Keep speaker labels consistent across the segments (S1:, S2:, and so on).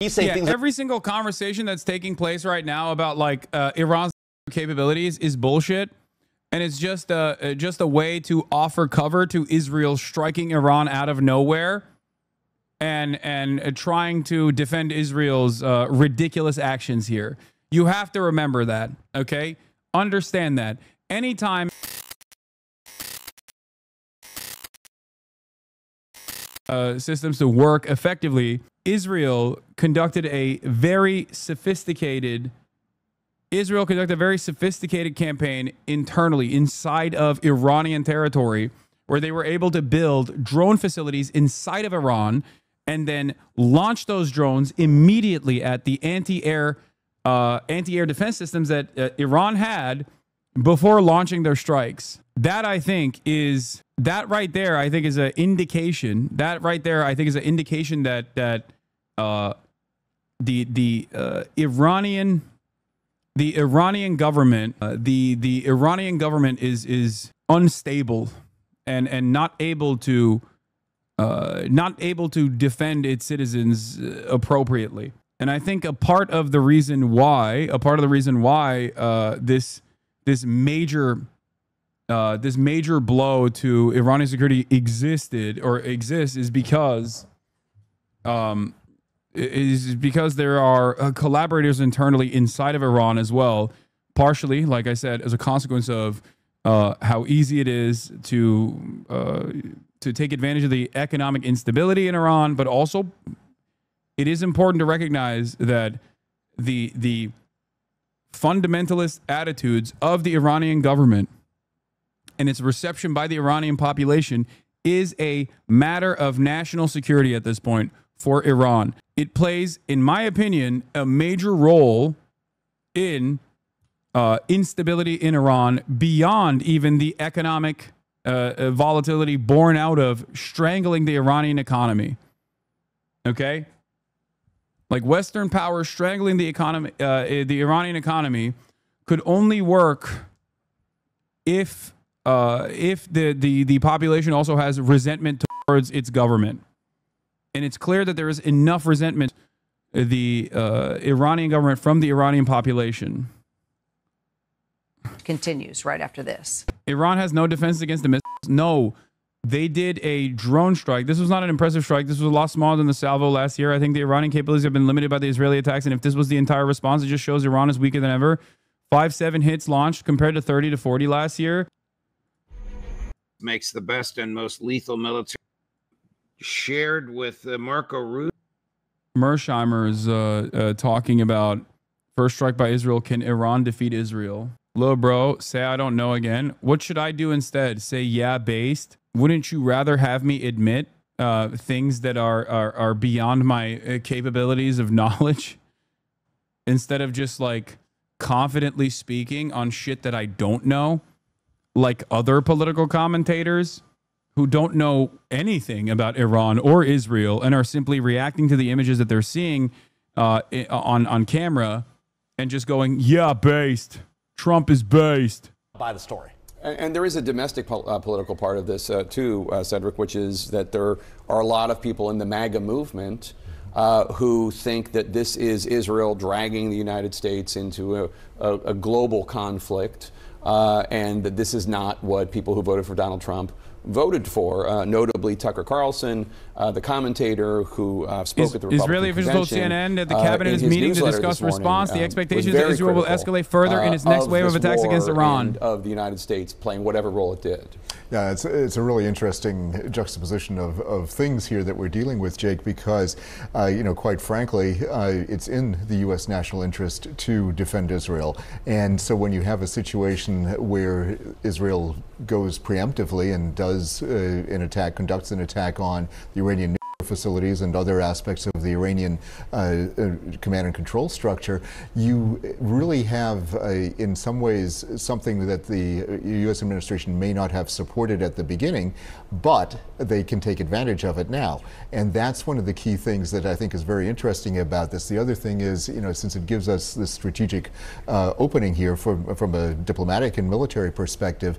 S1: Every single conversation that's taking place right now about like Iran's capabilities is bullshit, and it's just a way to offer cover to Israel striking Iran out of nowhere and trying to defend Israel's ridiculous actions here. You have to remember that, okay? Understand that. Anytime systems to work effectively, Israel conducted a very sophisticated campaign internally inside of Iranian territory, where they were able to build drone facilities inside of Iran and then launch those drones immediately at the anti-air defense systems that Iran had before launching their strikes. That right there I think is an indication. That right there I think is an indication that the Iranian government is unstable and not able to defend its citizens appropriately. And I think a part of the reason why this major blow to Iranian security exists is because there are collaborators internally inside of Iran as well, partially, like I said, as a consequence of how easy it is to take advantage of the economic instability in Iran, but also it is important to recognize that the fundamentalist attitudes of the Iranian government and its reception by the Iranian population is a matter of national security at this point for Iran. It plays, in my opinion, a major role in instability in Iran beyond even the economic volatility born out of strangling the Iranian economy. Okay? Like Western powers strangling the economy, the Iranian economy could only work if the population also has resentment towards its government. And it's clear that there is enough resentment the Iranian government from the Iranian population.
S2: Continues right after this.
S1: Iran has no defense against the missiles. No, they did a drone strike. This was not an impressive strike. This was a lot smaller than the salvo last year. I think the Iranian capabilities have been limited by the Israeli attacks. And if this was the entire response, it just shows Iran is weaker than ever. 5-7 hits launched compared to 30 to 40 last year.
S3: Makes the best and most lethal military. Shared with Marco Rubio.
S1: Mersheimer is talking about first strike by Israel. Can Iran defeat Israel? Lil bro, say I don't know again. What should I do instead? Say yeah based? Wouldn't you rather have me admit things that are beyond my capabilities of knowledge instead of just like confidently speaking on shit that I don't know, like other political commentators who don't know anything about Iran or Israel and are simply reacting to the images that they're seeing on camera and just going, yeah, based. Trump is based.
S4: By the story.
S5: And there is a domestic political part of this too, Cedric, which is that there are a lot of people in the MAGA movement who think that this is Israel dragging the United States into a global conflict, and that this is not what people who voted for Donald Trump voted for, notably Tucker Carlson, the commentator who spoke at the Republican
S1: Israeli officials told CNN that the cabinet is meeting to discuss response. The expectation is that Israel will escalate further in its next wave of attacks against Iran.
S5: Of the United States playing whatever role it did.
S6: Yeah, it's a really interesting juxtaposition of things here that we're dealing with, Jake, because, quite frankly, it's in the U.S. national interest to defend Israel. And so when you have a situation where Israel goes preemptively and does conducts an attack on the Iranian facilities and other aspects of the Iranian command and control structure, you really have, in some ways, something that the U.S. administration may not have supported at the beginning, but they can take advantage of it now. And that's one of the key things that I think is very interesting about this. The other thing is, since it gives us this strategic opening here from a diplomatic and military perspective,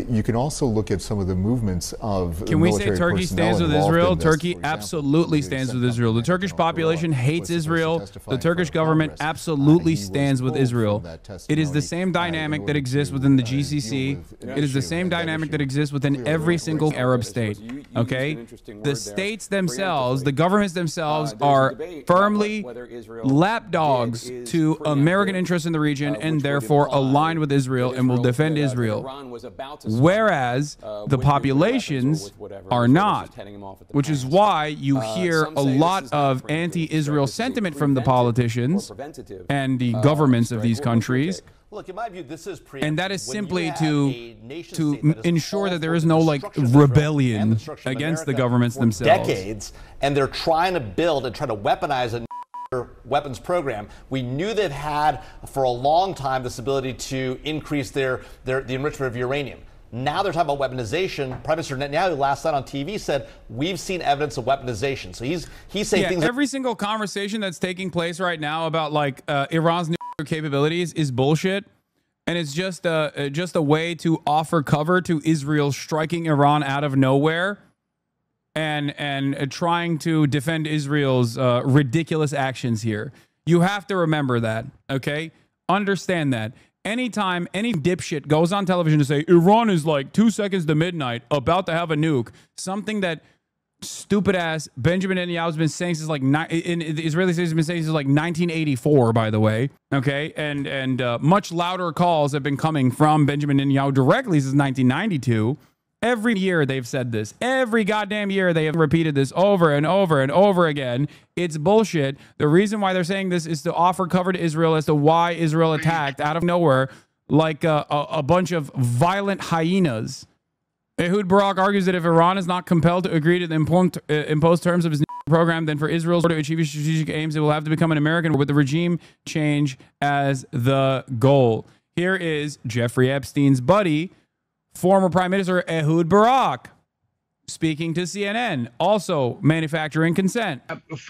S6: you can also look at some of the movements of
S1: Can we say Turkey stands with Israel? Turkey absolutely absolutely stands with Israel. The Turkish population hates Israel. The Turkish government absolutely stands with Israel. It is the same dynamic that exists within the GCC. It is the same dynamic that exists within every single Arab state. Okay? The states themselves, the governments themselves are firmly lapdogs to American interests in the region and therefore aligned with Israel and will defend Israel. Whereas the populations are not, which is why you hear a lot of anti-Israel sentiment from the politicians and the governments of these countries.
S2: Look, in my view, this is
S1: and that is simply to ensure that there is no like rebellion against the governments themselves.
S2: Decades, and they're trying to build and try to weaponize a weapons program. We knew they've had for a long time this ability to increase the enrichment of uranium. Now they're talking about weaponization. Prime Minister Netanyahu last night on TV said, we've seen evidence of weaponization. So he's saying things.
S1: Every single conversation that's taking place right now about like Iran's nuclear capabilities is bullshit. And it's just a way to offer cover to Israel striking Iran out of nowhere and trying to defend Israel's ridiculous actions here. You have to remember that, okay? Understand that. Anytime any dipshit goes on television to say Iran is like 2 seconds to midnight about to have a nuke, something that stupid ass Benjamin Netanyahu has been saying since like in the Israeli state has been saying since like 1984, by the way. Okay, and much louder calls have been coming from Benjamin Netanyahu directly since 1992. Every year they've said this. Every goddamn year they have repeated this over and over and over again. It's bullshit. The reason why they're saying this is to offer cover to Israel as to why Israel attacked out of nowhere like a bunch of violent hyenas. Ehud Barak argues that if Iran is not compelled to agree to the imposed terms of his program, then for Israel to achieve its strategic aims, it will have to become an American with the regime change as the goal. Here is Jeffrey Epstein's buddy, former Prime Minister Ehud Barak, speaking to CNN, also manufacturing consent.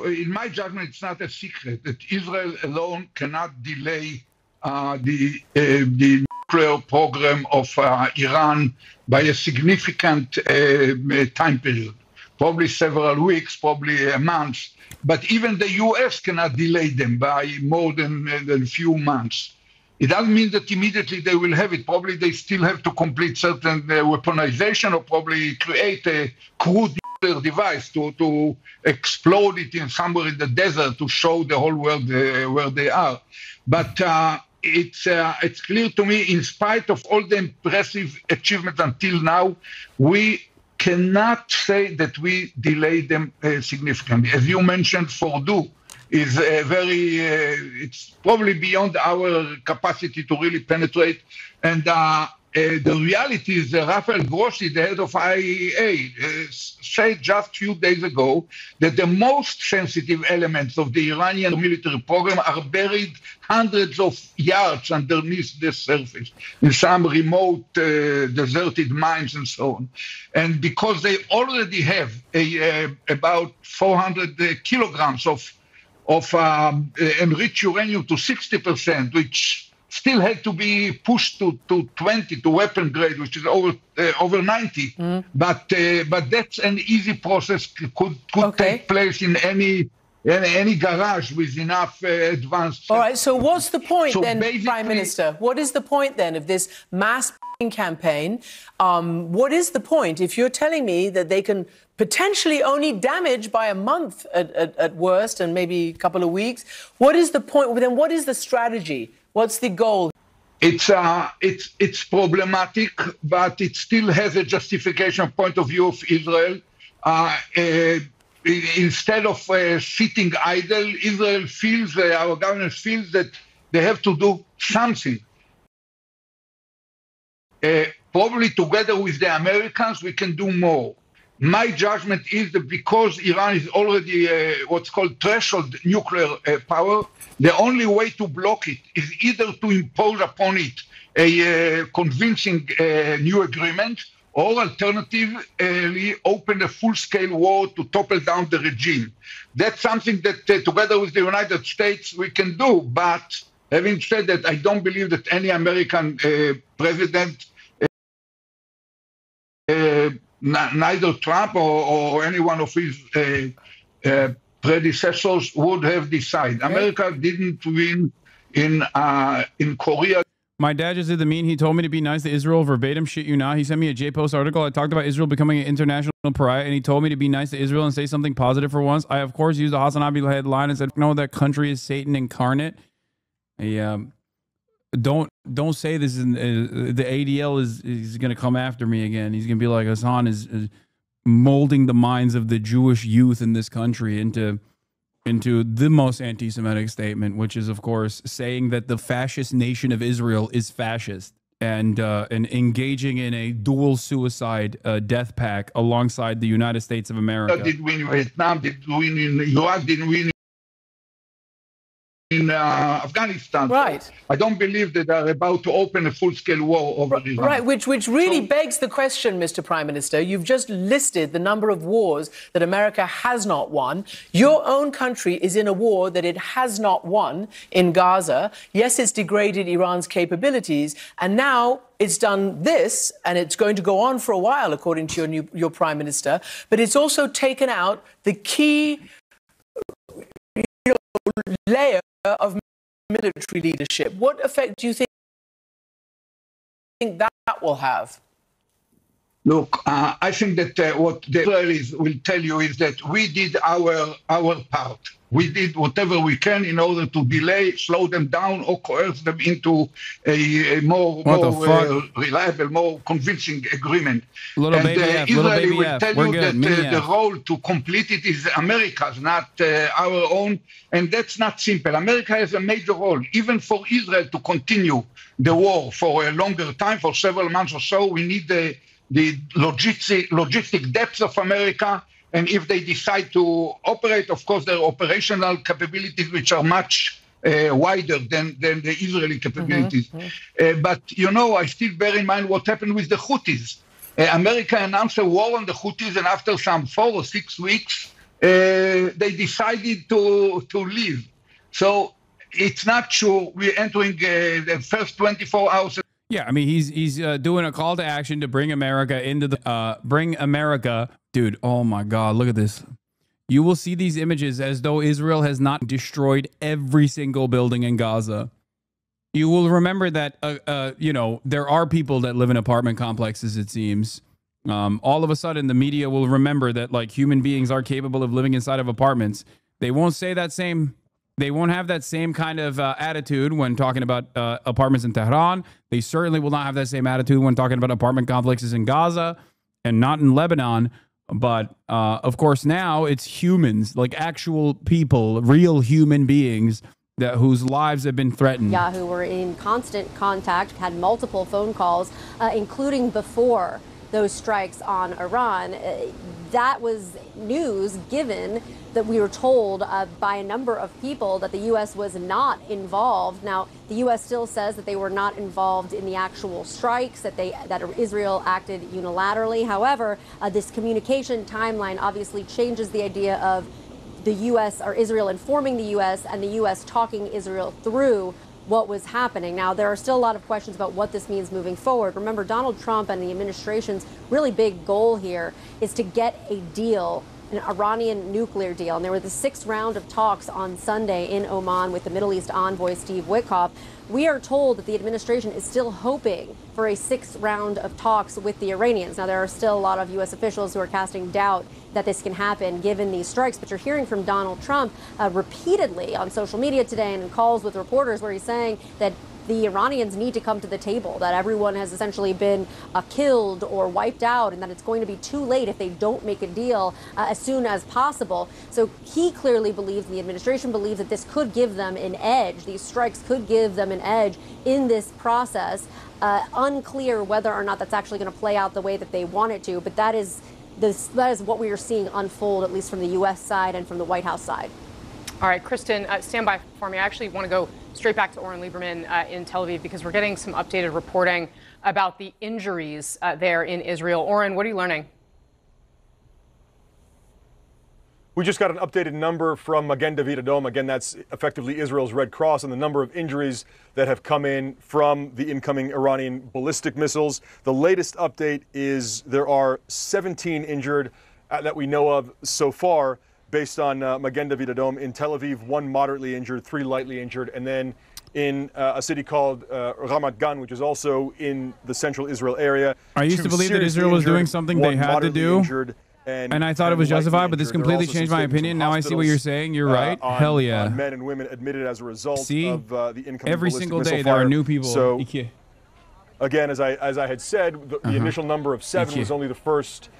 S4: In my judgment, it's not a secret that Israel alone cannot delay the nuclear program of Iran by a significant time period, probably several weeks, probably a month. But even the U.S. cannot delay them by more than a few months. It doesn't mean that immediately they will have it. Probably they still have to complete certain weaponization or probably create a crude nuclear device to explode it in somewhere in the desert to show the whole world where they are. But it's clear to me, in spite of all the impressive achievements until now, we cannot say that we delayed them significantly. As you mentioned, Fordo is it's probably beyond our capacity to really penetrate. And the reality is that Rafael Grossi, the head of IAEA, said just a few days ago that the most sensitive elements of the Iranian military program are buried hundreds of yards underneath the surface in some remote deserted mines and so on. And because they already have about 400 kilograms of enriched uranium to 60%, which still had to be pushed to 20 to weapon grade, which is over 90. But that's an easy process. Could take place in any garage with enough advanced.
S7: All right. So what's the point then, Prime Minister? What is the point then of this mass campaign? What is the point if you're telling me that they can potentially only damage by a month at worst and maybe a couple of weeks? What is the point? Then what is the strategy? What's the goal?
S4: It's problematic, but it still has a justification point of view of Israel. Instead of sitting idle, Israel feels, our government feels that they have to do something. Probably together with the Americans, we can do more. My judgment is that because Iran is already what's called threshold nuclear power, the only way to block it is either to impose upon it a convincing new agreement, or alternatively open a full-scale war to topple down the regime. That's something that together with the United States we can do. But having said that, I don't believe that any American president neither Trump or any one of his predecessors would have decided. America didn't win in Korea.
S1: My dad just did the meme. He told me to be nice to Israel verbatim. Shit you not. He sent me a J-Post article. I talked about Israel becoming an international pariah, and he told me to be nice to Israel and say something positive for once. I, of course, used the HasanAbi headline and said, no, that country is Satan incarnate. Don't say this. The ADL is going to come after me again. He's going to be like, Hasan is molding the minds of the Jewish youth in this country into the most anti-Semitic statement, which is, of course, saying that the fascist nation of Israel is fascist and engaging in a dual suicide death pact alongside the United States of America.
S4: Did win Vietnam, did win in Iraq, did win in Afghanistan.
S7: Right.
S4: So I don't believe that they're about to open a full-scale war over Iran.
S7: Right, which really begs the question, Mr. Prime Minister. You've just listed the number of wars that America has not won. Your own country is in a war that it has not won in Gaza. Yes, it's degraded Iran's capabilities, and now it's done this, and it's going to go on for a while, according to your Prime Minister, but it's also taken out the key layer of military leadership. What effect do you think that will have?
S4: Look, I think that what the Israelis will tell you is that we did our part. We did whatever we can in order to delay, slow them down, or coerce them into a more reliable, more convincing agreement. Israel will tell you that the role to complete it is America's, not our own, and that's not simple. America has a major role. Even for Israel to continue the war for a longer time, for several months or so, we need the logistic depth of America. And if they decide to operate, of course, their operational capabilities, which are much wider than the Israeli capabilities. But, you know, I still bear in mind what happened with the Houthis. America announced a war on the Houthis, and after some 4 or 6 weeks, they decided to leave. So it's not sure we're entering the first 24 hours.
S1: Yeah, I mean, he's doing a call to action to bring America into the bring America. Dude, oh my God, look at this. You will see these images as though Israel has not destroyed every single building in Gaza. You will remember that, you know, there are people that live in apartment complexes, it seems. All of a sudden, the media will remember that, like, human beings are capable of living inside of apartments. They won't say that same... They won't have that same kind of attitude when talking about apartments in Tehran. They certainly will not have that same attitude when talking about apartment complexes in Gaza and not in Lebanon. But, of course, now it's humans, like actual people, real human beings whose lives have been threatened.
S8: Who were in constant contact, had multiple phone calls, including before those strikes on Iran. That was news given that we were told by a number of people that the U.S. was not involved. Now, the U.S. still says that they were not involved in the actual strikes, that Israel acted unilaterally. However, this communication timeline obviously changes the idea of the U.S. or Israel informing the U.S. and the U.S. talking Israel through what was happening. Now, there are still a lot of questions about what this means moving forward. Remember, Donald Trump and the administration's really big goal here is to get a deal, an Iranian nuclear deal. And there was the 6th round of talks on Sunday in Oman with the Middle East envoy Steve Witkoff. We are told that the administration is still hoping for a 6th round of talks with the Iranians. Now, there are still a lot of U.S. officials who are casting doubt that this can happen given these strikes. But you're hearing from Donald Trump repeatedly on social media today and in calls with reporters where he's saying that the Iranians need to come to the table, that everyone has essentially been killed or wiped out, and that it's going to be too late if they don't make a deal as soon as possible. So he clearly believes, and the administration believes, that this could give them an edge. These strikes could give them an edge in this process. Unclear whether or not that's actually going to play out the way that they want it to, but that is what we are seeing unfold, at least from the U.S. side and from the White House side.
S9: All right, Kristen, stand by for me. I actually want to go straight back to Oren Lieberman in Tel Aviv because we're getting some updated reporting about the injuries there in Israel. Oren, what are you learning?
S10: We just got an updated number from Magen David Adom. Again, that's effectively Israel's Red Cross, and the number of injuries that have come in from the incoming Iranian ballistic missiles. The latest update is there are 17 injured that we know of so far, based on Magen David Adom. In Tel Aviv, 1 moderately injured, 3 lightly injured, and then in a city called Ramat Gan, which is also in the central Israel area.
S1: I used to believe that Israel was doing something they had to do. And I thought it was justified, but this completely changed my opinion. Now I see what you're saying. You're right. Hell yeah.
S10: Men and women admitted as a result of the incoming
S1: every
S10: ballistic
S1: single
S10: missile
S1: day
S10: fire.
S1: there are new people.
S10: So, again, as I had said, the initial number of 7 was only the first,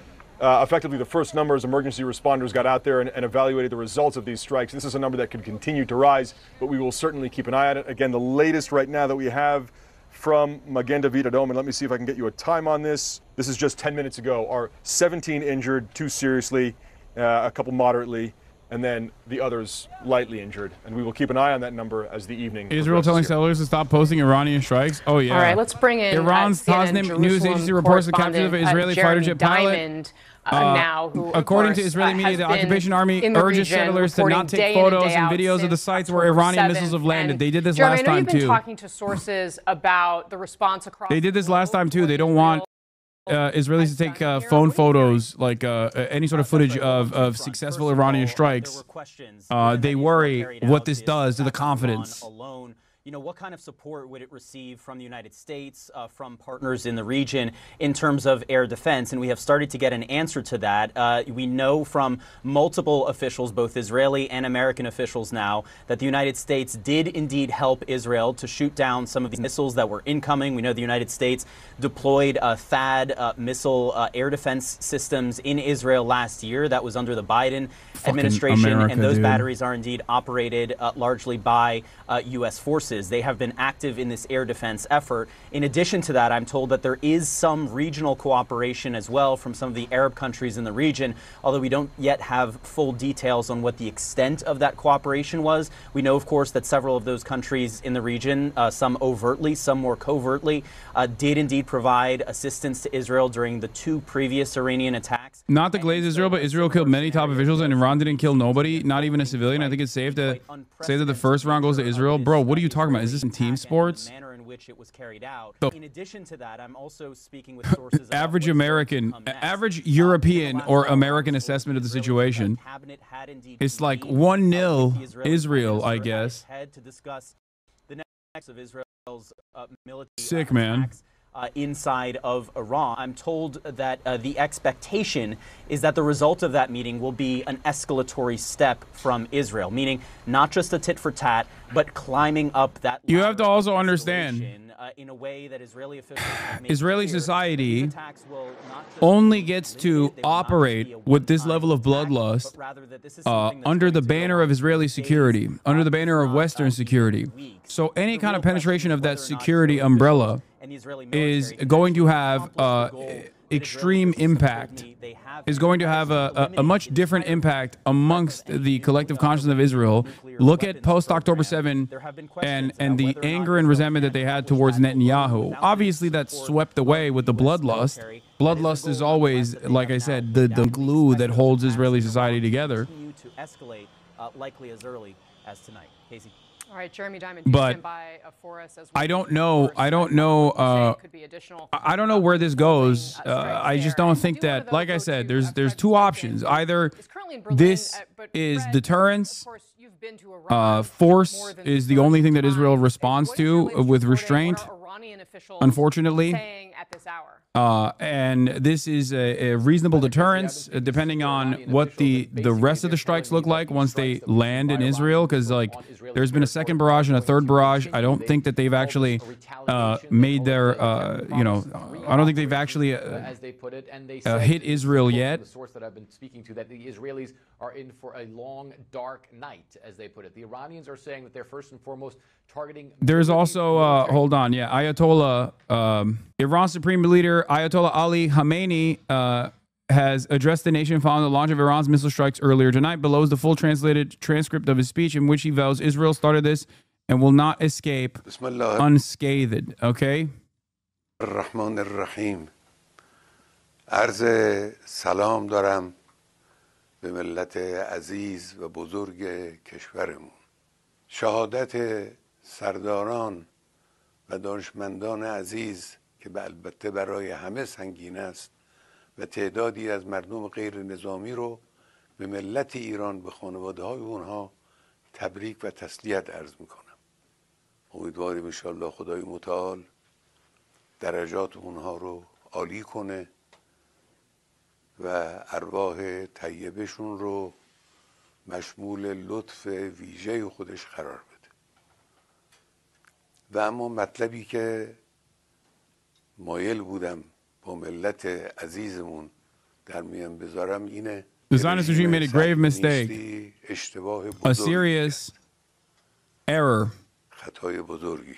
S10: effectively the first number as emergency responders got out there and evaluated the results of these strikes. This is a number that could continue to rise, but we will certainly keep an eye on it. Again, the latest right now that we have from Magen David Adom, and let me see if I can get you a time on this. This is just 10 minutes ago. Are 17 injured, 2 seriously, a couple moderately, and then the others lightly injured. And we will keep an eye on that number as the evening
S1: Israel telling sellers to stop posting Iranian strikes. Oh yeah.
S9: All right, let's bring in
S1: Iran's Tasnim news agency reports the capture of an Israeli fighter jet pilot.
S9: Now, who,
S1: according
S9: course,
S1: to Israeli media, the occupation army
S9: in the
S1: urges
S9: region,
S1: settlers to not take photos and videos of the sites where Iranian missiles have landed. They did this
S9: Jeremy,
S1: last time
S9: I know you've been
S1: too.
S9: talking to sources about the response across.
S1: They did this last time too. They don't want Israelis to take phone photos, like any sort of footage of successful Iranian strikes. They worry what this does to the confidence.
S11: You know, what kind of support would it receive from the United States, from partners in the region in terms of air defense? And we have started to get an answer to that. We know from multiple officials, both Israeli and American officials now, that the United States did indeed help Israel to shoot down some of these missiles that were incoming. We know the United States deployed THAAD missile air defense systems in Israel last year. That was under the Biden administration.
S1: America,
S11: and those
S1: dude.
S11: batteries are indeed operated largely by U.S. forces. They have been active in this air defense effort. In addition to that, I'm told that there is some regional cooperation as well from some of the Arab countries in the region, although we don't yet have full details on what the extent of that cooperation was. We know, of course, that several of those countries in the region, some overtly, some more covertly, did indeed provide assistance to Israel during the 2 previous Iranian attacks.
S1: Not to glaze Israel, but Israel killed many top officials and Iran didn't kill nobody, not even a civilian. I think it's safe to say that the first round goes to Israel. Bro, what are you talking about? Is this in team sports?
S11: In addition to that, I'm also speaking with sources
S1: Average American, average European or American assessment of the situation. It's like 1-0 Israel, I guess.
S11: To discuss the next of Israel's military
S1: Sick, man.
S11: Inside of Iran. I'm told that the expectation is that the result of that meeting will be an escalatory step from Israel, meaning not just a tit for tat, but climbing up that.
S1: You have to also understand,
S11: in a way that Israeli officials have made
S1: Israeli
S11: clear,
S1: society
S11: these attacks will not just
S1: only gets to operate with this level of bloodlust under the banner of Israeli security, under the banner of Western security. So any kind of penetration of that security umbrella is going to have extreme impact, is going to have a much different impact amongst the collective consciousness of Israel. Look at post-October 7 and the anger and resentment that they had towards Netanyahu. Obviously, that's swept away with the bloodlust. Bloodlust is always, like I said, the glue that holds Israeli society together.
S11: To escalate likely as early as tonight. Casey.
S9: All right, Jeremy Diamond, do stand by for us as well.
S1: I don't know. I don't know where this goes. I just don't think that, like I said, there's 2 options. Either this is deterrence. Force is the only thing that Israel responds to with restraint, unfortunately. And this is a reasonable deterrence, depending on what the rest of the strikes look like once they land in Israel, because like there's been a second barrage and a third barrage. I don't think that they've actually made their, I don't think they've actually hit Israel yet.
S12: The source that I've been speaking to, that the Israelis are in for a long, dark night, as they put it. The Iranians are saying that they're first and foremost targeting.
S1: There's also, hold on, yeah, Ayatollah, Iran Supreme Leader Ayatollah Ali Khamenei has addressed the nation following the launch of Iran's missile strikes earlier tonight. Below is the full translated transcript of his speech in which he vows Israel started this and will not escape unscathed. Okay?
S13: الرحمن الرحیم عرض سلام دارم به ملت عزیز و بزرگ کشورمون. شهادت سرداران و دانشمندان عزیز که البته برای همه سنگین است و تعدادی از مردم غیر نظامی رو به ملت ایران به خانواده های اونها تبریک و تسلیت عرض میکنم. امیدواریم انشاءالله خدای متعال درجات اونها رو عالی کنه و ارواح طیبشون رو مشمول لطف ویژه خودش قرار بده. و اما مطلبی که مایل بودم با ملت عزیزمون در میان بذارم اینه
S1: The Zionist regime made a grave mistake, a serious error.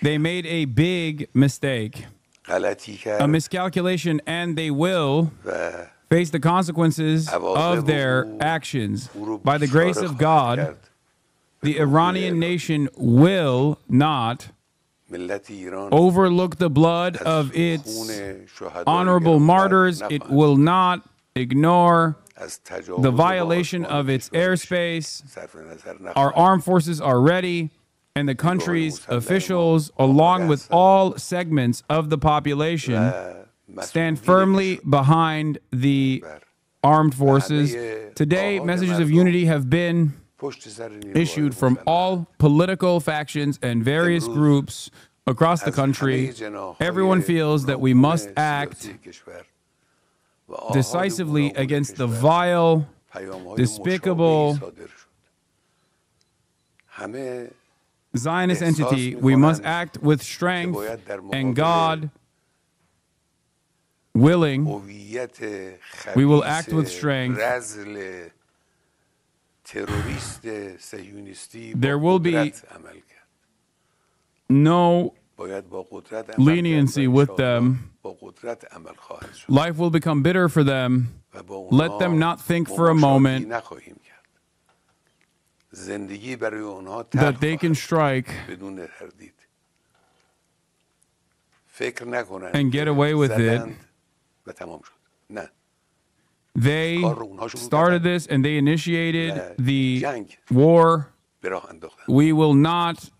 S1: They made a big mistake, a miscalculation, and they will face the consequences of their actions. By the grace of God, the Iranian nation will not overlook the blood of its honorable martyrs. It will not ignore the violation of its airspace. Our armed forces are ready, and the country's officials, along with all segments of the population, stand firmly behind the armed forces. Today, messages of unity have been issued from all political factions and various groups across the country. Everyone feels that we must act decisively against the vile, despicable Zionist entity. We must act with strength, and God willing, we will act with strength. There will be no leniency with them. Life will become bitter for them. Let them not think for a moment that they can strike and get away with it. They started this and they initiated the war. We will not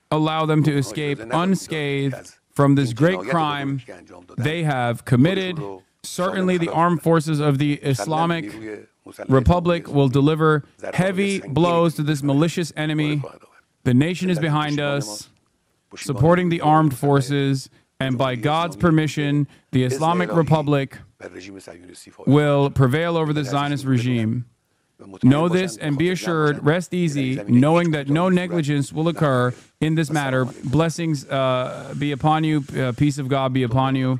S1: allow them to escape unscathed from this great crime they have committed. Certainly the armed forces of the Islamic Republic will deliver heavy blows to this malicious enemy. The nation is behind us, supporting the armed forces, and by God's permission, the Islamic Republic will prevail over the Zionist regime. Know this and be assured, rest easy, knowing that no negligence will occur in this matter. Blessings be upon you, peace of God be upon you.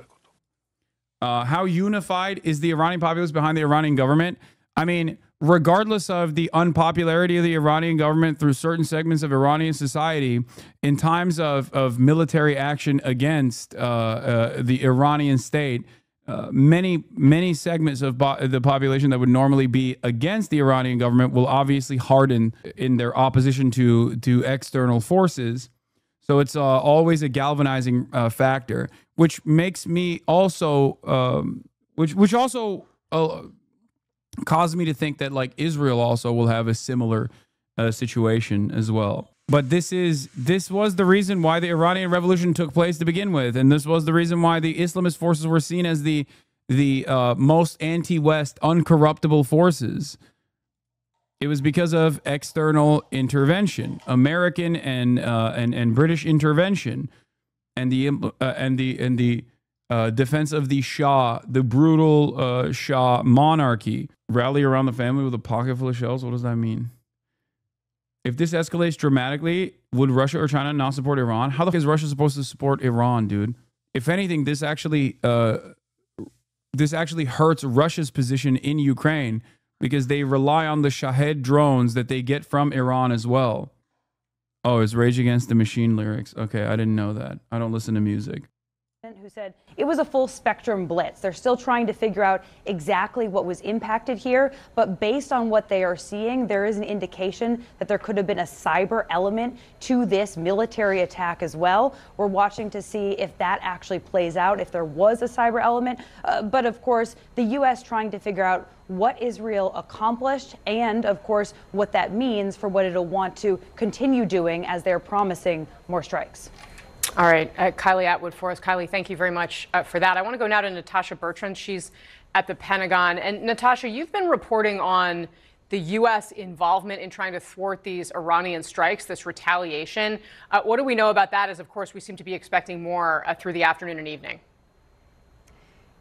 S1: How unified is the Iranian populace behind the Iranian government? I mean, regardless of the unpopularity of the Iranian government through certain segments of Iranian society, in times of military action against the Iranian state, many segments of the population that would normally be against the Iranian government will obviously harden in their opposition to external forces. So it's always a galvanizing factor, which makes me also, which also caused me to think that like Israel also will have a similar situation as well. But this was the reason why the Iranian Revolution took place to begin with, and this was the reason why the Islamist forces were seen as the most anti-West, uncorruptible forces. It was because of external intervention, American and British intervention, and the defense of the Shah, the brutal Shah monarchy. Rally around the family with a pocket full of shells. What does that mean? If this escalates dramatically, would Russia or China not support Iran? How the fuck is Russia supposed to support Iran, dude? If anything, this actually hurts Russia's position in Ukraine because they rely on the Shahed drones that they get from Iran as well. Oh, it's Rage Against the Machine lyrics. Okay, I didn't know that. I don't listen to music.
S14: who said it was a full spectrum blitz. They're still trying to figure out exactly what was impacted here, but based on what they are seeing, there is an indication that there could have been a cyber element to this military attack as well. We're watching to see if that actually plays out, if there was a cyber element. But of course, the U.S. trying to figure out what Israel accomplished and, of course, what that means for what it'll want to continue doing as they're promising more strikes.
S9: All right, Kylie Atwood for us. Kylie, thank you very much for that. I want to go now to Natasha Bertrand. She's at the Pentagon. And Natasha, you've been reporting on the U.S. involvement in trying to thwart these Iranian strikes, this retaliation. What do we know about that? As, of course, we seem to be expecting more through the afternoon and evening.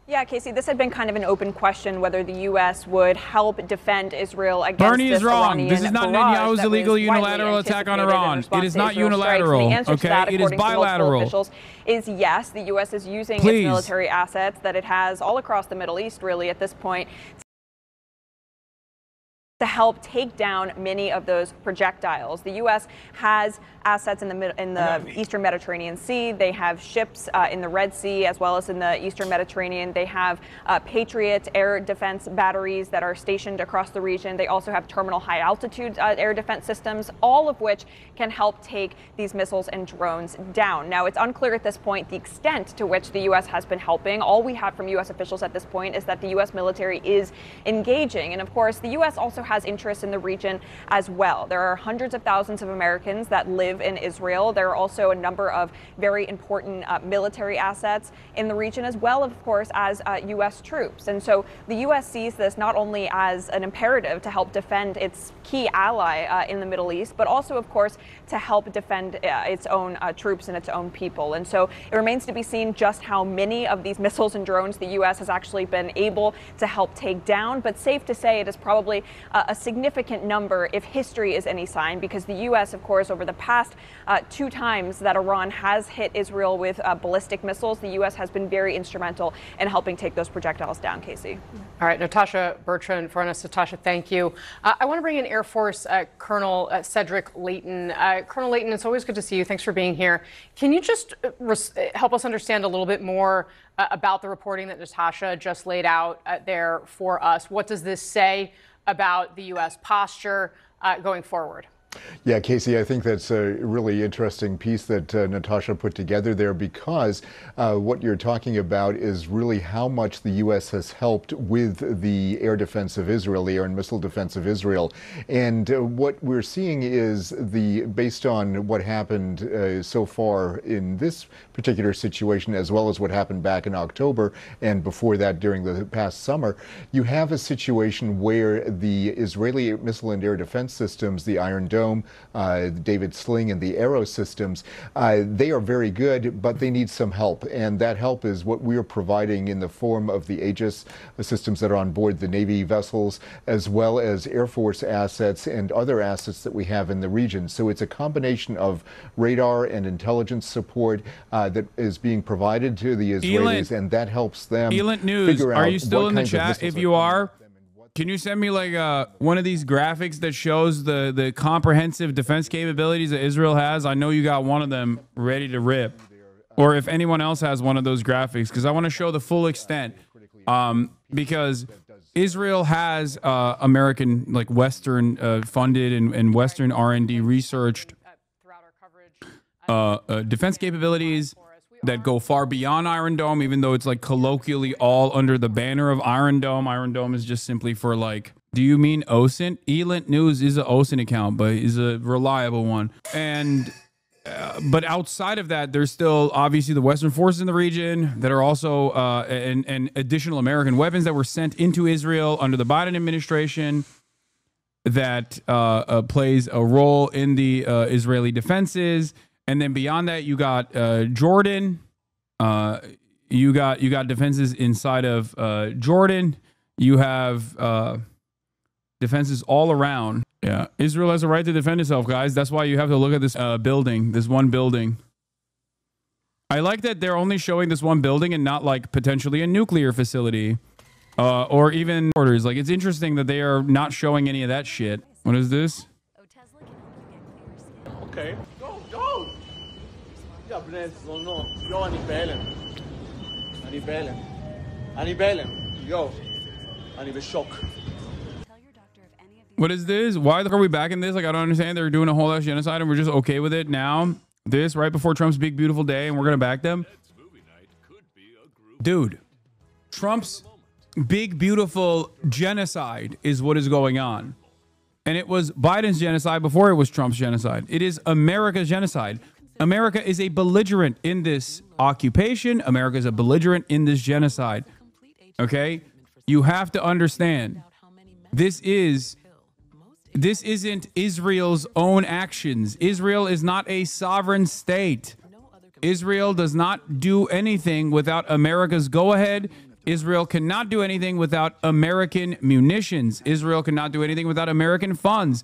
S15: Yeah, Casey, this had been kind of an open question whether the U.S. would help defend Israel against
S1: Bernie is wrong.
S15: Iranian
S1: This is not Netanyahu's illegal unilateral attack on Iran. It is not unilateral. Okay, it is bilateral.
S15: Officials is yes, the U.S. is using its military assets that it has all across the Middle East, really, at this point, to help take down many of those projectiles. The U.S. has assets in the Eastern Mediterranean Sea. They have ships in the Red Sea as well as in the Eastern Mediterranean. They have Patriot air defense batteries that are stationed across the region. They also have terminal high altitude air defense systems, all of which can help take these missiles and drones down. Now, it's unclear at this point the extent to which the U.S. has been helping. All we have from U.S. officials at this point is that the U.S. military is engaging. And of course, the U.S. also has interests in the region as well. There are hundreds of thousands of Americans that live in Israel. There are also a number of very important military assets in the region, as well, of course, as U.S. troops. And so the U.S. sees this not only as an imperative to help defend its key ally in the Middle East, but also, of course, to help defend its own troops and its own people. And so it remains to be seen just how many of these missiles and drones the U.S. has actually been able to help take down. But safe to say it is probably a significant number if history is any sign, because the U.S., of course, over the past 2 times that Iran has hit Israel with ballistic missiles, the U.S. has been very instrumental in helping take those projectiles down, Casey.
S9: All right, Natasha Bertrand for us. Natasha, thank you. I want to bring in Air Force Colonel Cedric Leighton. Colonel Leighton, it's always good to see you. Thanks for being here. Can you just help us understand a little bit more about the reporting that Natasha just laid out there for us? What does this say about the U.S. posture going forward?
S6: Yeah, Casey, I think that's a really interesting piece that Natasha put together there, because what you're talking about is really how much the U.S. has helped with the air defense of Israel, the air and missile defense of Israel. And what we're seeing is, based on what happened so far in this particular situation, as well as what happened back in October and before that during the past summer, you have a situation where the Israeli missile and air defense systems, the Iron Dome, the David Sling and the Arrow systems, they are very good, but they need some help. And that help is what we're providing in the form of the Aegis systems that are on board the Navy vessels, as well as Air Force assets and other assets that we have in the region. So it's a combination of radar and intelligence support that is being provided to the Israelis, and that helps them figure out.
S1: Are you still in the chat? If you are, can you send me like one of these graphics that shows the comprehensive defense capabilities that Israel has? I know you got one of them ready to rip. Or if anyone else has one of those graphics, because I want to show the full extent. Because Israel has American, like Western funded and Western R&D researched defense capabilities that go far beyond Iron Dome, even though it's like colloquially all under the banner of Iron Dome. Iron Dome is just simply for like, do you mean OSINT? Elint News is an OSINT account, but is a reliable one. And but outside of that, there's still obviously the Western forces in the region that are also and additional American weapons that were sent into Israel under the Biden administration that plays a role in the Israeli defenses. And then beyond that, you got Jordan. You got defenses inside of Jordan. You have defenses all around. Yeah, Israel has a right to defend itself, guys. That's why you have to look at this building, this one building. I like that they're only showing this one building and not like potentially a nuclear facility or even orders. Like, it's interesting that they are not showing any of that shit. What is this?
S16: Okay. Go. אני בהלם. אני בהלם. יו. אני בשוק.
S1: What is this? Why are we back in this? Like, I don't understand. They're doing a whole ass genocide and we're just okay with it now. This right before Trump's big, beautiful day and we're going to back them. Dude, Trump's big, beautiful genocide is what is going on. And it was Biden's genocide before it was Trump's genocide. It is America's genocide. America is a belligerent in this occupation. America is a belligerent in this genocide. Okay? You have to understand. This isn't Israel's own actions. Israel is not a sovereign state. Israel does not do anything without America's go-ahead. Israel cannot do anything without American munitions. Israel cannot do anything without American funds.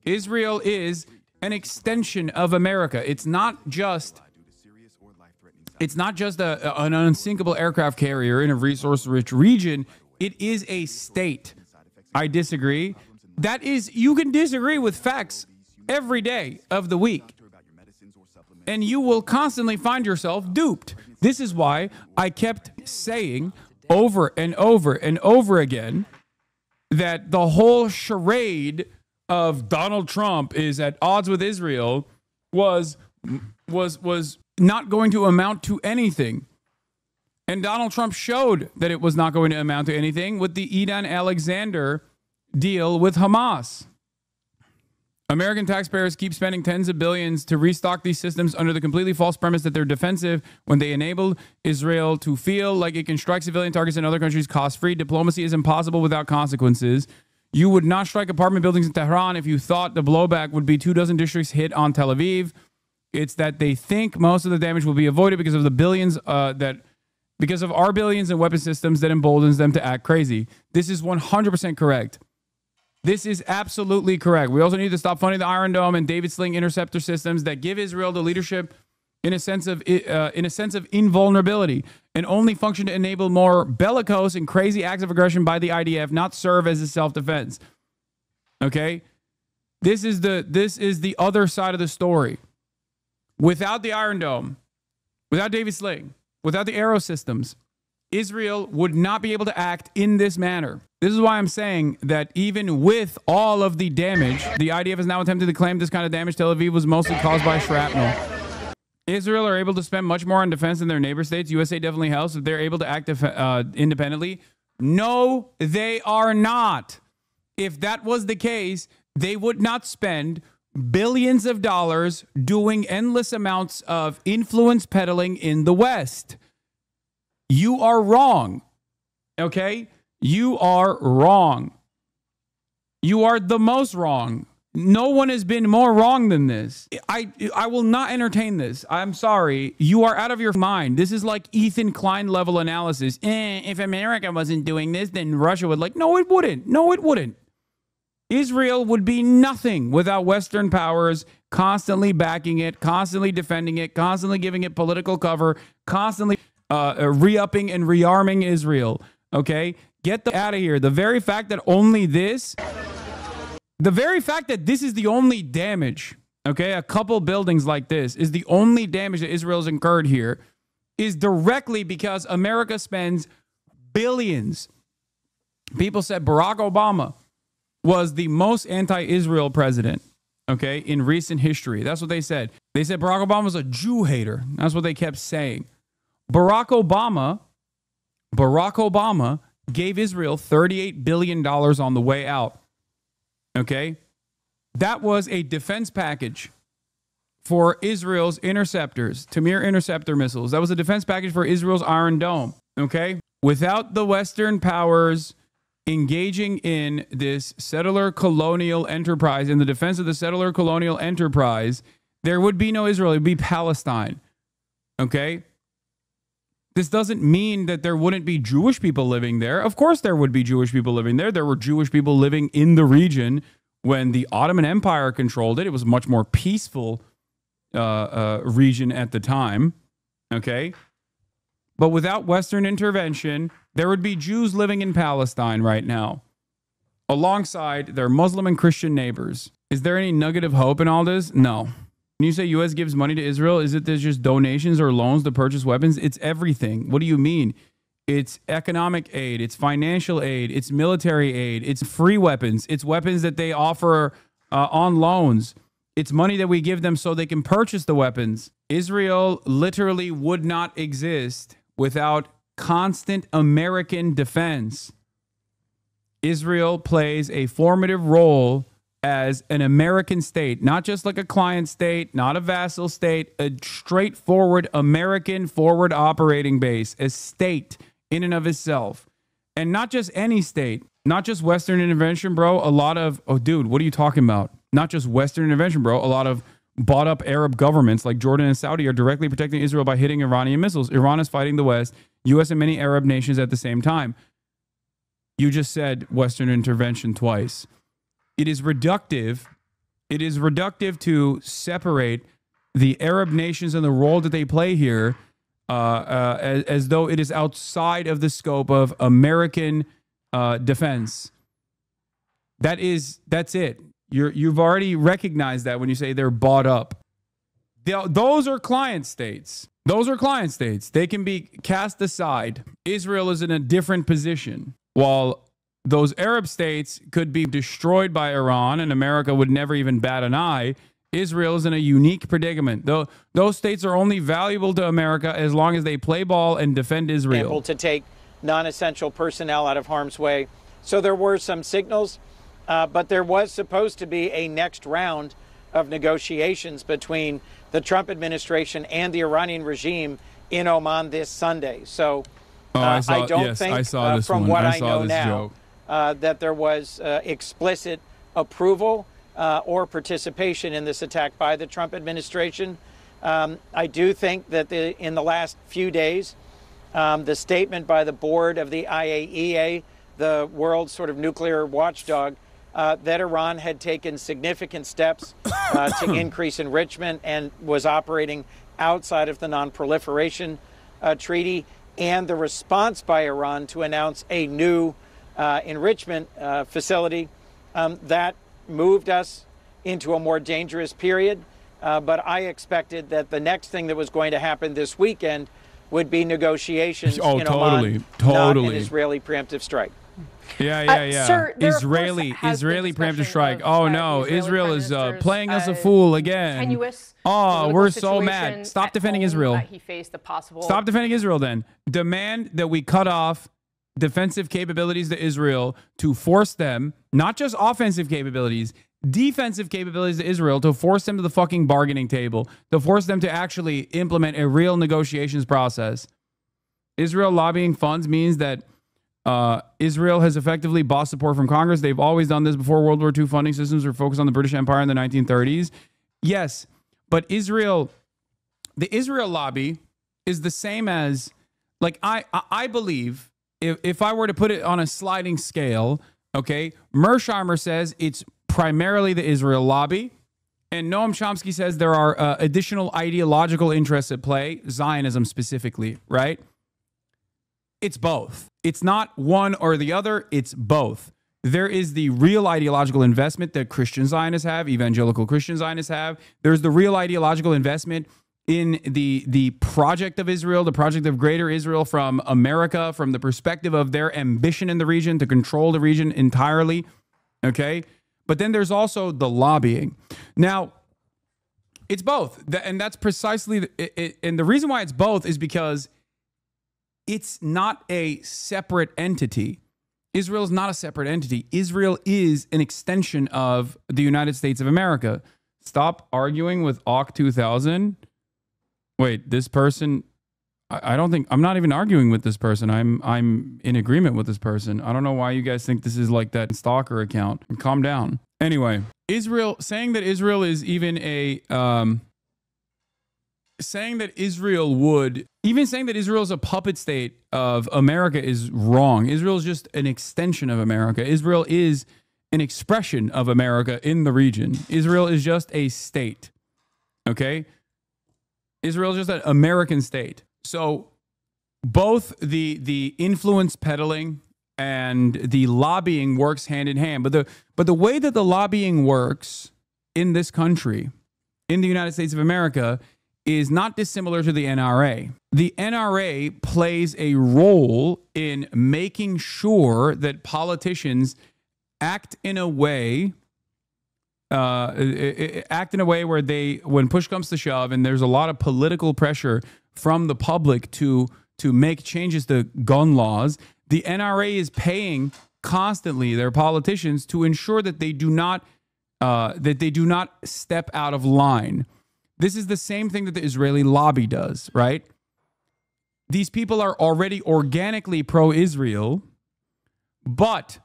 S1: Israel is an extension of America. It's not just an unsinkable aircraft carrier in a resource-rich region. It is a state. I disagree. That is, you can disagree with facts every day of the week, and you will constantly find yourself duped. This is why I kept saying over and over and over again that the whole charade of Donald Trump is at odds with Israel was not going to amount to anything. And Donald Trump showed that it was not going to amount to anything with the Edan Alexander deal with Hamas. American taxpayers keep spending tens of billions to restock these systems under the completely false premise that they're defensive when they enable Israel to feel like it can strike civilian targets in other countries cost-free. Diplomacy is impossible without consequences. You would not strike apartment buildings in Tehran if you thought the blowback would be 24 districts hit on Tel Aviv. It's that they think most of the damage will be avoided because of the billions because of our billions in weapon systems that emboldens them to act crazy. This is 100% correct. This is absolutely correct. We also need to stop funding the Iron Dome and David Sling interceptor systems that give Israel the leadership in a sense of invulnerability and only function to enable more bellicose and crazy acts of aggression by the IDF, not serve as a self-defense. Okay? This is the other side of the story. Without the Iron Dome, without David Sling, without the Arrow systems, Israel would not be able to act in this manner. This is why I'm saying that even with all of the damage, the IDF has now attempted to claim this kind of damage Tel Aviv was mostly caused by shrapnel. Israel are able to spend much more on defense than their neighbor states. USA definitely helps if they're able to act independently. No, they are not. If that was the case, they would not spend billions of dollars doing endless amounts of influence peddling in the West. You are wrong. Okay? You are wrong. You are the most wrong. No one has been more wrong than this. I will not entertain this. I'm sorry. You are out of your mind. This is like Ethan Klein level analysis. If America wasn't doing this, then Russia would no, it wouldn't. No, it wouldn't. Israel would be nothing without Western powers constantly backing it, constantly defending it, constantly giving it political cover, constantly re-upping and rearming Israel. Okay? Get out of here. The very fact that this is the only damage, okay, a couple buildings like this is the only damage that Israel's incurred here, is directly because America spends billions. People said Barack Obama was the most anti-Israel president, okay, in recent history. That's what they said. They said Barack Obama was a Jew hater. That's what they kept saying. Barack Obama gave Israel $38 billion on the way out. Okay? That was a defense package for Israel's interceptors, Tamir interceptor missiles. That was a defense package for Israel's Iron Dome. Okay? Without the Western powers engaging in this settler colonial enterprise, in the defense of the settler colonial enterprise, there would be no Israel. It would be Palestine. Okay? This doesn't mean that there wouldn't be Jewish people living there. Of course there would be Jewish people living there. There were Jewish people living in the region when the Ottoman Empire controlled it. It was a much more peaceful region at the time. Okay? But without Western intervention, there would be Jews living in Palestine right now, alongside their Muslim and Christian neighbors. Is there any nugget of hope in all this? No. When you say U.S. gives money to Israel, is it there's just donations or loans to purchase weapons? It's everything. What do you mean? it's economic aid, it's financial aid, it's military aid, it's free weapons, it's weapons that they offer on loans. It's money that we give them so they can purchase the weapons. Israel literally would not exist without constant American defense. Israel plays a formative role as an American state, not just like a client state, not a vassal state, a straightforward American forward operating base, a state in and of itself. And not just any state, not just Western intervention, bro. A lot of, oh, dude, what are you talking about? Not just Western intervention, bro. A lot of bought up Arab governments like Jordan and Saudi are directly protecting Israel by hitting Iranian missiles. Iran is fighting the West, U.S. and many Arab nations at the same time. You just said Western intervention twice. It is reductive. It is reductive to separate the Arab nations and the role that they play here as though it is outside of the scope of American defense. That's it. You've already recognized that when you say they're bought up. Those are client states. Those are client states. They can be cast aside. Israel is in a different position. While those Arab states could be destroyed by Iran and America would never even bat an eye, Israel is in a unique predicament. Those states are only valuable to America as long as they play ball and defend Israel.
S17: Able to take non-essential personnel out of harm's way. So there were some signals, but there was supposed to be a next round of negotiations between the Trump administration and the Iranian regime in Oman this Sunday. So I don't think, from what I know now, that there was explicit approval or participation in this attack by the Trump administration. I do think that in the last few days, the statement by the board of the IAEA, the world's sort of nuclear watchdog, that Iran had taken significant steps to increase enrichment and was operating outside of the non-proliferation treaty, and the response by Iran to announce a new enrichment facility, that moved us into a more dangerous period. But I expected that the next thing that was going to happen this weekend would be negotiations in Oman, not an Israeli preemptive strike.
S1: Yeah.
S9: Sir,
S1: Israeli preemptive strike. Oh no, Israel is playing us a fool again.
S9: Tenuous.
S1: Oh, we're so mad. Stop defending Israel.
S9: He faced the possible.
S1: Stop defending Israel then. Demand that we cut off defensive capabilities to Israel to force them, not just offensive capabilities, defensive capabilities to Israel, to force them to the fucking bargaining table, to force them to actually implement a real negotiations process. Israel lobbying funds means that Israel has effectively bought support from Congress. They've always done this before. World War II funding systems were focused on the British Empire in the 1930s. Yes, but the Israel lobby is the same as, like, I believe, if I were to put it on a sliding scale, okay, Mearsheimer says it's primarily the Israel lobby, and Noam Chomsky says there are additional ideological interests at play, Zionism specifically, right? It's both. It's not one or the other, it's both. There is the real ideological investment that Christian Zionists have, evangelical Christian Zionists have. There's the real ideological investment in the project of Israel, the project of greater Israel from America, from the perspective of their ambition in the region to control the region entirely, okay? But then there's also the lobbying. Now, it's both, and that's precisely, and the reason why it's both is because it's not a separate entity. Israel is not a separate entity. Israel is an extension of the United States of America. Stop arguing with AUK 2000. Wait, this person, I don't think, I'm not even arguing with this person. I'm in agreement with this person. I don't know why you guys think this is like that stalker account. Calm down. Anyway, Israel, saying that Israel is even saying that Israel is a puppet state of America is wrong. Israel is just an extension of America. Israel is an expression of America in the region. Israel is just a state. Okay? Israel is just an American state. So both the influence peddling and the lobbying works hand in hand. But the way that the lobbying works in this country, in the United States of America, is not dissimilar to the NRA. The NRA plays a role in making sure that politicians act in a way where when push comes to shove and there's a lot of political pressure from the public to make changes to gun laws, the NRA is paying constantly their politicians to ensure that they do not step out of line. This is the same thing that the Israeli lobby does, right? These people are already organically pro-Israel, but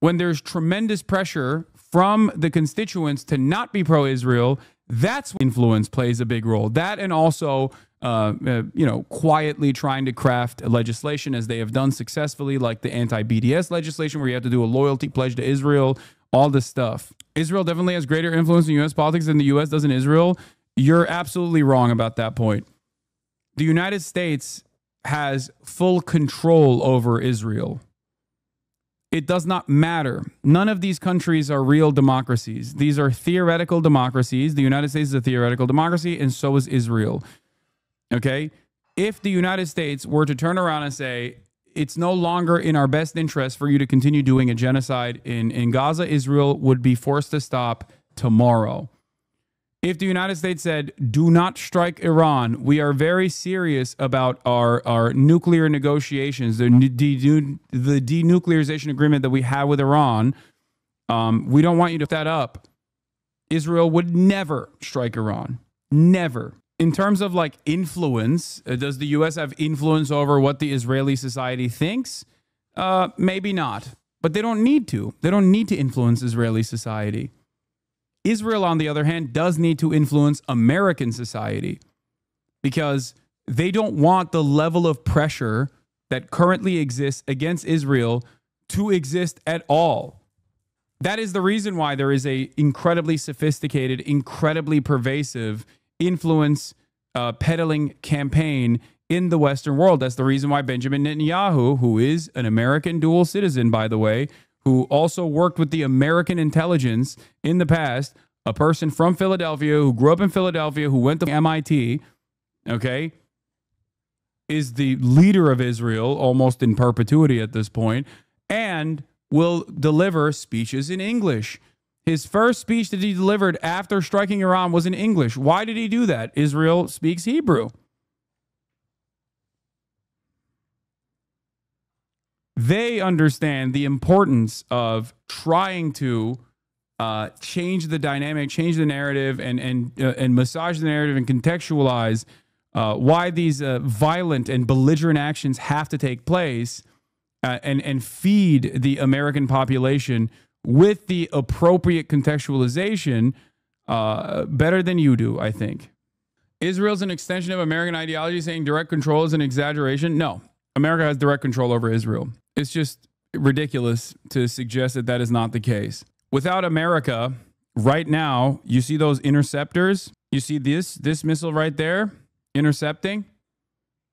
S1: when there's tremendous pressure from the constituents to not be pro-Israel, that's when influence plays a big role. That and also, quietly trying to craft legislation as they have done successfully, like the anti-BDS legislation where you have to do a loyalty pledge to Israel, all this stuff. Israel definitely has greater influence in U.S. politics than the U.S. does in Israel. You're absolutely wrong about that point. The United States has full control over Israel. It does not matter. None of these countries are real democracies. These are theoretical democracies. The United States is a theoretical democracy, and so is Israel. Okay? If the United States were to turn around and say, it's no longer in our best interest for you to continue doing a genocide in Gaza, Israel would be forced to stop tomorrow. If the United States said, do not strike Iran, we are very serious about our nuclear negotiations, the denuclearization agreement that we have with Iran, we don't want you to set that up, Israel would never strike Iran. Never. In terms of like influence, does the U.S. have influence over what the Israeli society thinks? Maybe not. But they don't need to. They don't need to influence Israeli society. Israel, on the other hand, does need to influence American society because they don't want the level of pressure that currently exists against Israel to exist at all. That is the reason why there is a incredibly sophisticated, incredibly pervasive influence peddling campaign in the Western world. That's the reason why Benjamin Netanyahu, who is an American dual citizen, by the way, who also worked with the American intelligence in the past, a person from Philadelphia who grew up in Philadelphia, who went to MIT, okay, is the leader of Israel almost in perpetuity at this point, and will deliver speeches in English. His first speech that he delivered after striking Iran was in English. Why did he do that? Israel speaks Hebrew. They understand the importance of trying to change the dynamic, change the narrative, and massage the narrative and contextualize why these violent and belligerent actions have to take place, and feed the American population with the appropriate contextualization better than you do, I think. Israel's an extension of American ideology, saying direct control is an exaggeration. No, America has direct control over Israel. It's just ridiculous to suggest that that is not the case. Without America, right now, you see those interceptors? You see this missile right there intercepting?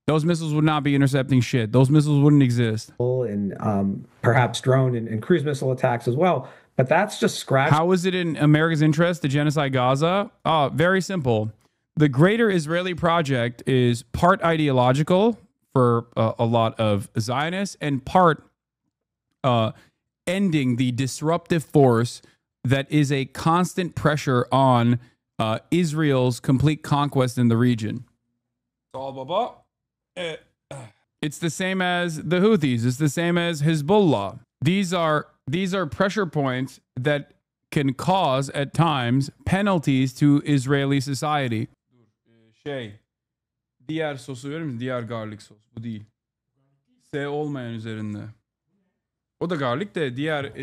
S1: Those missiles would not be intercepting shit. Those missiles wouldn't exist.
S18: And perhaps drone and cruise missile attacks as well. But that's just scratch.
S1: How is it in America's interest to genocide Gaza? Oh, very simple. The greater Israeli project is part ideological for a lot of Zionists, and part ending the disruptive force that is a constant pressure on Israel's complete conquest in the region. It's the same as the Houthis. It's the same as Hezbollah. These are pressure points that can cause, at times, penalties to Israeli society. Diğer sosu verir misin? Diğer garlic sos. Bu değil. S olmayan üzerinde. O da garlic de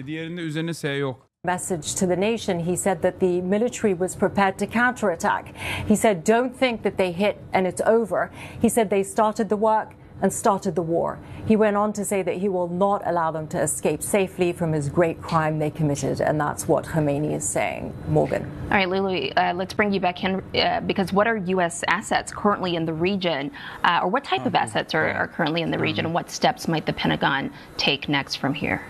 S1: diğerinde üzerine S yok.
S19: Message to the nation, he said that the military was prepared to counterattack. He said, don't think that they hit and it's over. He said they started the work and started the war. He went on to say that he will not allow them to escape safely from his great crime they committed, and that's what Khomeini is saying. Morgan.
S20: All right, Lulu, let's bring you back in, because what are U.S. assets currently in the region, or what type of assets are currently in the region, and what steps might the Pentagon take next from here?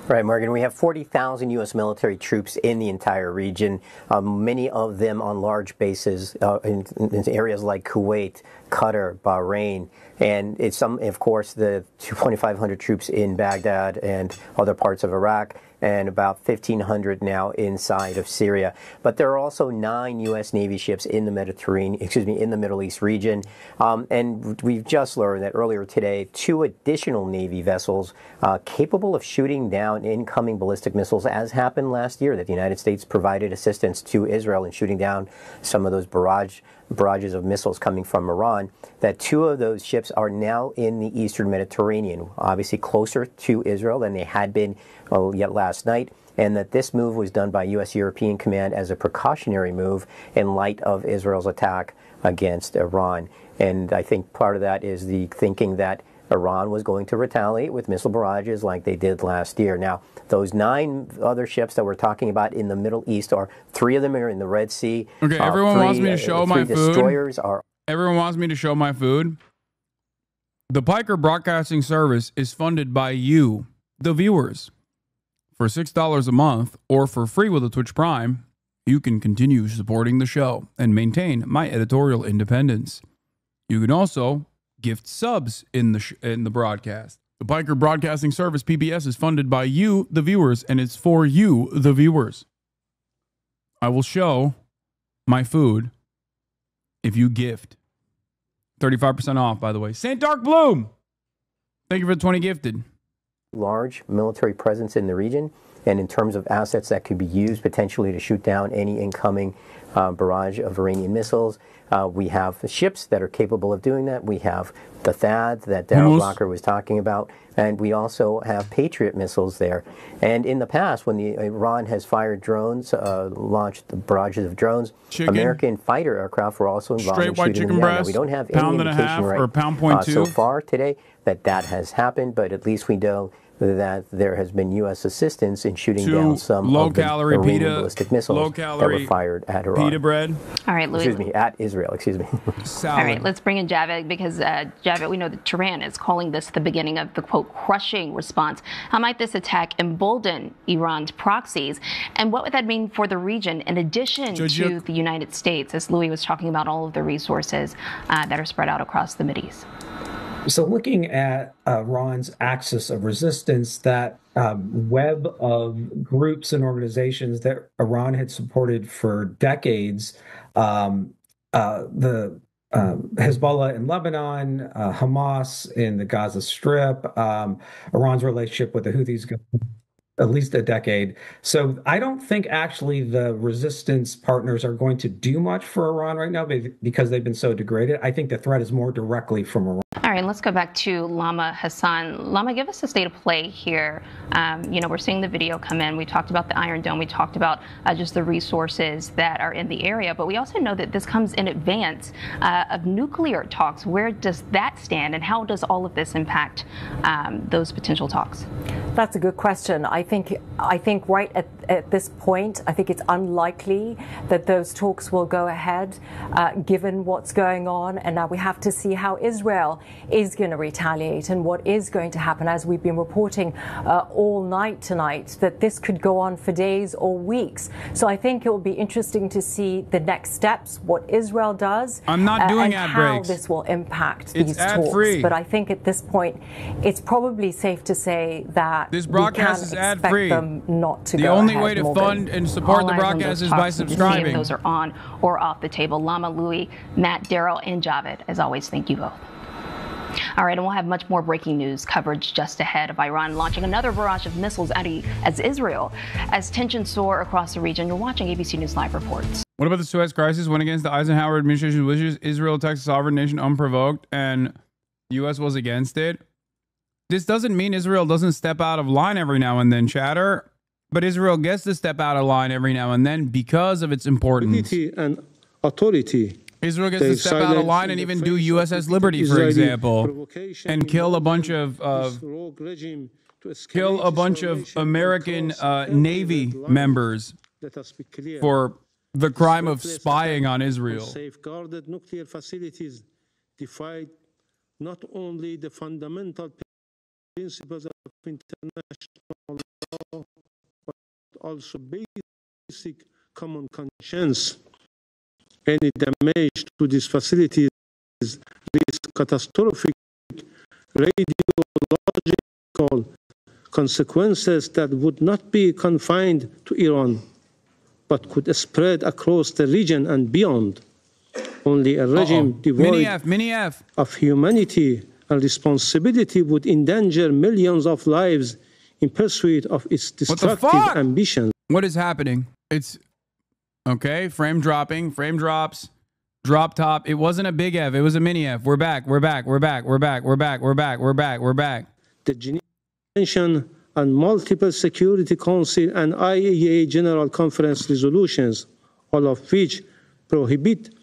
S21: Right, Morgan. We have 40,000 U.S. military troops in the entire region, many of them on large bases in areas like Kuwait, Qatar, Bahrain, and it's some, of course, the 2,500 troops in Baghdad and other parts of Iraq, and about 1,500 now inside of Syria. But there are also 9 U.S. Navy ships in the in the Middle East region. And we've just learned that earlier today, 2 additional Navy vessels capable of shooting down incoming ballistic missiles, as happened last year, that the United States provided assistance to Israel in shooting down some of those barrages of missiles coming from Iran, that 2 of those ships are now in the Eastern Mediterranean, obviously closer to Israel than they had been yet last night, and that this move was done by U.S. European Command as a precautionary move in light of Israel's attack against Iran. And I think part of that is the thinking that Iran was going to retaliate with missile barrages like they did last year. Now, those 9 other ships that we're talking about in the Middle East, 3 of them are in the Red Sea.
S1: Okay, everyone wants me to show my food.
S21: Destroyers are.
S1: Everyone wants me to show my food. The Piker Broadcasting Service is funded by you, the viewers. For $6 a month or for free with a Twitch Prime, you can continue supporting the show and maintain my editorial independence. You can also gift subs in the broadcast. The Piker Broadcasting Service, PBS, is funded by you, the viewers, and it's for you, the viewers. I will show my food if you gift. 35% off, by the way. St. Dark Bloom, thank you for the 20 gifted.
S21: Large military presence in the region, and in terms of assets that could be used potentially to shoot down any incoming barrage of Iranian missiles. We have ships that are capable of doing that. We have the THAAD that Darrell Blocker was talking about, and we also have Patriot missiles there. And in the past, when Iran has fired drones, launched barrages of drones, American fighter aircraft were also involved in shooting them down. Now, we don't have any indication so far today that has happened, but at least we know that there has been U.S. assistance in shooting down some of the Iranian ballistic missiles that were fired at Iran.
S1: Pita bread.
S20: All right, Louis.
S21: Excuse me, at Israel. Excuse me.
S20: All right, let's bring in Javed, because Javed, we know that Tehran is calling this the beginning of the, quote, crushing response. How might this attack embolden Iran's proxies? And what would that mean for the region, in addition to the United States, as Louis was talking about all of the resources that are spread out across the Mideast?
S18: So looking at Iran's axis of resistance, that web of groups and organizations that Iran had supported for decades, the Hezbollah in Lebanon, Hamas in the Gaza Strip, Iran's relationship with the Houthis at least a decade. So I don't think actually the resistance partners are going to do much for Iran right now because they've been so degraded. I think the threat is more directly from Iran.
S20: All right, let's go back to Lama Hasan. Lama, give us a state of play here. We're seeing the video come in. We talked about the Iron Dome. We talked about just the resources that are in the area. But we also know that this comes in advance of nuclear talks. Where does that stand, and how does all of this impact those potential talks?
S19: That's a good question. I think right at this point, I think it's unlikely that those talks will go ahead, given what's going on. And now we have to see how Israel is going to retaliate and what is going to happen. As we've been reporting all night tonight, that this could go on for days or weeks. So I think it will be interesting to see the next steps, what Israel does.
S1: I'm not doing
S19: and
S1: ad
S19: how
S1: breaks.
S19: This will impact
S1: It's
S19: these
S1: ad
S19: talks.
S1: free.
S19: But I think at this point, it's probably safe to say that
S1: this broadcast is ad free.
S19: Them not to
S1: the
S19: go
S1: only
S19: ahead,
S1: way to
S19: Morgan.
S1: fund and support the broadcast is by subscribing.
S20: If those are on or off the table. Lama, Louis, Matt, Darrell, and Javed, as always, thank you both. All right, and we'll have much more breaking news coverage just ahead of Iran launching another barrage of missiles as Israel. As tensions soar across the region, you're watching ABC News Live reports.
S1: What about the Suez Crisis? Went against the Eisenhower administration's wishes. Israel attacks a sovereign nation unprovoked, and the U.S. was against it. This doesn't mean Israel doesn't step out of line every now and then, chatter. But Israel gets to step out of line every now and then because of its importance.
S22: And authority.
S1: Israel gets to step out of line and even do USS Liberty, for example, and kill a bunch of American Navy members for the crime of spying on Israel.
S22: Safeguarded nuclear facilities defied not only the fundamental principles of international also basic common conscience. Any damage to these facilities risks catastrophic radiological consequences that would not be confined to Iran, but could spread across the region and beyond. Only a regime devoid of humanity and responsibility would endanger millions of lives in pursuit of its destructive ambitions.
S1: What is happening? It's okay. Frame dropping, frame drops, drop top. It wasn't a big F. It was a mini F. We're back. We're back. We're back. We're back. We're back. We're back. We're back. We're back.
S22: The Geneva Convention and multiple Security Council and IAEA General Conference resolutions, all of which prohibit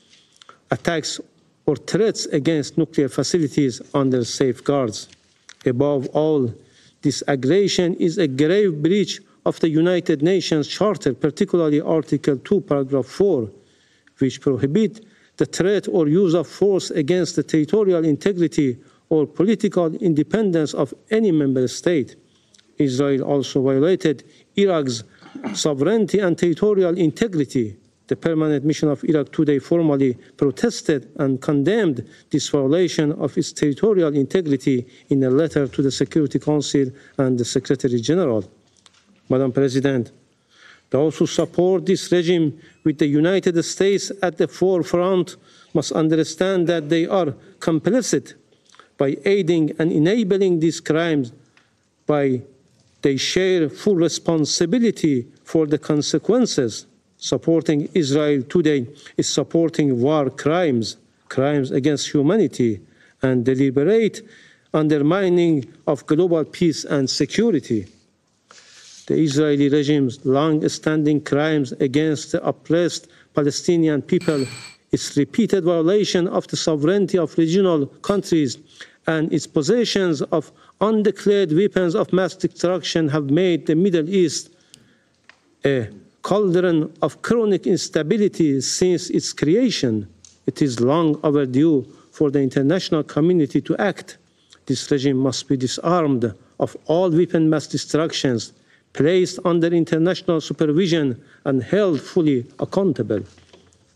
S22: attacks or threats against nuclear facilities under safeguards. Above all, this aggression is a grave breach of the United Nations Charter, particularly Article 2, Paragraph 4, which prohibit the threat or use of force against the territorial integrity or political independence of any member state. Israel also violated Iraq's sovereignty and territorial integrity. The permanent mission of Iraq today formally protested and condemned this violation of its territorial integrity in a letter to the Security Council and the Secretary General. Madam President, those who support this regime with the United States at the forefront must understand that they are complicit by aiding and enabling these crimes, by they share full responsibility for the consequences. Supporting Israel today is supporting war crimes, crimes against humanity, and deliberate undermining of global peace and security. The Israeli regime's long-standing crimes against the oppressed Palestinian people, its repeated violation of the sovereignty of regional countries, and its possessions of undeclared weapons of mass destruction have made the Middle East a cauldron of chronic instability since its creation. It is long overdue for the international community to act. This regime must be disarmed of all weapon mass destructions, placed under international supervision, and held fully accountable.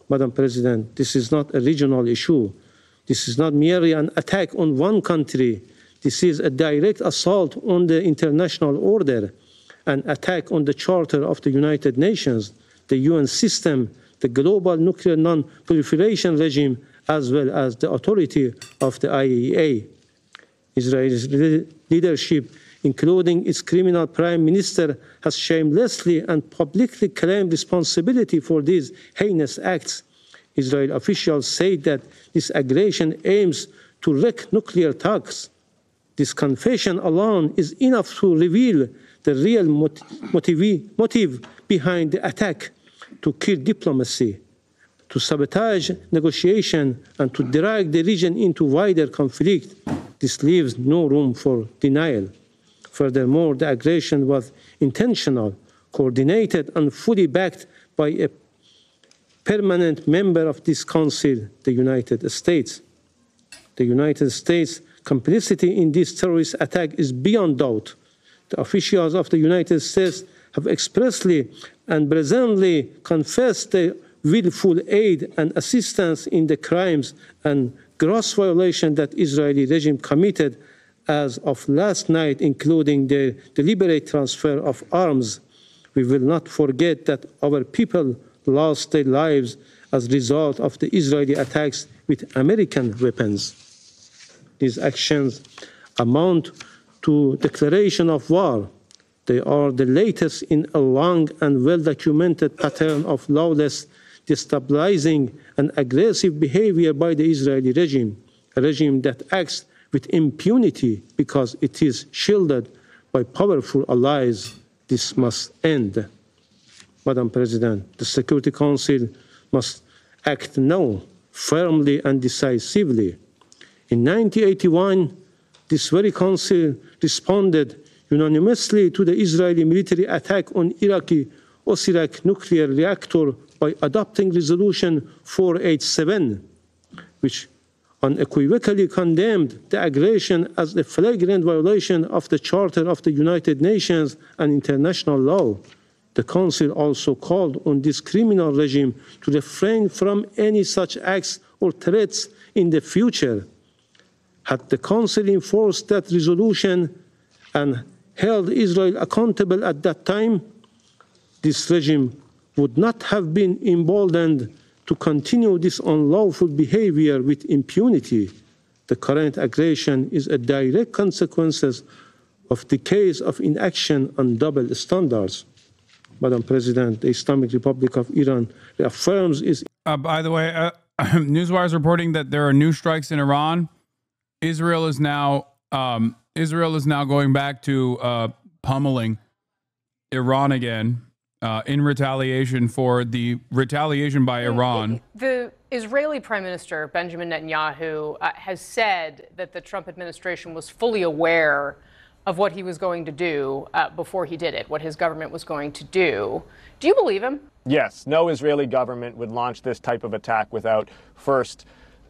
S22: Madam President, this is not a regional issue. This is not merely an attack on one country. This is a direct assault on the international order, an attack on the Charter of the United Nations, the UN system, the global nuclear non-proliferation regime, as well as the authority of the IAEA. Israel's leadership, including its criminal prime minister, has shamelessly and publicly claimed responsibility for these heinous acts. Israeli officials say that this aggression aims to wreak nuclear talks. This confession alone is enough to reveal the real motive behind the attack: to kill diplomacy, to sabotage negotiation, and to drag the region into wider conflict. This leaves no room for denial. Furthermore, the aggression was intentional, coordinated, and fully backed by a permanent member of this Council, the United States. The United States' complicity in this terrorist attack is beyond doubt. The officials of the United States have expressly and brazenly confessed their willful aid and assistance in the crimes and gross violation that Israeli regime committed as of last night, including the deliberate transfer of arms. We will not forget that our people lost their lives as a result of the Israeli attacks with American weapons. These actions amount to declaration of war. They are the latest in a long and well-documented pattern of lawless, destabilizing, and aggressive behavior by the Israeli regime, a regime that acts with impunity because it is shielded by powerful allies. This must end. Madam President, the Security Council must act now, firmly and decisively. In 1981, this very council responded unanimously to the Israeli military attack on Iraqi Osirak nuclear reactor by adopting Resolution 487, which unequivocally condemned the aggression as a flagrant violation of the Charter of the United Nations and international law. The Council also called on this criminal regime to refrain from any such acts or threats in the future. Had the Council enforced that resolution and held Israel accountable at that time, this regime would not have been emboldened to continue this unlawful behavior with impunity. The current aggression is a direct consequence of decades of inaction and double standards. Madam President, the Islamic Republic of Iran reaffirms its...
S1: By the way, Newswire is reporting that there are new strikes in Iran. Israel is now going back to pummeling Iran again in retaliation for the retaliation by Iran.
S9: The Israeli Prime Minister Benjamin Netanyahu has said that the Trump administration was fully aware of what he was going to do before he did it, what his government was going to do. Do you believe him?
S3: Yes. No Israeli government would launch this type of attack without first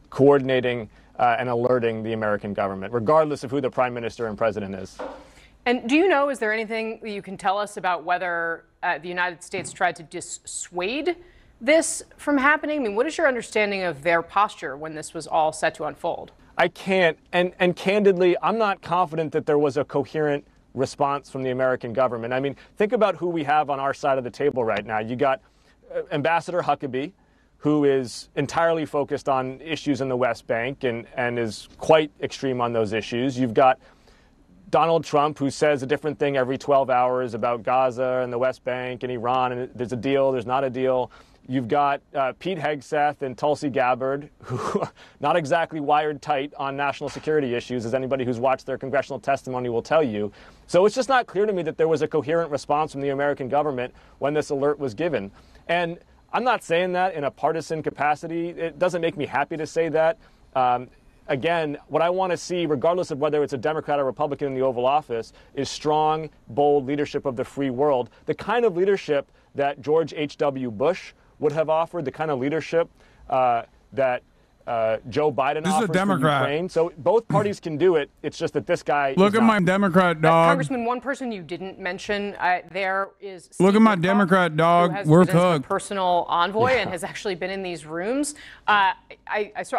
S3: coordinating and alerting the American government, regardless of who the prime minister and president is.
S9: And do you know, is there anything that you can tell us about whether the United States tried to dissuade this from happening? I mean, what is your understanding of their posture when this was all set to unfold?
S3: I can't, and candidly, I'm not confident that there was a coherent response from the American government. I mean, think about who we have on our side of the table right now. You got Ambassador Huckabee, who is entirely focused on issues in the West Bank and is quite extreme on those issues. You've got Donald Trump, who says a different thing every 12 hours about Gaza and the West Bank and Iran, and there's a deal, there's not a deal. You've got Pete Hegseth and Tulsi Gabbard, who not exactly wired tight on national security issues, as anybody who's watched their congressional testimony will tell you. So it's just not clear to me that there was a coherent response from the American government when this alert was given. And I'm not saying that in a partisan capacity. It doesn't make me happy to say that. Again, what I want to see, regardless of whether it's a Democrat or Republican in the Oval Office, is strong, bold leadership of the free world. The kind of leadership that George H.W. Bush would have offered, the kind of leadership that Joe Biden offers for Ukraine. So both parties can do it. It's just that this guy...
S1: Look at my Democrat dog.
S9: Congressman, one person you didn't mention there is...
S1: Look at my Democrat dog. We're cooked.
S9: Personal envoy and has actually been in these rooms. I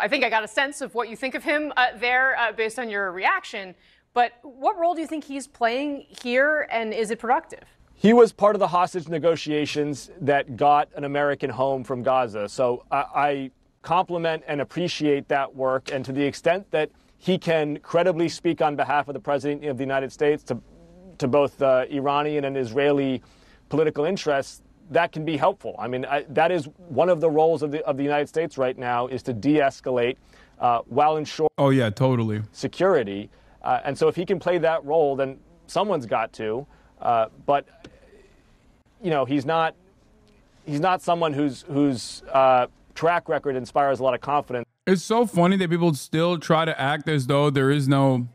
S9: think I got a sense of what you think of him there based on your reaction. But what role do you think he's playing here, and is it productive?
S3: He was part of the hostage negotiations that got an American home from Gaza. So I compliment and appreciate that work. And to the extent that he can credibly speak on behalf of the President of the United States to both Iranian and Israeli political interests, that can be helpful. I mean, that is one of the roles of the United States right now, is to de-escalate while ensuring security. And so if he can play that role, then someone's got to. But you know, he's not someone whose track record inspires a lot of confidence.
S1: It's so funny that people still try to act as though there is no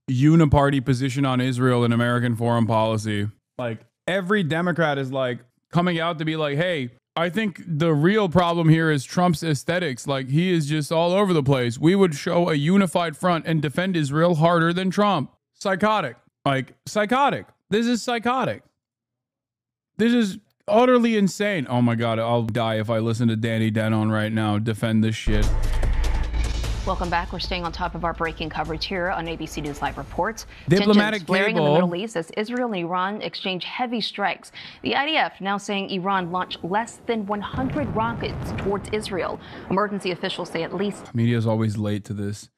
S1: uniparty position on Israel in American foreign policy. Like, every Democrat is like coming out to be like, hey, I think the real problem here is Trump's aesthetics. Like, he is just all over the place. We would show a unified front and defend Israel harder than Trump. Psychotic. Like, psychotic. This is psychotic. This is utterly insane. Oh my God, I'll die if I listen to Danny Denon right now defend this shit.
S20: Welcome back. We're staying on top of our breaking coverage here on ABC News Live Reports.
S1: Diplomatic
S20: Tensions flaring in the
S1: cable.
S20: Middle East as Israel and Iran exchange heavy strikes. The IDF now saying Iran launched less than 100 rockets towards Israel. Emergency officials say at least...
S1: Media is always late to this.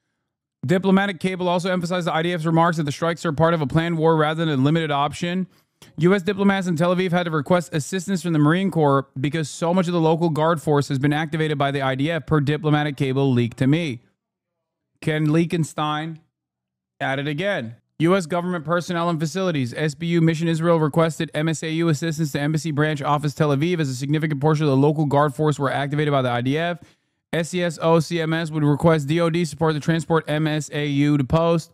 S1: Diplomatic cable also emphasized the IDF's remarks that the strikes are part of a planned war rather than a limited option. U.S. diplomats in Tel Aviv had to request assistance from the Marine Corps because so much of the local guard force has been activated by the IDF, per diplomatic cable leaked to me. Ken Leakenstein at it again. U.S. government personnel and facilities. SBU Mission Israel requested MSAU assistance to Embassy Branch Office Tel Aviv as a significant portion of the local guard force were activated by the IDF. SCSO CMS would request DOD support to transport MSAU to post.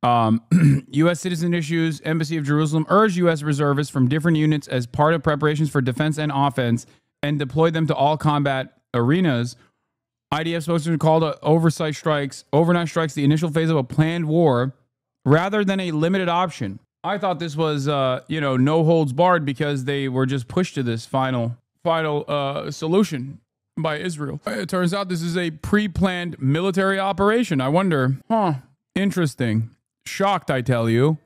S1: U.S. citizen issues. Embassy of Jerusalem urged U.S. reservists from different units as part of preparations for defense and offense and deployed them to all combat arenas. IDF spokesman called overnight strikes the initial phase of a planned war rather than a limited option. I thought this was, no holds barred because they were just pushed to this final solution by Israel. It turns out this is a pre-planned military operation. I wonder, interesting. Shocked, I tell you.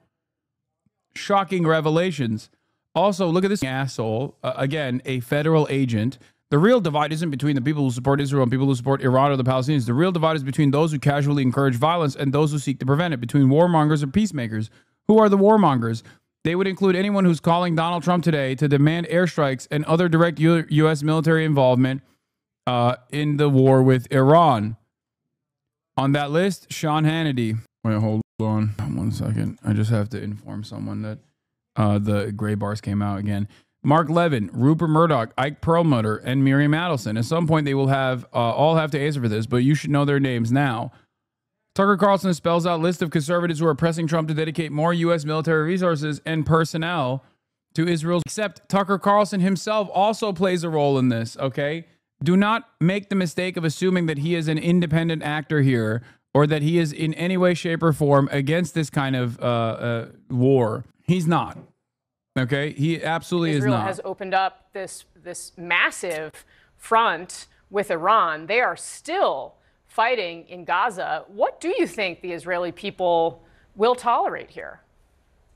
S1: Shocking revelations. Also, look at this asshole. Again, a federal agent. The real divide isn't between the people who support Israel and people who support Iran or the Palestinians. The real divide is between those who casually encourage violence and those who seek to prevent it, between warmongers and peacemakers. Who are the warmongers? They would include anyone who's calling Donald Trump today to demand airstrikes and other direct U.S. military involvement in the war with Iran. On that list, Sean Hannity. Wait, hold on 1 second. I just have to inform someone that the gray bars came out again. Mark Levin, Rupert Murdoch, Ike Perlmutter, and Miriam Adelson. At some point, they will all have to answer for this, but you should know their names now. Tucker Carlson spells out a list of conservatives who are pressing Trump to dedicate more U.S. military resources and personnel to Israel. Except Tucker Carlson himself also plays a role in this, okay? Do not make the mistake of assuming that he is an independent actor here or that he is in any way, shape, or form against this kind of war. He's not. Okay, he absolutely is not.
S9: Israel has opened up this massive front with Iran. They are still fighting in Gaza. What do you think the Israeli people will tolerate here?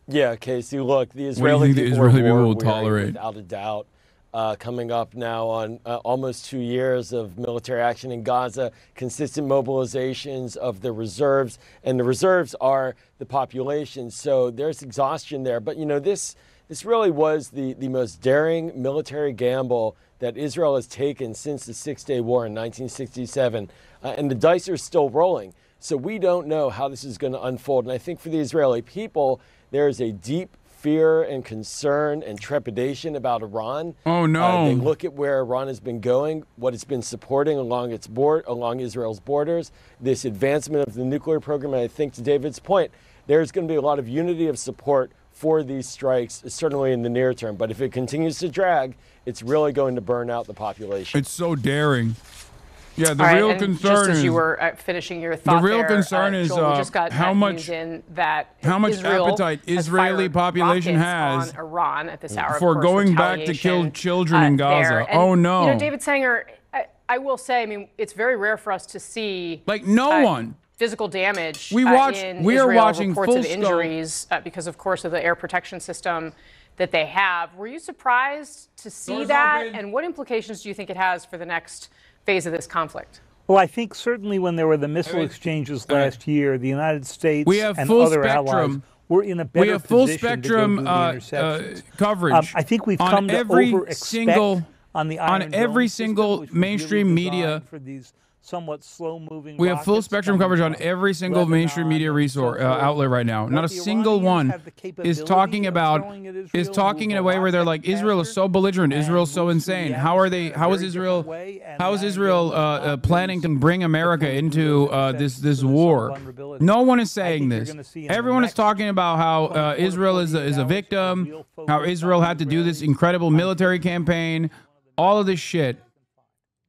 S2: Yeah, Casey, look, the Israeli people will tolerate, without a doubt. Coming up now on almost 2 years of military action in Gaza, consistent mobilizations of the reserves, and the reserves are the population. So there's exhaustion there. But, this really was the most daring military gamble that Israel has taken since the Six-Day War in 1967. And the dice are still rolling. So we don't know how this is going to unfold. And I think for the Israeli people, there is a deep fear and concern and trepidation about Iran.
S1: Oh, no.
S2: They look at where Iran has been going, what it's been supporting along Israel's borders, this advancement of the nuclear program. And I think to David's point, there's going to be a lot of unity of support for these strikes, certainly in the near term. But if it continues to drag, it's really going to burn out the population.
S1: It's so daring. Yeah, the
S9: All
S1: real
S9: right,
S1: concern
S9: just as
S1: is
S9: you were finishing your thought,
S1: the real
S9: there,
S1: concern is
S9: Joel, we just got
S1: how much
S9: Israel
S1: appetite Israeli population has
S9: on Iran at this hour
S1: for
S9: of
S1: going back to kill children in Gaza.
S9: And,
S1: oh no,
S9: David Sanger, I will say, I mean, it's very rare for us to see
S1: no one.
S9: Physical damage.
S1: We are watching
S9: reports
S1: full
S9: of injuries because, of course, of the air protection system that they have. Were you surprised to see that? And what implications do you think it has for the next phase of this conflict?
S5: Well, I think certainly when there were the missile exchanges last year, the United States and
S1: full
S5: other allies were in a better position to go do the interceptions.
S1: Coverage.
S5: I think we've come to over-expect
S1: on every single mainstream media.
S5: For these somewhat slow-moving.
S1: We have full spectrum coverage on every single mainstream media resource outlet right now. Not a single one is talking in a way where they're like, Israel is so belligerent, Israel is so insane. How is Israel planning to bring America into this war? No one is saying this. Everyone is talking about how Israel is a victim, how Israel had to do this incredible military campaign, all of this shit.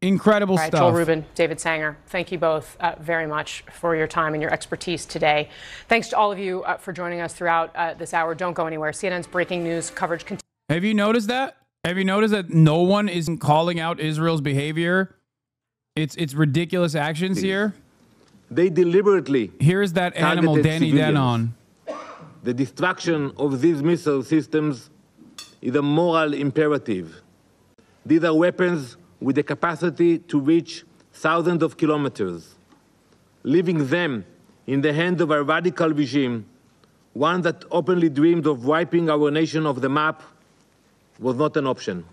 S1: Incredible stuff.
S9: Joel Rubin, David Sanger, thank you both very much for your time and your expertise today. Thanks to all of you for joining us throughout this hour. Don't go anywhere. CNN's breaking news coverage continues.
S1: Have you noticed that? Have you noticed that no one is calling out Israel's behavior? It's ridiculous actions here.
S23: They deliberately.
S1: Here's that animal, Danny Denon.
S23: The destruction of these missile systems is a moral imperative. These are weapons with the capacity to reach thousands of kilometers. Leaving them in the hands of a radical regime, one that openly dreamed of wiping our nation off the map, was not an option.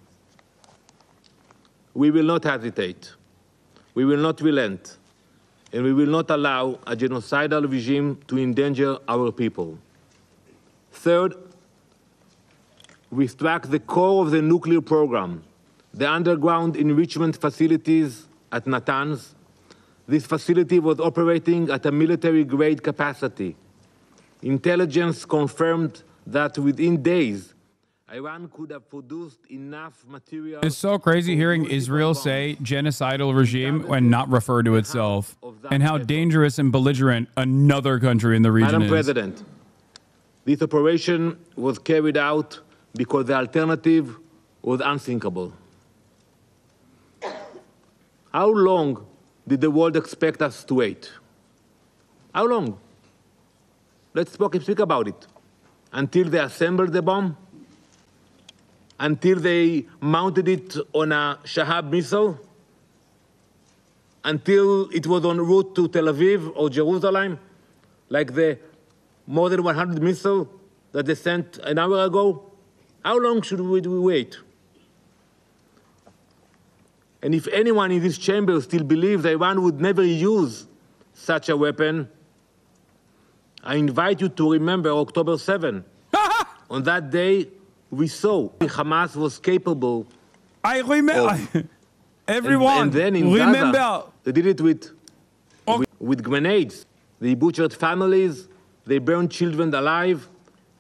S23: We will not hesitate. We will not relent. And we will not allow a genocidal regime to endanger our people. Third, we struck the core of the nuclear program, the underground enrichment facilities at Natanz. This facility was operating at a military-grade capacity. Intelligence confirmed that within days, Iran could have produced enough material.
S1: It's so crazy hearing Israel say genocidal regime and not refer to itself, and how dangerous and belligerent another country in the region
S23: Madam
S1: is.
S23: President, This operation was carried out because the alternative was unthinkable. How long did the world expect us to wait? How long? Let's speak about it. Until they assembled the bomb? Until they mounted it on a Shahab missile? Until it was en route to Tel Aviv or Jerusalem, like the more than 100 missiles that they sent an hour ago? How long should we wait? And if anyone in this chamber still believes Iran would never use such a weapon, I invite you to remember October 7. On that day, we saw Hamas was capable.
S1: I remember. Everyone,
S23: and then in
S1: remember.
S23: Gaza, they did it with grenades. They butchered families. They burned children alive.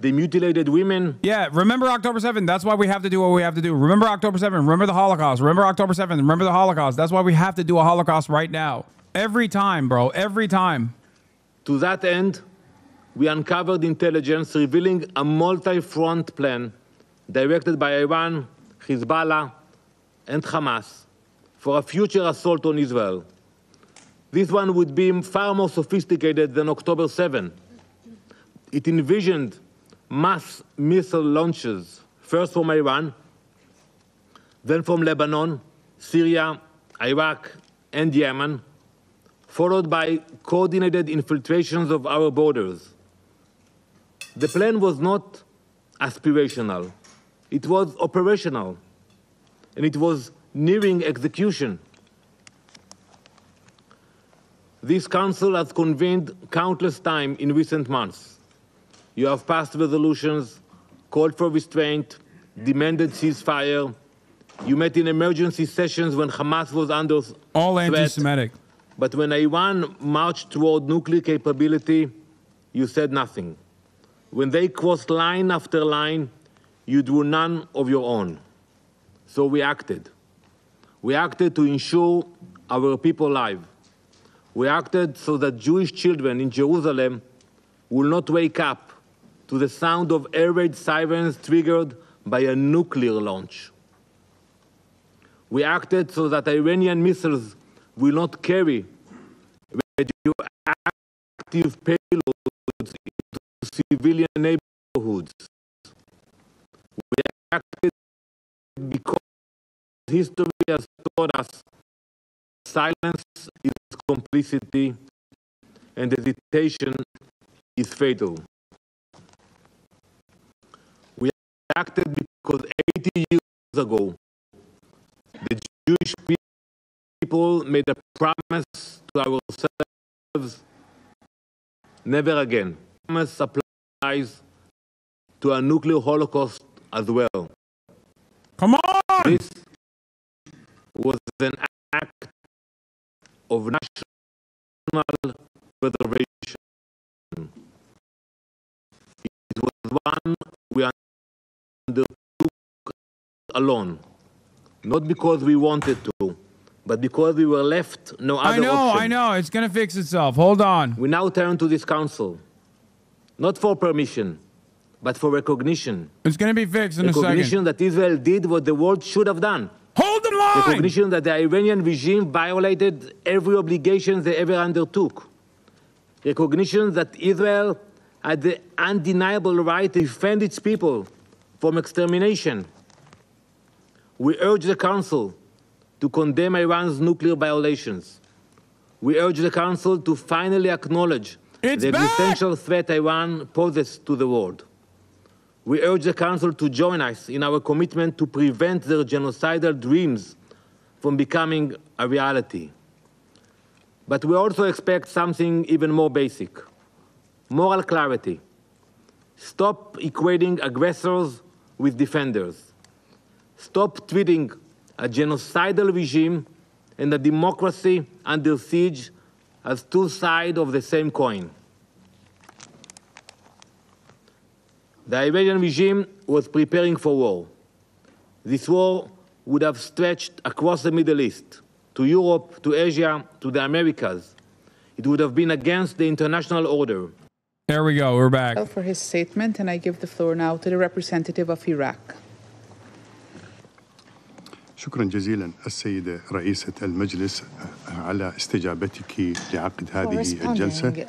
S23: They mutilated women.
S1: Yeah, remember October 7th. That's why we have to do what we have to do. Remember October 7th. Remember the Holocaust. Remember October 7th. Remember the Holocaust. That's why we have to do a Holocaust right now. Every time, bro. Every time.
S23: To that end, we uncovered intelligence revealing a multi-front plan directed by Iran, Hezbollah, and Hamas for a future assault on Israel. This one would be far more sophisticated than October 7. It envisioned mass missile launches, first from Iran, then from Lebanon, Syria, Iraq, and Yemen, followed by coordinated infiltrations of our borders. The plan was not aspirational. It was operational, and it was nearing execution. This council has convened countless times in recent months. You have passed resolutions, called for restraint, demanded ceasefire. You met in emergency sessions when Hamas was under
S1: all
S23: threat.
S1: Anti-Semitic.
S23: But when Iran marched toward nuclear capability, you said nothing. When they crossed line after line, you drew none of your own. So we acted. We acted to ensure our people alive. We acted so that Jewish children in Jerusalem will not wake up to the sound of air raid sirens triggered by a nuclear launch. We acted so that Iranian missiles will not carry radioactive payloads into civilian neighborhoods. We acted because history has taught us silence is complicity and hesitation is fatal. We acted because 80 years ago, the Jewish people made a promise to ourselves, never again. The promise applies to a nuclear holocaust as well.
S1: Come on!
S23: This was an act of national preservation. It was one we undertook alone, not because we wanted to, but because we were left no other option.
S1: I know, it's going to fix itself. Hold on.
S23: We now turn to this council, not for permission, but for recognition.
S1: It's going to be fixed in a second.
S23: Recognition that Israel did what the world should have done.
S1: Hold the line!
S23: Recognition that the Iranian regime violated every obligation they ever undertook. Recognition that Israel had the undeniable right to defend its people from extermination. We urge the Council to condemn Iran's nuclear violations. We urge the Council to finally acknowledge the existential threat Iran poses to the world. We urge the Council to join us in our commitment to prevent their genocidal dreams from becoming a reality. But we also expect something even more basic: moral clarity. Stop equating aggressors with defenders. Stop treating a genocidal regime and a democracy under siege as two sides of the same coin. The Iranian regime was preparing for war. This war would have stretched across the Middle East, to Europe, to Asia, to the Americas. It would have been against the international order.
S1: There we go. We're back.
S4: For his statement, and I give the floor now to the representative of Iraq.
S7: شكرا جزيلا السيدة رئيسة المجلس على استجابتك لعقد هذه الجلسة.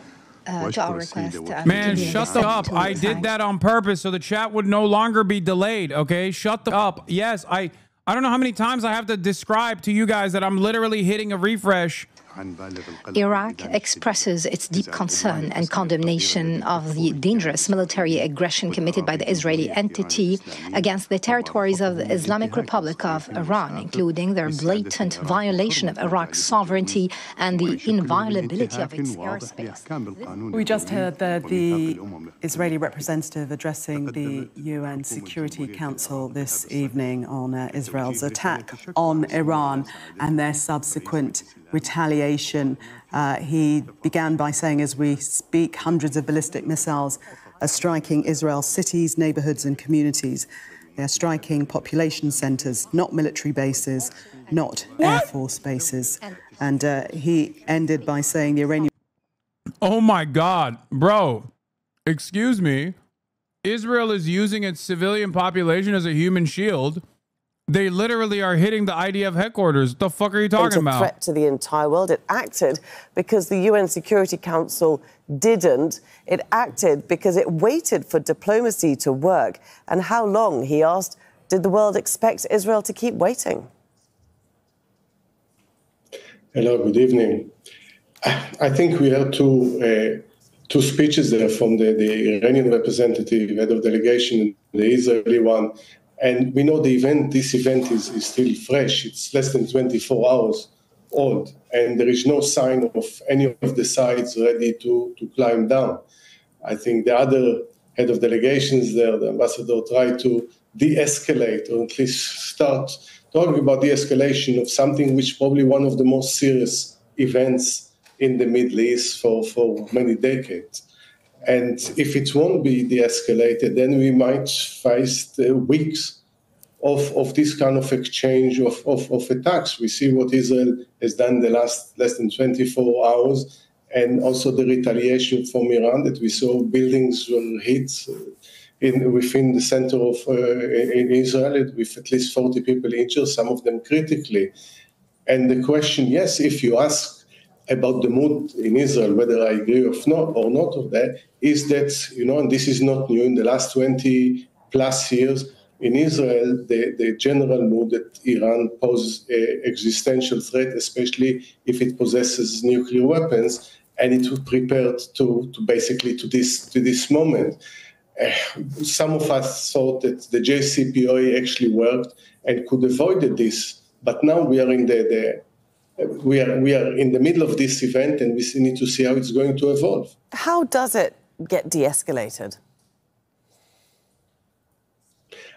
S8: To our request.
S1: Man, shut up. I did that on purpose so the chat would no longer be delayed, okay? Shut up. Yes, I don't know how many times I have to describe to you guys that I'm literally hitting a refresh.
S8: Iraq expresses its deep concern and condemnation of the dangerous military aggression committed by the Israeli entity against the territories of the Islamic Republic of Iran, including their blatant violation of Iraq's sovereignty and the inviolability of its airspace.
S24: We just heard the Israeli representative addressing the UN Security Council this evening on Israel's attack on Iran and their subsequent retaliation. He began by saying, as we speak, hundreds of ballistic missiles are striking Israel's cities, neighborhoods and communities. They're striking population centers, not military bases, not Air Force bases. And he ended by saying the Iranian...
S1: Oh my God, bro, excuse me. Israel is using its civilian population as a human shield. They literally are hitting the IDF headquarters. What the fuck are you talking about?
S25: It's a threat to the entire world. It acted because the UN Security Council didn't. It acted because it waited for diplomacy to work. And how long, he asked, did the world expect Israel to keep waiting?
S26: Hello, good evening. I think we heard two speeches there from the Iranian representative, head of delegation, and the Israeli one. And we know this event is still fresh. It's less than 24 hours old. And there is no sign of any of the sides ready to climb down. I think the other head of delegations there, the ambassador, tried to de-escalate, or at least start talking about de-escalation of something which probably one of the most serious events in the Middle East for many decades. And if it won't be de-escalated, then we might face weeks of this kind of exchange of attacks. We see what Israel has done the last less than 24 hours, and also the retaliation from Iran that we saw buildings were hit within the center of in Israel with at least 40 people injured, some of them critically. And the question, yes, if you ask about the mood in Israel, whether I agree or not of that, is that, and this is not new, in the last 20 plus years in Israel, the general mood that Iran poses an existential threat, especially if it possesses nuclear weapons, and it was prepared to basically to this moment. Some of us thought that the JCPOA actually worked and could avoid this, but now we are in we are in the middle of this event, and we need to see how it's going to evolve.
S25: How does it get de-escalated?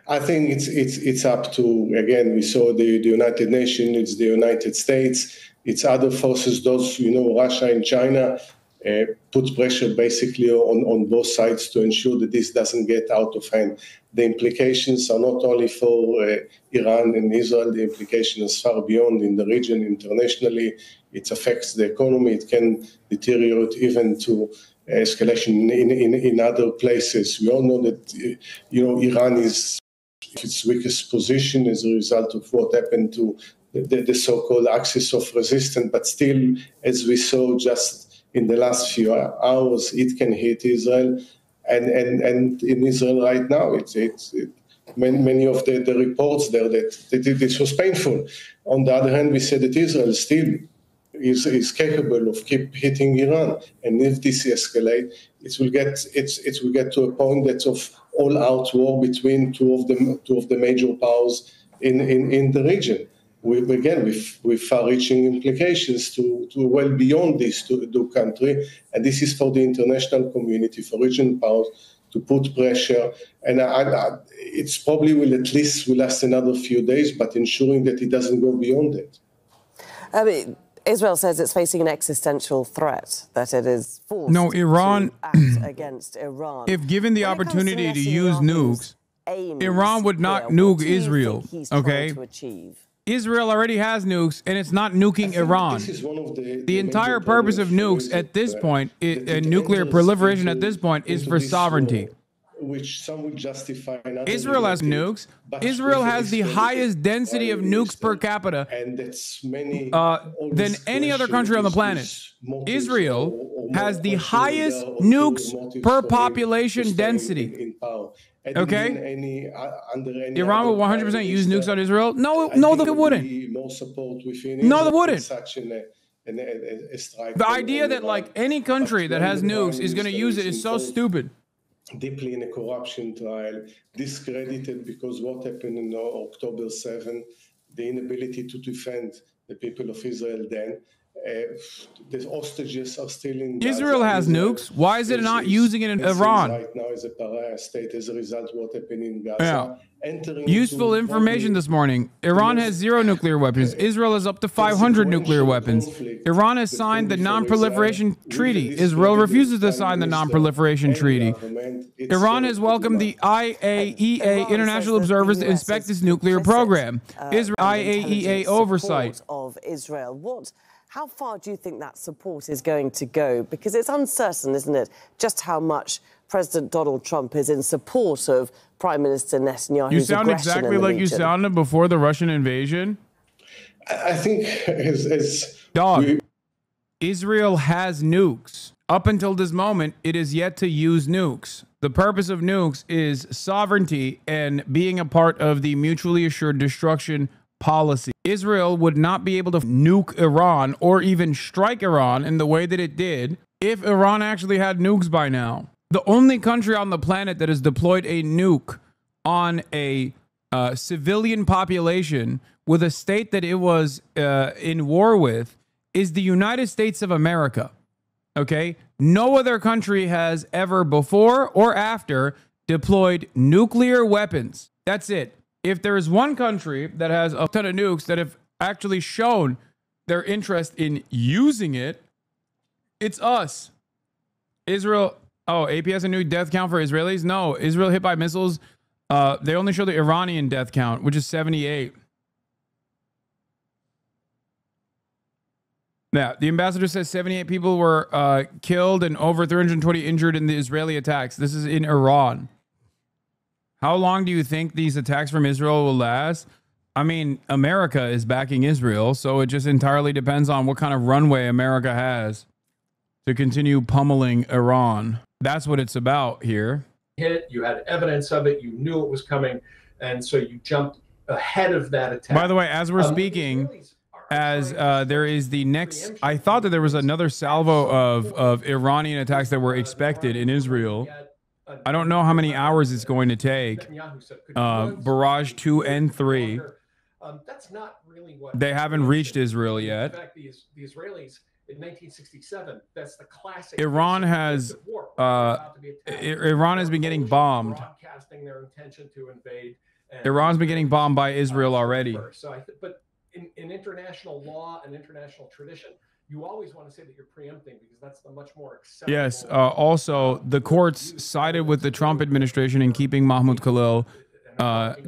S26: I think it's up to, again, we saw the United Nations, it's the United States, it's other forces, those, Russia and China put pressure basically on both sides to ensure that this doesn't get out of hand. The implications are not only for Iran and Israel, the implications far beyond in the region internationally. It affects the economy. It can deteriorate even to escalation in other places. We all know that, Iran is its weakest position as a result of what happened to the so-called axis of resistance. But still, as we saw just in the last few hours, it can hit Israel. And in Israel right now, many of the reports there that this was painful. On the other hand, we said that Israel still is capable of keep hitting Iran, and if this escalates, it will get to a point that's of all-out war between two of the major powers in the region. With far-reaching implications to well beyond these two countries, and this is for the international community, for regional powers to put pressure. And it's probably will last another few days, but ensuring that it doesn't go beyond it.
S25: I mean, Israel says it's facing an existential threat, that it is forced
S1: Iran,
S25: to act against Iran.
S1: If given the opportunity to use nukes, Iran would not nuke Israel, okay? Israel already has nukes, and it's not nuking Iran.
S26: This is one of
S1: the entire purpose of nukes at this point, nuclear proliferation at this point, is for sovereignty.
S26: Which some would justify.
S1: Israel has nukes. Israel has the highest density of nukes per capita than any other country on the planet. Israel has the highest nukes per population density. Okay? Iran would 100% use nukes on Israel? No, they wouldn't. No, they wouldn't. The idea that like any country that has nukes is going to use it is so stupid.
S26: Deeply in a corruption trial, discredited because what happened on October 7, the inability to defend the people of Israel then. The hostages are still in Gaza.
S1: Israel has nukes. Why is it not using it in Iran?
S26: Right now is a pariah state as a result of what happened in Gaza.
S1: Yeah. Useful information this morning. Iran has 0 nuclear weapons. Israel has up to 500 nuclear weapons. Iran has signed the Non-Proliferation Treaty. Israel refuses to sign the Non-Proliferation Treaty. Iran has welcomed the IAEA international observers to inspect its nuclear program. Israel IAEA oversight
S25: of Israel. How far do you think that support is going to go? Because it's uncertain, isn't it, just how much President Donald Trump is in support of Prime Minister Netanyahu's
S1: You sound exactly like you sounded before the Russian invasion.
S26: I think
S1: Israel has nukes. Up until this moment, it is yet to use nukes. The purpose of nukes is sovereignty and being a part of the mutually assured destruction policy. Israel would not be able to nuke Iran or even strike Iran in the way that it did if Iran actually had nukes by now. The only country on the planet that has deployed a nuke on a civilian population with a state that it was in war with is the United States of America. Okay? No other country has ever before or after deployed nuclear weapons. That's it. If there is one country that has a ton of nukes that have actually shown their interest in using it, it's us. Israel. Oh, AP has a new death count for Israelis? No, Israel hit by missiles. They only show the Iranian death count, which is 78. Yeah, the ambassador says 78 people were killed and over 320 injured in the Israeli attacks. This is in Iran. How long do you think these attacks from Israel will last? I mean, America is backing Israel, so it just entirely depends on what kind of runway America has to continue pummeling Iran. That's what it's about here.
S10: You had evidence of it, you knew it was coming, and so you jumped ahead of that attack.
S1: By the way, as we're speaking, there is the next, I thought that there was another salvo of Iranian attacks that were expected in Israel. I don't know how many hours it's going to take. Barrage 2 and 3.
S10: That's not really what
S1: they haven't reached Israel yet.
S10: In fact, the Israelis in 1967, that's the classic.
S1: Iran has been getting bombed.
S10: Broadcasting their intention to invade.
S1: Iran's been getting bombed by Israel already.
S10: So but in international law and international tradition, you always want to say that you're preempting because that's the much more acceptable.
S1: Yes. Also, the courts sided with the Trump administration in keeping Mahmoud Khalil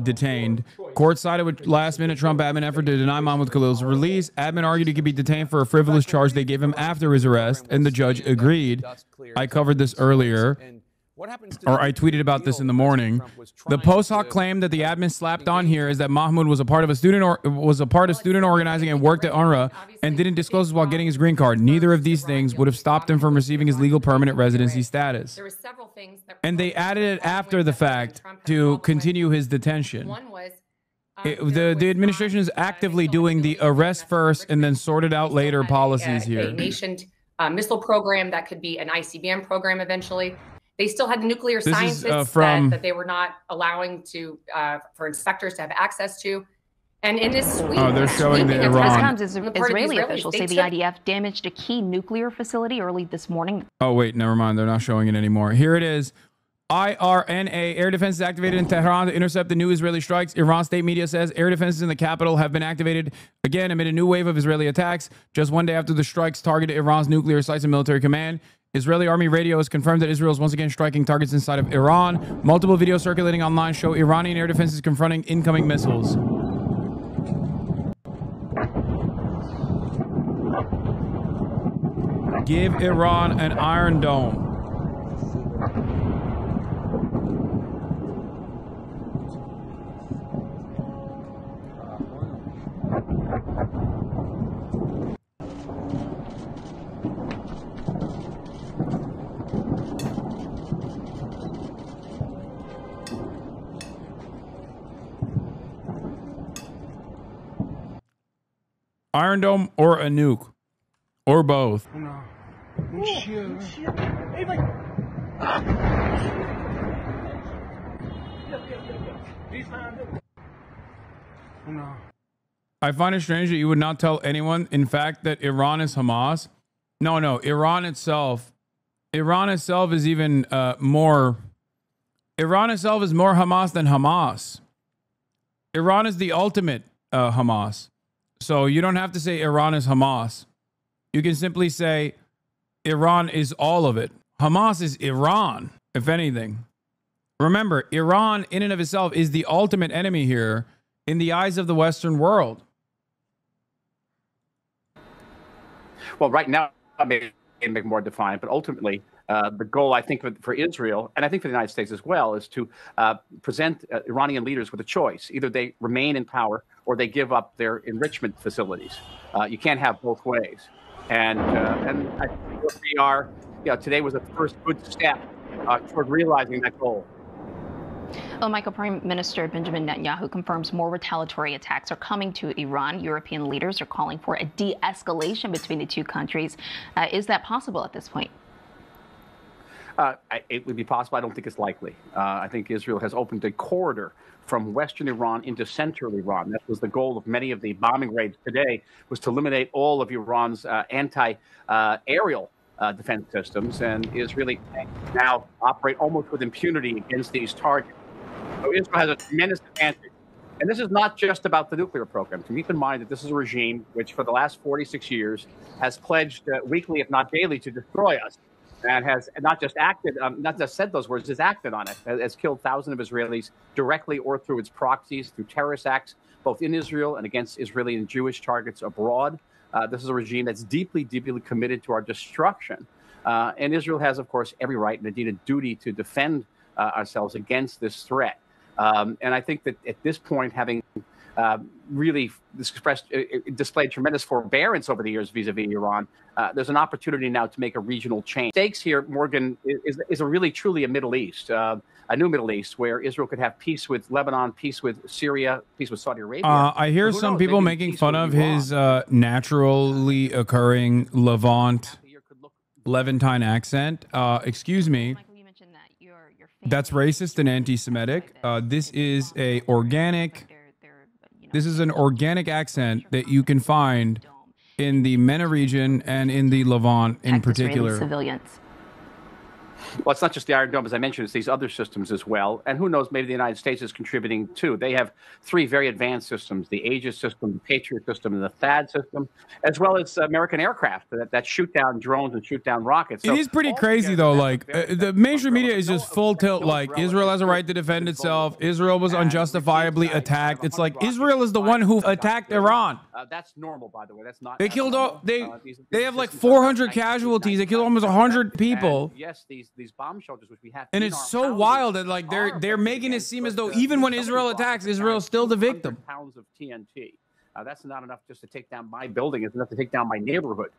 S1: detained. Court sided with last-minute Trump admin effort to deny Mahmoud Khalil's release. Admin argued he could be detained for a frivolous charge they gave him after his arrest, and the judge agreed. I covered this earlier. Or I tweeted about this in the morning. The post hoc claim that the admin slapped on here is that Mahmoud was a part of student organizing and worked at UNRWA and didn't disclose while getting his green card. Neither of these things would have stopped him from receiving his legal permanent residency status. And they added it after the fact to continue his detention. The administration is actively doing the arrest first and then sort it out later policies here.
S11: A nation missile program that could be an ICBM program eventually. They still had nuclear scientists that they were not allowing to for inspectors to have access to. And in this sweep,
S1: they're showing the Iran.
S20: Israeli officials say the IDF damaged a key nuclear facility early this morning.
S1: Oh, wait, never mind. They're not showing it anymore. Here it is. IRNA, air defense is activated in Tehran to intercept the new Israeli strikes. Iran state media says air defenses in the capital have been activated again amid a new wave of Israeli attacks. Just one day after the strikes targeted Iran's nuclear sites and military command. Israeli army radio has confirmed that Israel is once again striking targets inside of Iran. Multiple videos circulating online show Iranian air defenses confronting incoming missiles. Give Iran an Iron Dome. Iron Dome or a nuke. Or both. I find it strange that you would not tell anyone, in fact, that Iran is Hamas. No, Iran itself is even more. Iran itself is more Hamas than Hamas. Iran is the ultimate Hamas. So you don't have to say Iran is Hamas. You can simply say Iran is all of it. Hamas is Iran, if anything. Remember, Iran in and of itself is the ultimate enemy here in the eyes of the Western world.
S6: Well, right now, I may make more defined, but ultimately, the goal, I think, for Israel, and I think for the United States as well, is to present Iranian leaders with a choice. Either they remain in power or they give up their enrichment facilities. You can't have both ways. And I think what we are, today was the first good step toward realizing that goal.
S20: Well, Michael, Prime Minister Benjamin Netanyahu confirms more retaliatory attacks are coming to Iran. European leaders are calling for a de-escalation between the two countries. Is that possible at this point?
S6: It would be possible. I don't think it's likely. I think Israel has opened a corridor from western Iran into central Iran. That was the goal of many of the bombing raids today, was to eliminate all of Iran's anti-aerial defense systems, and is really now operate almost with impunity against these targets. So Israel has a tremendous advantage. And this is not just about the nuclear program. Keep in mind that this is a regime which for the last 46 years has pledged weekly, if not daily, to destroy us. And has not just acted, not just said those words, has acted on it. Has killed thousands of Israelis directly or through its proxies, through terrorist acts, both in Israel and against Israeli and Jewish targets abroad. This is a regime that's deeply, deeply committed to our destruction. And Israel has, of course, every right and indeed a duty to defend ourselves against this threat. And I think that at this point, having really displayed tremendous forbearance over the years vis-a-vis Iran, there's an opportunity now to make a regional change. Stakes here, Morgan, is a really truly a Middle East, a new Middle East, where Israel could have peace with Lebanon, peace with Syria, peace with Saudi Arabia.
S1: I hear some people making fun of his naturally occurring Levantine accent. Excuse me. That's racist and anti-Semitic. This is an organic accent that you can find in the MENA region and in the Levant in particular.
S20: Israeli civilians.
S6: Well, it's not just the Iron Dome, as I mentioned, it's these other systems as well. And who knows, maybe the United States is contributing too. They have three very advanced systems, the Aegis system, the Patriot system, and the THAAD system, as well as American aircraft that shoot down drones and shoot down rockets. So
S1: it is pretty crazy, though. Like, the mainstream media is just full tilt. Like, Israel has a right to defend itself. Israel was unjustifiably attacked. It's like Israel is the one who attacked Iran.
S6: That's normal, by the way. That's not.
S1: They killed all. They have like 400 casualties. They killed almost 100 people.
S6: And yes, these bomb shelters which we have.
S1: And it's so wild that like they're making it seem as though even when Israel attacks, Israel's still the victim.
S6: Pounds of TNT. That's not enough just to take down my building. It's enough to take down my neighborhood.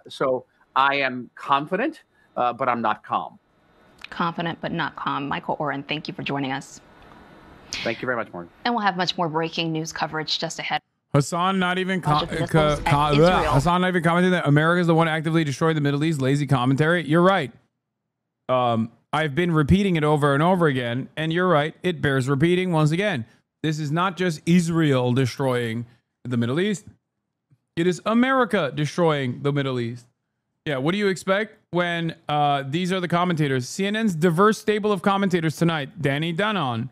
S6: So I am confident, but I'm not calm.
S20: Confident but not calm. Michael Oren, thank you for joining us.
S6: Thank you very much, Morgan.
S20: And we'll have much more breaking news coverage just ahead.
S1: Hasan not even commenting that America is the one actively destroying the Middle East. Lazy commentary. You're right. I've been repeating it over and over again, and you're right. It bears repeating once again. This is not just Israel destroying the Middle East. It is America destroying the Middle East. Yeah, what do you expect when these are the commentators? CNN's diverse stable of commentators tonight. Danny Danon,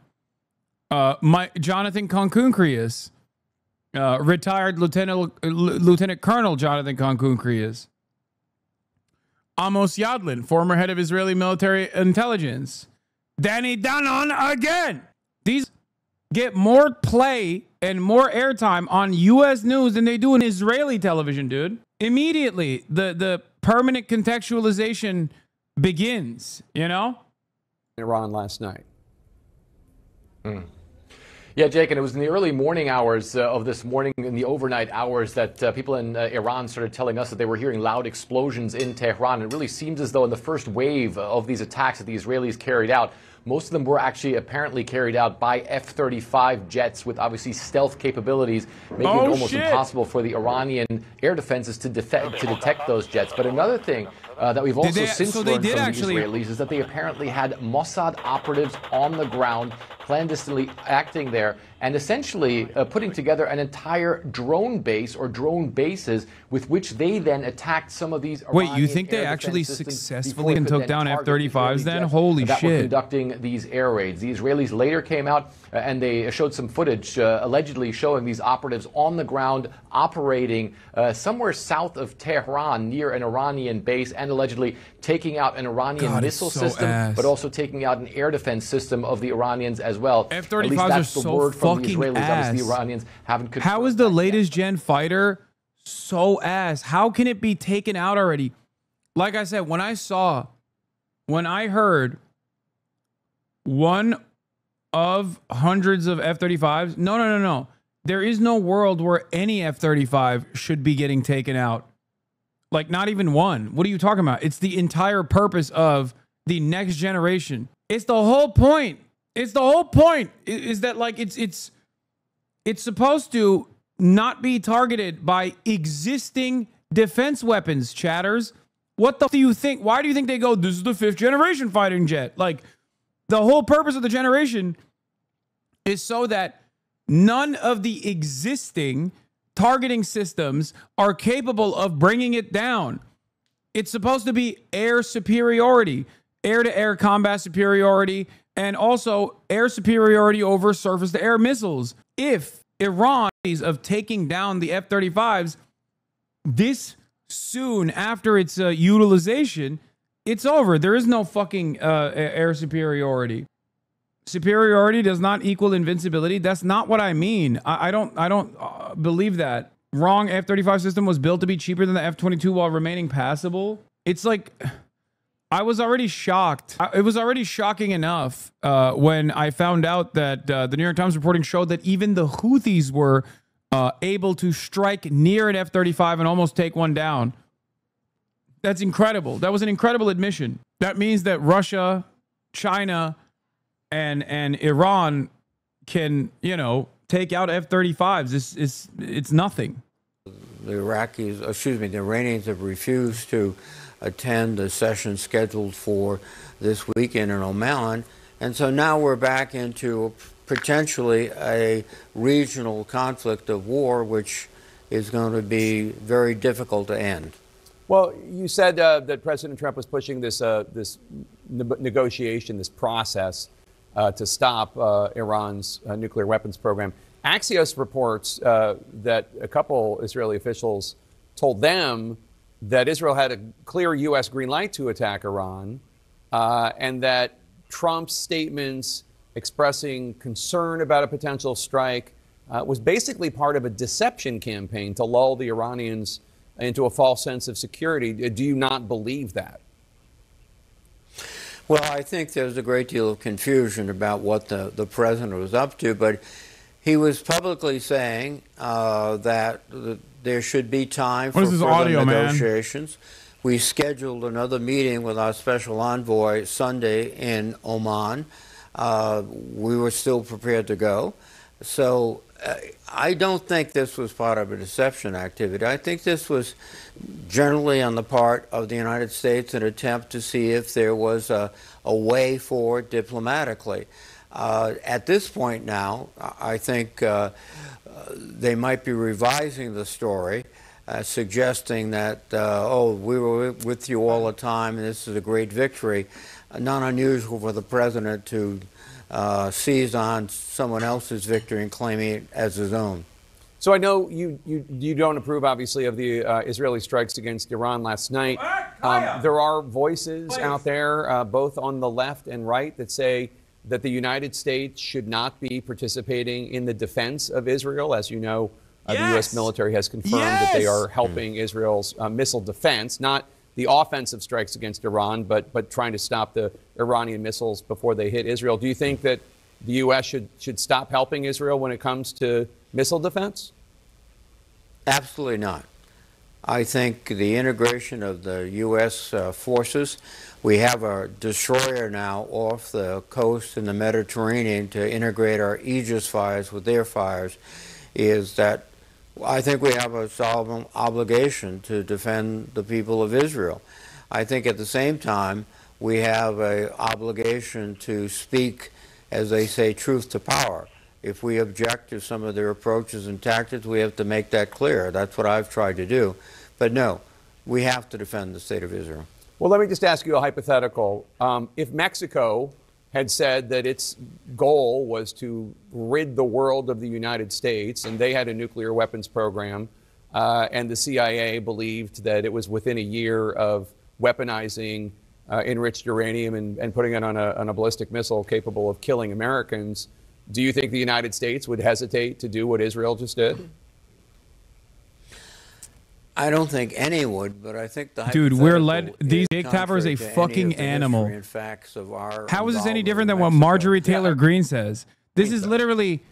S1: Jonathan Concoon-Crius, retired Lieutenant Colonel Jonathan Concoon-Crius, Amos Yadlin, former head of Israeli military intelligence. Danny Danon again. These get more play and more airtime on U.S. news than they do in Israeli television, dude. immediately the permanent contextualization begins,
S12: Iran last night. Yeah, Jake, and it was in the early morning hours of this morning, in the overnight hours, that people in Iran started telling us that they were hearing loud explosions in Tehran. It really seems as though in the first wave of these attacks that the Israelis carried out, most of them were actually apparently carried out by F-35 jets with obviously stealth capabilities, making it almost impossible for the Iranian air defenses to detect those jets. But another thing that we've also since learned from the Israelis is that they apparently had Mossad operatives on the ground, clandestinely acting there, and essentially putting together an entire drone base or drone bases with which they then attacked some of these Iranian
S1: Wait, you think they actually successfully took down F-35s then? Holy
S12: that
S1: shit.
S12: Were conducting these air raids. The Israelis later came out and they showed some footage allegedly showing these operatives on the ground operating somewhere south of Tehran near an Iranian base and allegedly taking out an Iranian missile system, but also taking out an air defense system of the Iranians as well.
S1: F-35s are so fucking ass.
S12: The Iranians haven't.
S1: How is the latest gen fighter so ass? How can it be taken out already? Like I said, when I heard one of hundreds of F-35s, no. There is no world where any F-35 should be getting taken out. Like, not even one. What are you talking about? It's the entire purpose of the next generation. It's the whole point. It's the whole point is that, like, it's supposed to not be targeted by existing defense weapons, chatters. What the do you think? Why do you think they go, this is the 5th generation fighting jet? Like, the whole purpose of the generation is so that none of the existing targeting systems are capable of bringing it down. It's supposed to be air superiority, air-to-air combat superiority, and also air superiority over surface-to-air missiles. If Iran is of taking down the F-35s this soon after its utilization, it's over. There is no fucking air superiority. Superiority does not equal invincibility. That's not what I mean. I don't believe that. Wrong. F-35 system was built to be cheaper than the F-22 while remaining passable. It's like, I was already shocked. It was already shocking enough when I found out that the New York Times reporting showed that even the Houthis were able to strike near an F-35 and almost take one down. That's incredible. That was an incredible admission. That means that Russia, China, and Iran can, take out F-35s. It's nothing.
S13: The Iranians have refused to attend the session scheduled for this weekend in Oman. And so now we're back into potentially a regional conflict of war, which is going to be very difficult to end.
S12: Well, you said that President Trump was pushing this negotiation, this process to stop Iran's nuclear weapons program. Axios reports that a couple Israeli officials told them that Israel had a clear U.S. green light to attack Iran, and that Trump's statements expressing concern about a potential strike was basically part of a deception campaign to lull the Iranians into a false sense of security. Do you not believe that?
S13: Well, I think there's a great deal of confusion about what the president was up to, but he was publicly saying that there should be time for further negotiations. We scheduled another meeting with our special envoy Sunday in Oman. We were still prepared to go. So I don't think this was part of a deception activity. I think this was generally on the part of the United States an attempt to see if there was a way forward diplomatically. At this point now, I think they might be revising the story, suggesting that, we were with you all the time and this is a great victory. Not unusual for the president to seize on someone else's victory and claiming it as his own.
S12: So I know you don't approve, obviously, of the Israeli strikes against Iran last night. There are voices out there, both on the left and right, that say that the United States should not be participating in the defense of Israel. As you know,
S14: The U.S. military has confirmed that they are helping Israel's missile defense, not the offensive strikes against Iran, but trying to stop the Iranian missiles before they hit Israel. Do you think that the U.S. should stop helping Israel when it comes to missile defense?
S13: Absolutely not. I think the integration of the U.S. Forces, we have a destroyer now off the coast in the Mediterranean to integrate our Aegis fires with their fires, is that I think we have a solemn obligation to defend the people of Israel. I think at the same time, we have an obligation to speak, as they say, truth to power. If we object to some of their approaches and tactics, we have to make that clear. That's what I've tried to do. But no, we have to defend the state of Israel.
S14: Well, let me just ask you a hypothetical. If Mexico had said that its goal was to rid the world of the United States, and they had a nuclear weapons program, and the CIA believed that it was within a year of weaponizing enriched uranium and putting it on a ballistic missile capable of killing Americans, do you think the United States would hesitate to do what Israel just did?
S13: I don't think any would, but I think the
S1: dude, we're led. These Jake Tapper is a fucking animal. How is this any different than what Marjorie Taylor Greene says? This is literally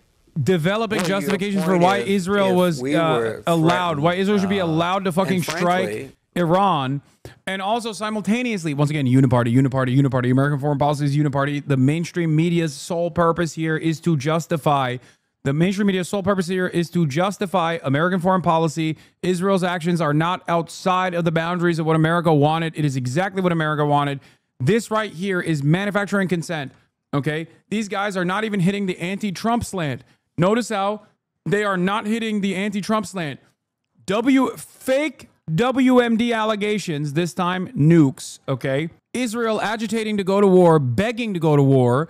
S1: developing justifications for why Israel was allowed, why Israel should be allowed to fucking strike Iran. And also simultaneously, once again, uniparty. American foreign policy is uniparty. The mainstream media's sole purpose here is to justify American foreign policy. Israel's actions are not outside of the boundaries of what America wanted. It is exactly what America wanted. This right here is manufacturing consent. Okay? These guys are not even hitting the anti-Trump slant. Notice how they are not hitting the anti-Trump slant. Fake WMD allegations, this time nukes, okay? Israel agitating to go to war, begging to go to war.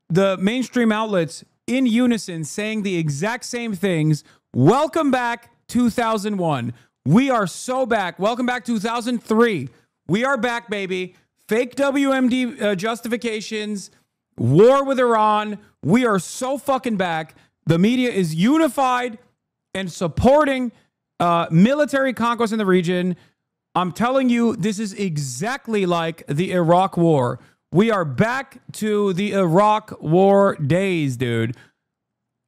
S1: The mainstream outlets in unison saying the exact same things. Welcome back 2001. We are so back. Welcome back 2003. We are back, baby. Fake WMD justifications, war with Iran. We are so fucking back. The media is unified and supporting military conquest in the region. I'm telling you, this is exactly like the Iraq War. We are back to the Iraq War days, dude.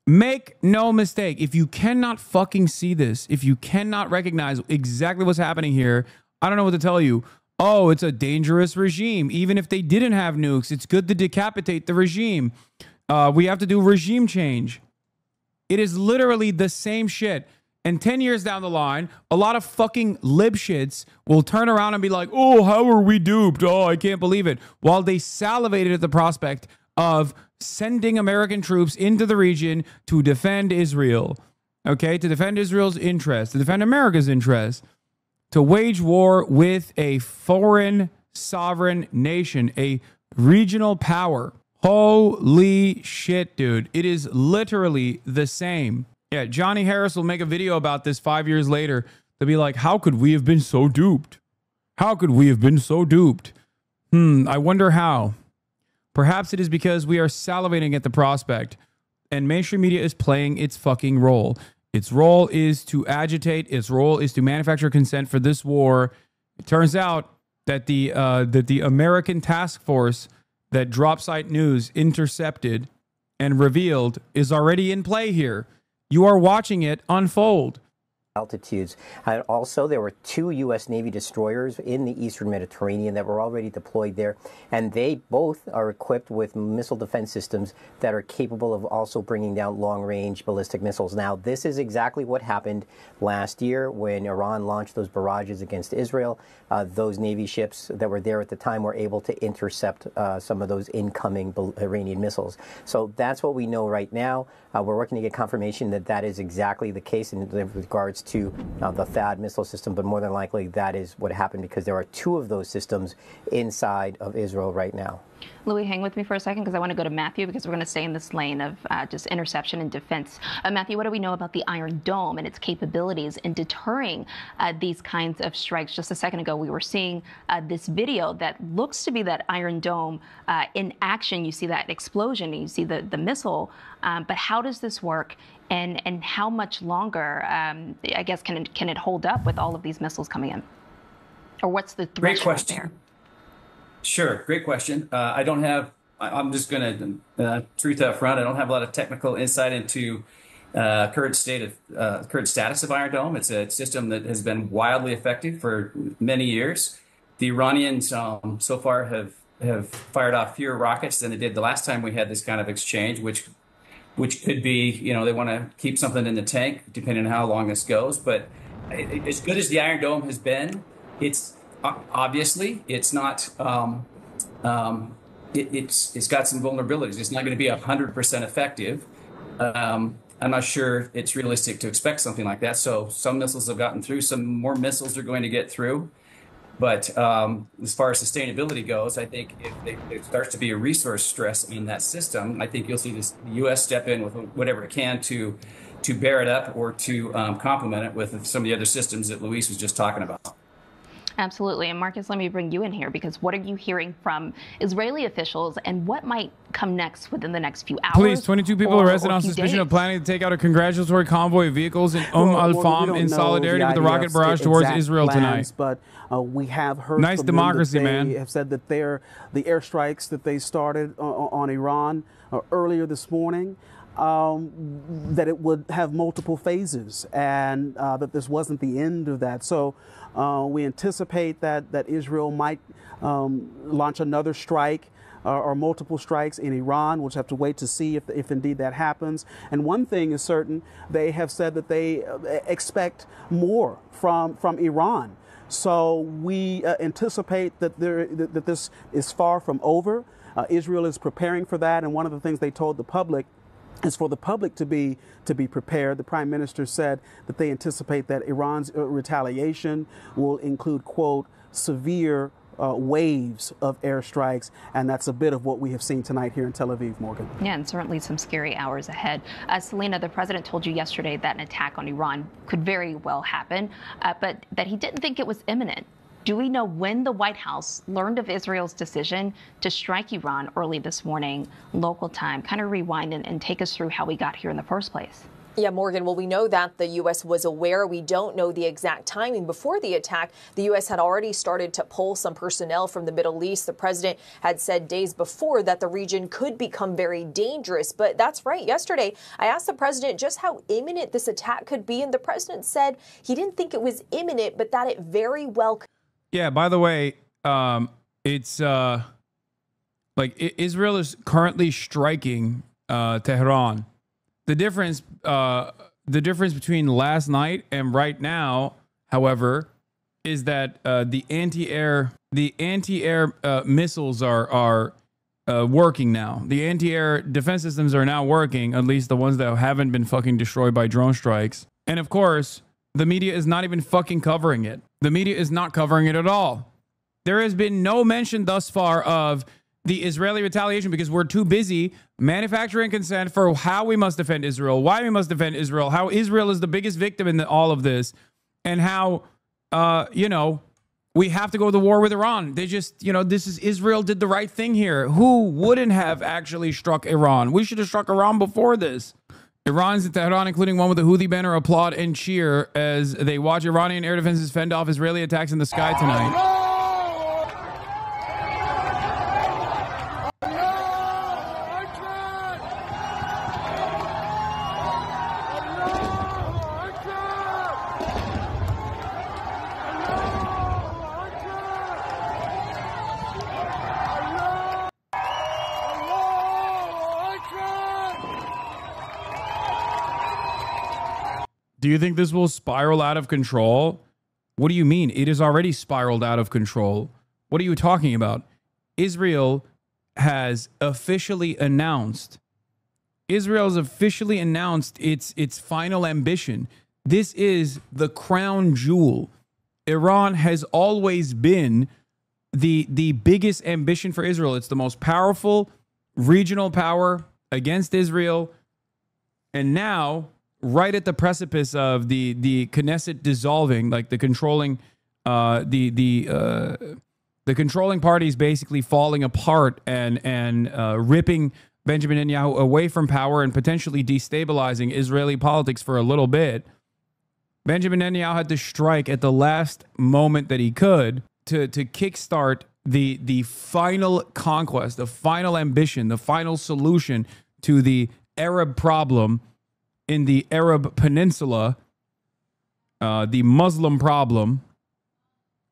S1: Make no mistake. If you cannot fucking see this, if you cannot recognize exactly what's happening here, I don't know what to tell you. Oh, it's a dangerous regime. Even if they didn't have nukes, it's good to decapitate the regime. We have to do regime change. It is literally the same shit. And 10 years down the line, a lot of fucking libshits will turn around and be like, oh, how are we duped? Oh, I can't believe it. While they salivated at the prospect of sending American troops into the region to defend Israel, okay, to defend Israel's interests, to defend America's interests, to wage war with a foreign sovereign nation, a regional power. Holy shit, dude. It is literally the same. Yeah, Johnny Harris will make a video about this 5 years later to be like, how could we have been so duped? How could we have been so duped? I wonder how. Perhaps it is because we are salivating at the prospect and mainstream media is playing its fucking role. Its role is to agitate. Its role is to manufacture consent for this war. It turns out that the American task force that DropSite News intercepted and revealed is already in play here. You are watching it unfold.
S15: Altitudes. Also, there were 2 U.S. Navy destroyers in the eastern Mediterranean that were already deployed there, and they both are equipped with missile defense systems that are capable of also bringing down long-range ballistic missiles. Now, this is exactly what happened last year when Iran launched those barrages against Israel. Those Navy ships that were there at the time were able to intercept some of those incoming Iranian missiles. So that's what we know right now. We're working to get confirmation that that is exactly the case in regards to the THAAD missile system, but more than likely that is what happened because there are 2 of those systems inside of Israel right now.
S20: Louis, hang with me for a second because I want to go to Matthew because we're going to stay in this lane of just interception and defense. Matthew, what do we know about the Iron Dome and its capabilities in deterring these kinds of strikes? Just a second ago, we were seeing this video that looks to be that Iron Dome in action. You see that explosion, and you see the missile. But how does this work? And how much longer, I guess, can it hold up with all of these missiles coming in? Or what's the threshold
S16: Great question.
S20: there?
S16: Sure, great question. I'm just going to truth up front. I don't have a lot of technical insight into current status of Iron Dome. It's a system that has been wildly effective for many years. The Iranians so far have fired off fewer rockets than they did the last time we had this kind of exchange, which could be, they want to keep something in the tank depending on how long this goes. But as good as the Iron Dome has been, it's obviously it's not. It's got some vulnerabilities. It's not going to be 100% effective. I'm not sure it's realistic to expect something like that. So some missiles have gotten through. Some more missiles are going to get through. But as far as sustainability goes, I think if there starts to be a resource stress in that system, I think you'll see the U.S. step in with whatever it can to bear it up or to complement it with some of the other systems that Luis was just talking about.
S20: Absolutely. And Marcus, let me bring you in here because what are you hearing from Israeli officials and what might come next within the next few hours?
S1: Police, 22 people arrested on suspicion of planning to take out a congratulatory convoy of vehicles in Al-Fam in solidarity with the rocket barrage towards Israel tonight.
S17: But we have heard
S1: nice democracy,
S17: man. Have said that the airstrikes that they started on Iran earlier this morning, that it would have multiple phases and that this wasn't the end of that. So we anticipate that Israel might launch another strike or multiple strikes in Iran. We'll just have to wait to see if indeed that happens. And one thing is certain, they have said that they expect more from Iran. So we anticipate that that this is far from over. Israel is preparing for that. And one of the things they told the public is for the public to be prepared. The prime minister said that they anticipate that Iran's retaliation will include, quote, severe waves of airstrikes. And that's a bit of what we have seen tonight here in Tel Aviv, Morgan.
S20: Yeah, and certainly some scary hours ahead. Selena, the president told you yesterday that an attack on Iran could very well happen, but that he didn't think it was imminent. Do we know when the White House learned of Israel's decision to strike Iran early this morning, local time? Kind of rewind and take us through how we got here in the first place.
S18: Yeah, Morgan, well, we know that the U.S. was aware. We don't know the exact timing. Before the attack, the U.S. had already started to pull some personnel from the Middle East. The president had said days before that the region could become very dangerous. But that's right. Yesterday, I asked the president just how imminent this attack could be. And the president said he didn't think it was imminent, but that it very well could.
S1: Yeah, by the way, it's like Israel is currently striking Tehran. The difference between last night and right now, however, is that the anti-air missiles are working now. The anti-air defense systems are now working, at least the ones that haven't been fucking destroyed by drone strikes. And of course, the media is not even fucking covering it. The media is not covering it at all. There has been no mention thus far of the Israeli retaliation because we're too busy manufacturing consent for how we must defend Israel, why we must defend Israel, how Israel is the biggest victim in all of this, and how, we have to go to war with Iran. They just, Israel did the right thing here. Who wouldn't have actually struck Iran? We should have struck Iran before this. Iranians in Tehran, including one with the Houthi banner, applaud and cheer as they watch Iranian air defenses fend off Israeli attacks in the sky tonight. Do you think this will spiral out of control? What do you mean? It has already spiraled out of control. What are you talking about? Israel has officially announced its final ambition. This is the crown jewel. Iran has always been the biggest ambition for Israel. It's the most powerful regional power against Israel. And now, right at the precipice of the Knesset dissolving, like the controlling the controlling parties basically falling apart and ripping Benjamin Netanyahu away from power and potentially destabilizing Israeli politics for a little bit, Benjamin Netanyahu had to strike at the last moment that he could to kickstart the final conquest, the final ambition, the final solution to the Arab problem in the Arab Peninsula, the Muslim problem.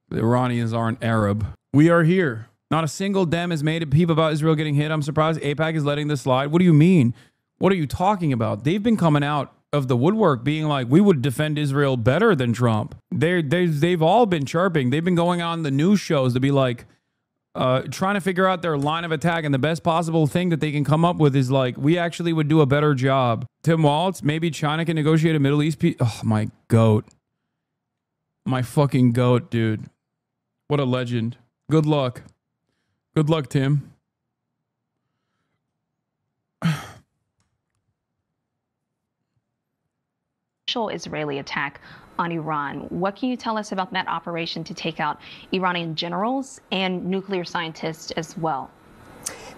S1: The Iranians aren't Arab. We are here. Not a single Dem has made a peep about Israel getting hit. I'm surprised AIPAC is letting this slide. What do you mean? What are you talking about? They've been coming out of the woodwork being like, we would defend Israel better than Trump. They've all been chirping. They've been going on the news shows to be like, trying to figure out their line of attack. And the best possible thing that they can come up with is like, we actually would do a better job. Tim Waltz, maybe China can negotiate a Middle East peace. Oh, my goat. My fucking goat, dude. What a legend. Good luck. Good luck, Tim.
S20: Israeli attack on Iran. What can you tell us about that operation to take out Iranian generals and nuclear scientists as well?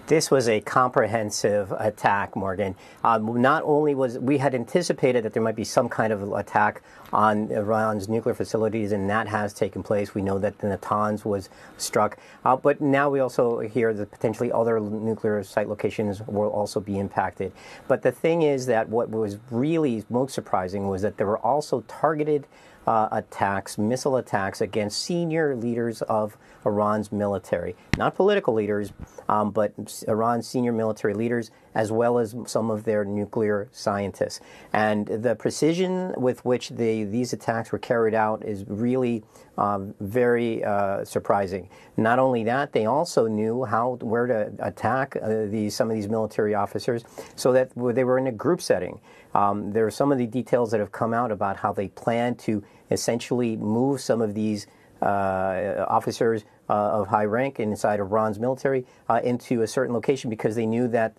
S15: This was a comprehensive attack, Morgan. Not only we had anticipated that there might be some kind of attack on Iran's nuclear facilities, and that has taken place. We know that the Natanz was struck, but now we also hear that potentially other nuclear site locations will also be impacted. But the thing is that what was really most surprising was that there were also targeted attacks, missile attacks against senior leaders of Iran's military. Not political leaders, but Iran's senior military leaders, as well as some of their nuclear scientists. And the precision with which these attacks were carried out is really very surprising. Not only that, they also knew where to attack some of these military officers, so that they were in a group setting. There are some of the details that have come out about how they plan to essentially move some of these officers of high rank inside Iran's military into a certain location, because they knew that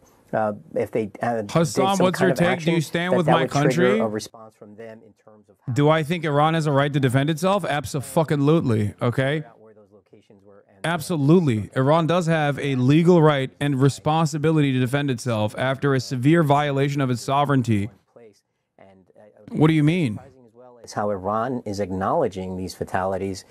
S15: if they
S1: Hasan, what's your take? Do you stand with my country?
S15: A response from them in terms of
S1: do I think Iran has a right to defend itself? Absolutely. Okay. Absolutely. Iran does have a legal right and responsibility to defend itself after a severe violation of its sovereignty. What do you mean?
S15: Is how Iran is acknowledging these fatalities.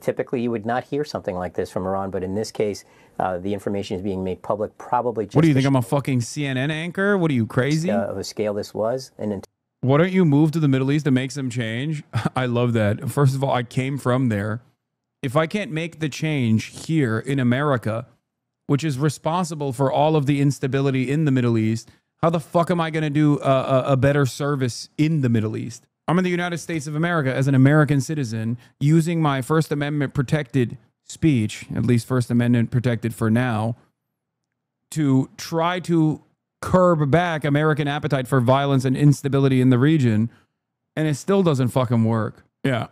S15: Typically, you would not hear something like this from Iran, but in this case, the information is being made public. Probably. Just
S1: what do you think? I'm a fucking CNN anchor? What are you, crazy?
S15: Of a scale this was.
S1: Why don't you move to the Middle East to make some change? I love that. First of all, I came from there. If I can't make the change here in America, which is responsible for all of the instability in the Middle East, how the fuck am I going to do a better service in the Middle East? I'm in the United States of America as an American citizen using my First Amendment protected speech, at least First Amendment protected for now, to try to curb back American appetite for violence and instability in the region. And it still doesn't fucking work. Yeah.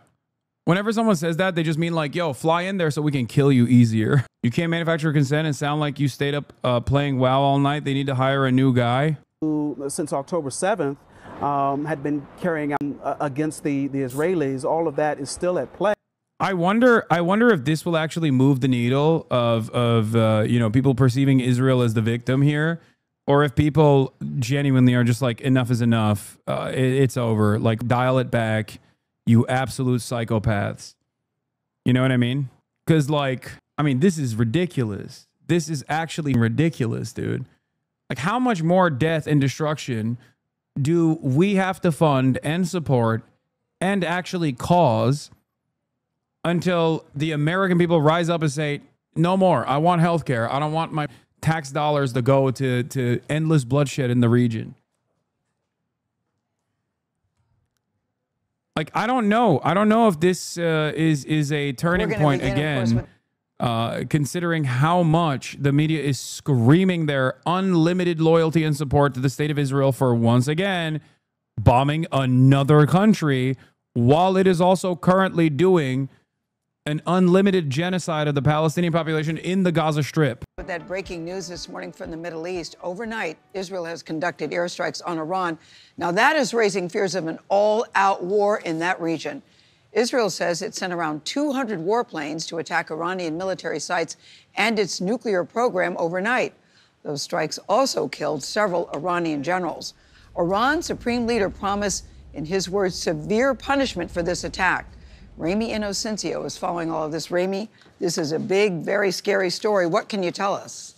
S1: Whenever someone says that, they just mean like, yo, fly in there so we can kill you easier. You can't manufacture consent and sound like you stayed up playing WoW all night. They need to hire a new guy.
S17: Since October 7th, had been carrying out against the Israelis. All of that is still at play.
S1: I wonder if this will actually move the needle of people perceiving Israel as the victim here, or if people genuinely are just like, enough is enough. It's over. Like, dial it back, you absolute psychopaths. You know what I mean? Because this is ridiculous. This is actually ridiculous, dude. Like, how much more death and destruction do we have to fund and support and actually cause until the American people rise up and say, no more, I want healthcare. I don't want my tax dollars to go to endless bloodshed in the region. Like, I don't know. I don't know if this is a turning point again. Considering how much the media is screaming their unlimited loyalty and support to the state of Israel for once again bombing another country, while it is also currently doing an unlimited genocide of the Palestinian population in the Gaza Strip.
S2: With that breaking news this morning from the Middle East, overnight, Israel has conducted airstrikes on Iran. Now, that is raising fears of an all-out war in that region. Israel says it sent around 200 warplanes to attack Iranian military sites and its nuclear program overnight. Those strikes also killed several Iranian generals. Iran's supreme leader promised, in his words, severe punishment for this attack. Ramy Inocencio is following all of this. Ramy, this is a big, very scary story. What can you tell us?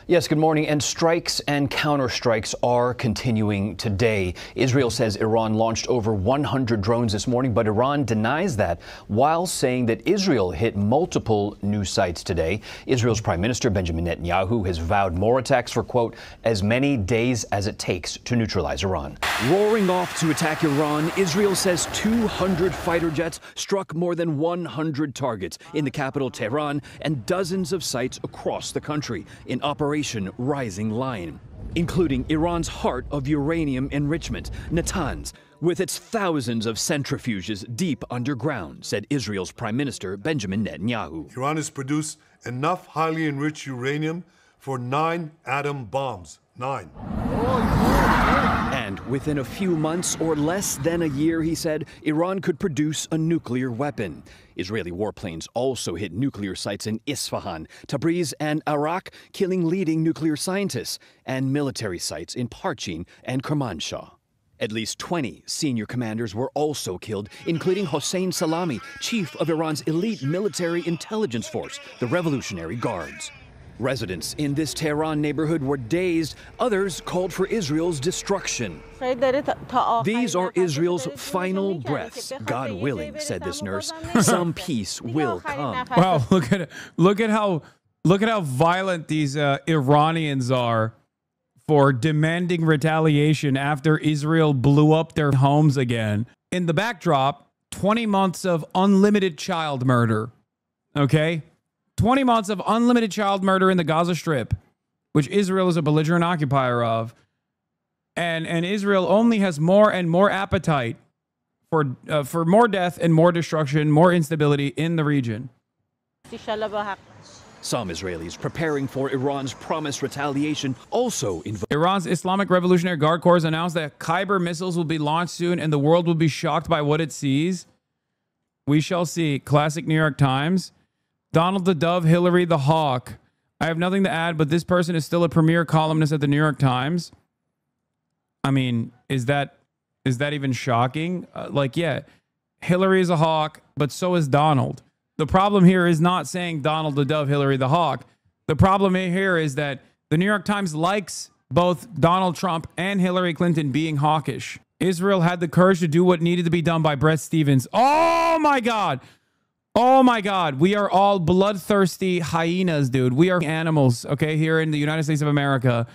S3: Yes, good morning. And strikes and counterstrikes are continuing today. Israel says Iran launched over 100 drones this morning, but Iran denies that while saying that Israel hit multiple new sites today. Israel's Prime Minister Benjamin Netanyahu has vowed more attacks for, quote, as many days as it takes to neutralize Iran. Roaring off to attack Iran, Israel says 200 fighter jets struck more than 100 targets in the capital, Tehran, and dozens of sites across the country in Operation Rising Lion, including Iran's heart of uranium enrichment, Natanz, with its thousands of centrifuges deep underground, said Israel's Prime Minister Benjamin Netanyahu.
S5: Iran has produced enough highly enriched uranium for 9 atom bombs. 9.
S3: And within a few months or less than a year, he said, Iran could produce a nuclear weapon. Israeli warplanes also hit nuclear sites in Isfahan, Tabriz, and Arak, killing leading nuclear scientists, and military sites in Parchin and Kermanshah. At least 20 senior commanders were also killed, including Hossein Salami, chief of Iran's elite military intelligence force, the Revolutionary Guards. Residents in this Tehran neighborhood were dazed. Others called for Israel's destruction. These are Israel's final breaths, God willing, said this nurse. Some peace will come.
S1: Wow, look at how violent these Iranians are for demanding retaliation after Israel blew up their homes again. In the backdrop, 20 months of unlimited child murder. Okay? 20 months of unlimited child murder in the Gaza Strip, which Israel is a belligerent occupier of. And Israel only has more and more appetite for more death and more destruction, more instability in the region.
S3: Some Israelis preparing for Iran's promised retaliation also invoke.
S1: Iran's Islamic Revolutionary Guard Corps announced that Khyber missiles will be launched soon and the world will be shocked by what it sees. We shall see. Classic New York Times. Donald the Dove, Hillary the Hawk. I have nothing to add, but this person is still a premier columnist at the New York Times. I mean, is that even shocking? Yeah, Hillary is a hawk, but so is Donald. The problem here is not saying Donald the Dove, Hillary the Hawk. The problem here is that the New York Times likes both Donald Trump and Hillary Clinton being hawkish. Israel had the courage to do what needed to be done by Bret Stephens. Oh, my God. Oh, my God. We are all bloodthirsty hyenas, dude. We are animals, okay, here in the United States of America.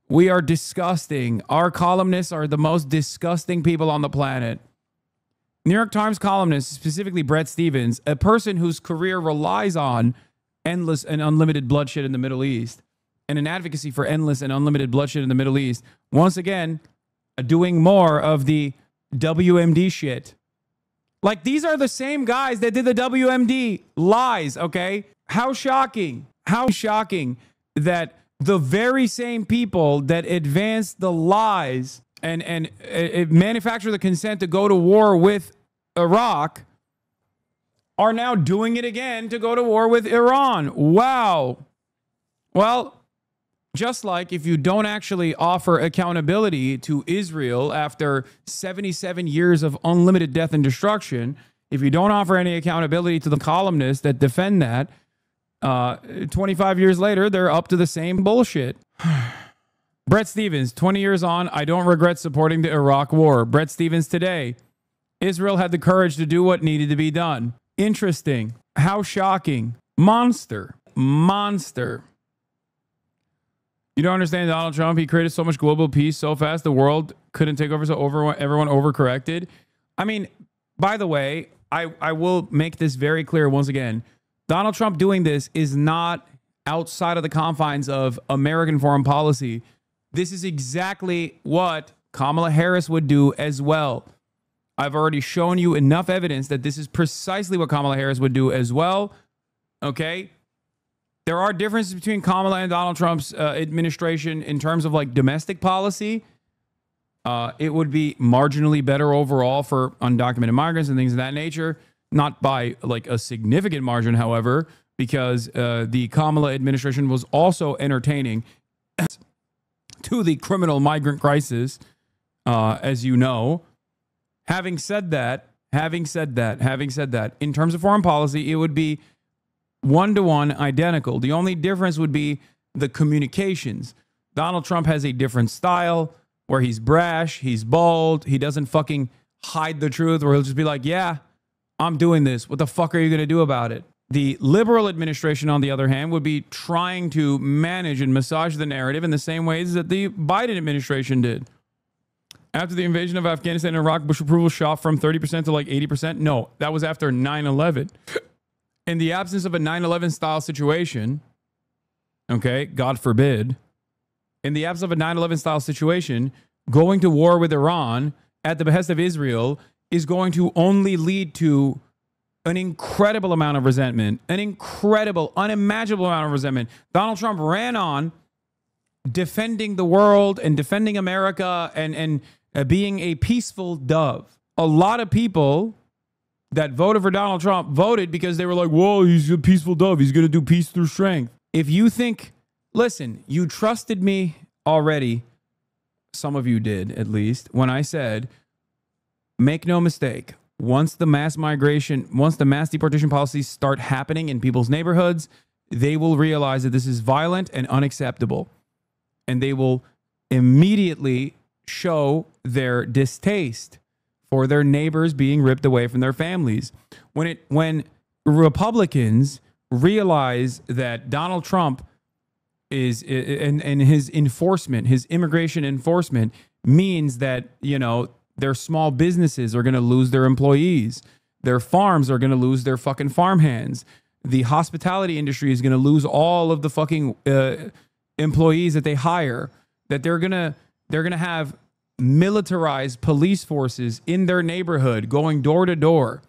S1: We are disgusting. Our columnists are the most disgusting people on the planet. New York Times columnist, specifically Bret Stephens, a person whose career relies on endless and unlimited bloodshed in the Middle East and an advocacy for endless and unlimited bloodshed in the Middle East, once again, doing more of the WMD shit. Like, these are the same guys that did the WMD lies, okay? How shocking. How shocking that the very same people that advanced the lies and manufacture the consent to go to war with Iraq are now doing it again to go to war with Iran. Wow. Well, just like if you don't actually offer accountability to Israel after 77 years of unlimited death and destruction, if you don't offer any accountability to the columnists that defend that, 25 years later, they're up to the same bullshit. Bret Stephens, 20 years on, I don't regret supporting the Iraq war. Bret Stephens today. Israel had the courage to do what needed to be done. Interesting. How shocking. Monster. Monster. You don't understand Donald Trump? He created so much global peace so fast the world couldn't take over, so everyone overcorrected. I mean, by the way, I will make this very clear once again. Donald Trump doing this is not outside of the confines of American foreign policy. This is exactly what Kamala Harris would do as well. I've already shown you enough evidence that this is precisely what Kamala Harris would do as well. Okay? There are differences between Kamala and Donald Trump's administration in terms of like domestic policy. It would be marginally better overall for undocumented migrants and things of that nature. Not by like a significant margin, however, because the Kamala administration was also entertaining to the criminal migrant crisis, as you know. Having said that, in terms of foreign policy, it would be one-to-one identical. The only difference would be the communications. Donald Trump has a different style where he's brash, he's bold, he doesn't fucking hide the truth, where he'll just be like, yeah, I'm doing this. What the fuck are you going to do about it? The liberal administration, on the other hand, would be trying to manage and massage the narrative in the same ways that the Biden administration did. After the invasion of Afghanistan and Iraq, Bush approval shot from 30% to like 80%. No, that was after 9/11. In the absence of a 9/11 style situation, okay, God forbid, in the absence of a 9/11 style situation, going to war with Iran at the behest of Israel is going to only lead to an incredible amount of resentment, an incredible, unimaginable amount of resentment. Donald Trump ran on defending the world and defending America and being a peaceful dove. A lot of people that voted for Donald Trump voted because they were like, whoa, he's a peaceful dove. He's going to do peace through strength. If you think, listen, you trusted me already. Some of you did, at least, when I said, make no mistake, once the mass migration, once the mass deportation policies start happening in people's neighborhoods, they will realize that this is violent and unacceptable. And they will immediately show their distaste for their neighbors being ripped away from their families. When Republicans realize that Donald Trump is and his enforcement, his immigration enforcement means that, you know, their small businesses are going to lose their employees. Their farms are going to lose their fucking farmhands. The hospitality industry is going to lose all of the fucking employees that they hire. That they're gonna have militarized police forces in their neighborhood going door to door.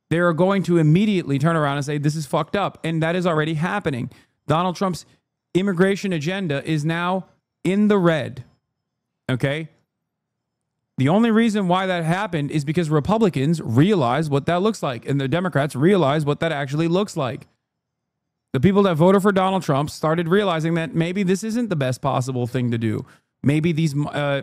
S1: They are going to immediately turn around and say, this is fucked up. And that is already happening. Donald Trump's immigration agenda is now in the red. Okay? The only reason why that happened is because Republicans realize what that looks like, and the Democrats realize what that actually looks like. The people that voted for Donald Trump started realizing that maybe this isn't the best possible thing to do. Maybe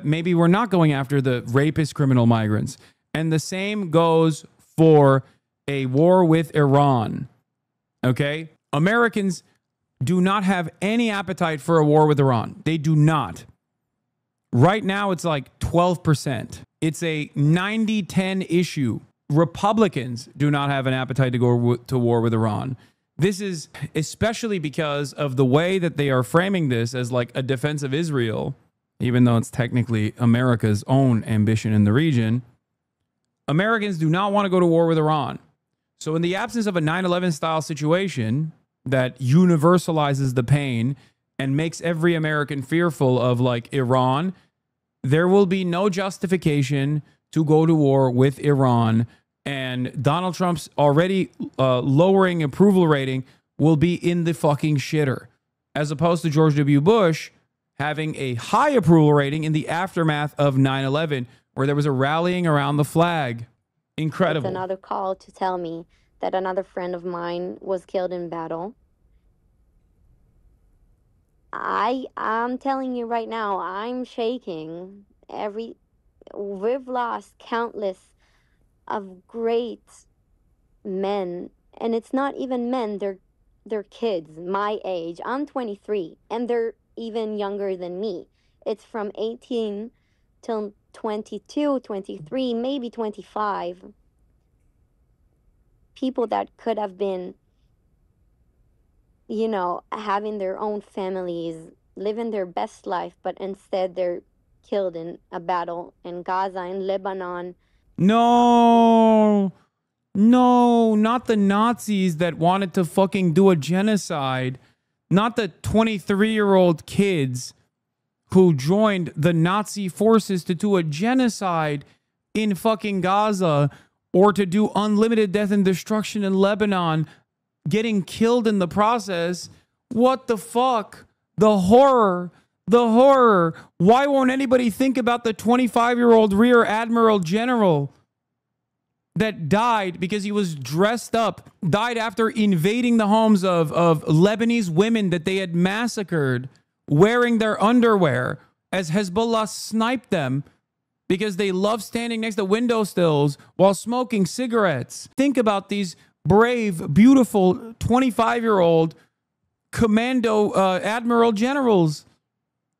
S1: maybe we're not going after the rapist criminal migrants. And the same goes for a war with Iran. Okay? Americans do not have any appetite for a war with Iran. They do not. Right now, it's like 12%. It's a 90-10 issue. Republicans do not have an appetite to go to war with Iran. This is especially because of the way that they are framing this as like a defense of Israel, even though it's technically America's own ambition in the region. Americans do not want to go to war with Iran. So in the absence of a 9/11 style situation that universalizes the pain and makes every American fearful of like Iran, there will be no justification to go to war with Iran. And Donald Trump's already lowering approval rating will be in the fucking shitter, as opposed to George W. Bush having a high approval rating in the aftermath of 9/11, where there was a rallying around the flag. Incredible.
S4: It's another call to tell me that another friend of mine was killed in battle. I'm telling you right now, I'm shaking. We've lost countless of great men, and it's not even men, they're kids my age. I'm 23 and they're even younger than me. It's from 18 till 22, 23, maybe 25. People that could have been, you know, having their own families, living their best life, but instead they're killed in a battle in Gaza, in Lebanon.
S1: No, not the Nazis that wanted to fucking do a genocide. Not the 23-year-old kids who joined the Nazi forces to do a genocide in fucking Gaza or to do unlimited death and destruction in Lebanon, getting killed in the process. What the fuck? The horror. The horror. Why won't anybody think about the 25-year-old Rear Admiral General that died because he was dressed up, died after invading the homes of Lebanese women that they had massacred, wearing their underwear as Hezbollah sniped them because they love standing next to windowsills while smoking cigarettes. Think about these brave, beautiful 25-year-old commando admiral generals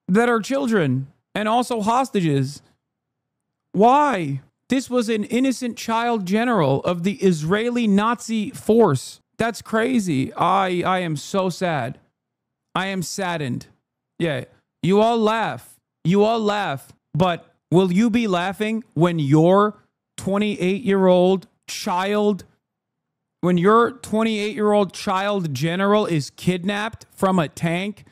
S1: that are children and also hostages. Why? This was an innocent child general of the Israeli Nazi force. That's crazy. I am so sad. I am saddened. Yeah, you all laugh. You all laugh. But will you be laughing when your 28-year-old child, when your 28-year-old child general is kidnapped from a tank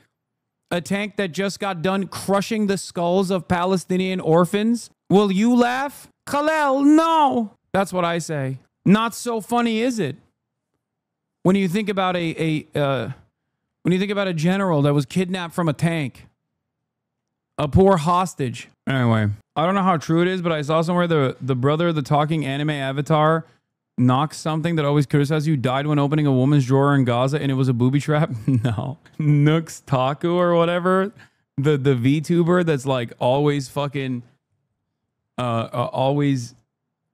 S1: that just got done crushing the skulls of Palestinian orphans? Will you laugh? Khalil, no. That's what I say. Not so funny, is it? When you think about a general that was kidnapped from a tank, a poor hostage. Anyway, I don't know how true it is, but I saw somewhere the brother of the talking anime avatar Knox something that always criticized you died when opening a woman's drawer in Gaza and it was a booby trap. No, Nooks Taku or whatever, the VTuber that's like always fucking. Always,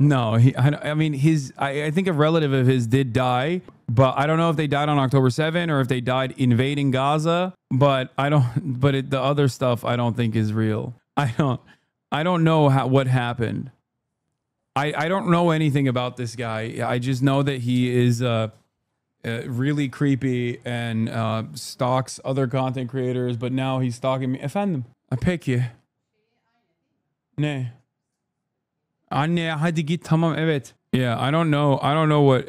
S1: no. I mean, I think a relative of his did die, but I don't know if they died on October 7 or if they died invading Gaza. But I don't. But the other stuff I don't think is real. I don't know what happened. I don't know anything about this guy. I just know that he is really creepy and stalks other content creators. But now he's stalking me. Efendim, I pick you. Ne. Anne hadi git tamam evet. Yeah, I don't know what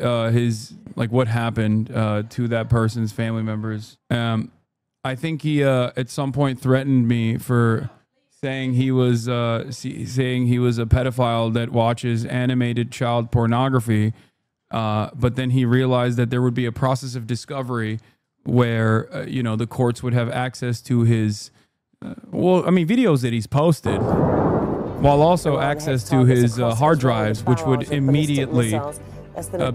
S1: what happened to that person's family members. I think he at some point threatened me for saying he was a pedophile that watches animated child pornography. But then he realized that there would be a process of discovery where the courts would have access to his videos that he's posted, while also access to his hard drives, which would immediately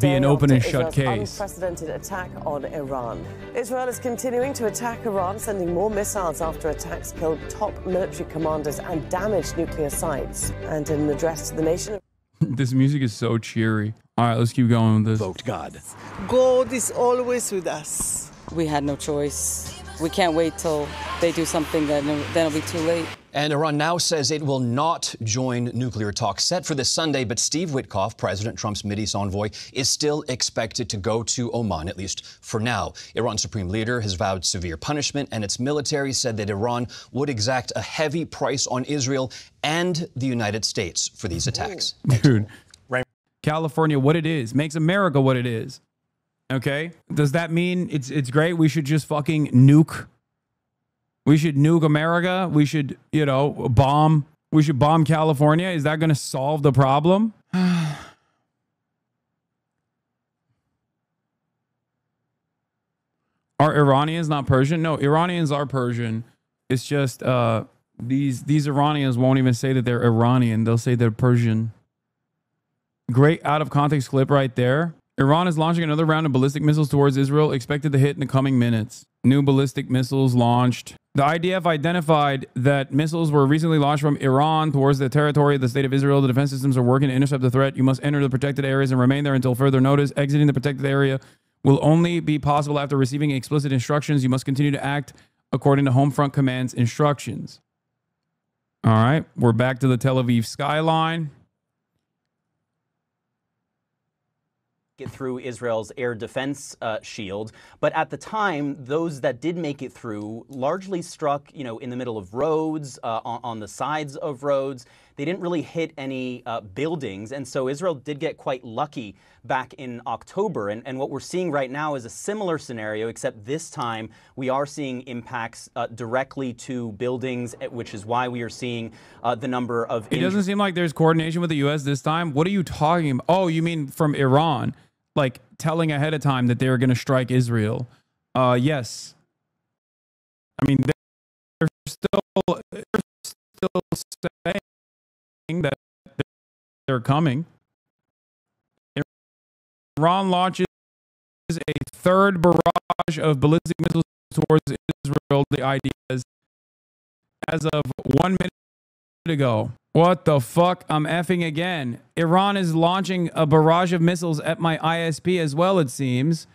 S1: be an open and shut case.
S25: Unprecedented attack on Iran. Israel is continuing to attack Iran, sending more missiles after attacks killed top military commanders and damaged nuclear sites. And in an address to the nation...
S1: This music is so cheery. All right, let's keep going with this.
S7: Vote God. God is always with us. We had no choice. We can't wait till they do something, then it'll be too late.
S3: And Iran now says it will not join nuclear talks set for this Sunday, but Steve Witkoff, President Trump's Mideast envoy, is still expected to go to Oman, at least for now. Iran's supreme leader has vowed severe punishment, and its military said that Iran would exact a heavy price on Israel and the United States for these attacks.
S1: Dude, right. California, what it is, makes America what it is. Okay? Does that mean it's great? We should just fucking nuke? We should nuke America? We should, bomb? We should bomb California? Is that going to solve the problem? Are Iranians not Persian? No, Iranians are Persian. It's just these Iranians won't even say that they're Iranian. They'll say they're Persian. Great out of context clip right there. Iran is launching another round of ballistic missiles towards Israel, expected to hit in the coming minutes. New ballistic missiles launched. The IDF identified that missiles were recently launched from Iran towards the territory of the state of Israel. The defense systems are working to intercept the threat. You must enter the protected areas and remain there until further notice. Exiting the protected area will only be possible after receiving explicit instructions. You must continue to act according to Homefront Command's instructions. All right, we're back to the Tel Aviv skyline.
S9: Get through Israel's air defense shield, but at the time, those that did make it through largely struck, in the middle of roads, on the sides of roads. they didn't really hit any buildings. And so Israel did get quite lucky back in October. And what we're seeing right now is a similar scenario, except this time we are seeing impacts directly to buildings, which is why we are seeing the number of...
S1: It doesn't seem like there's coordination with the U.S. this time. What are you talking about? Oh, you mean from Iran, like telling ahead of time that they were going to strike Israel? Yes. I mean, they're still saying that they're coming. Iran launches a third barrage of ballistic missiles towards Israel. The idea is, as of 1 minute ago. What the fuck? I'm effing again. Iran is launching a barrage of missiles at my ISP as well, it seems.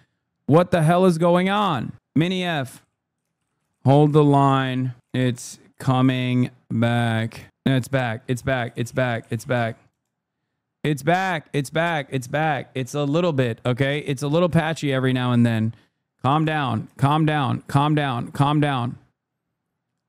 S1: What the hell is going on? Mini F. Hold the line. It's coming back. It's back. It's back. It's back. It's back. It's back. It's back. It's back. It's a little bit, okay? It's a little patchy every now and then. Calm down. Calm down. Calm down. Calm down.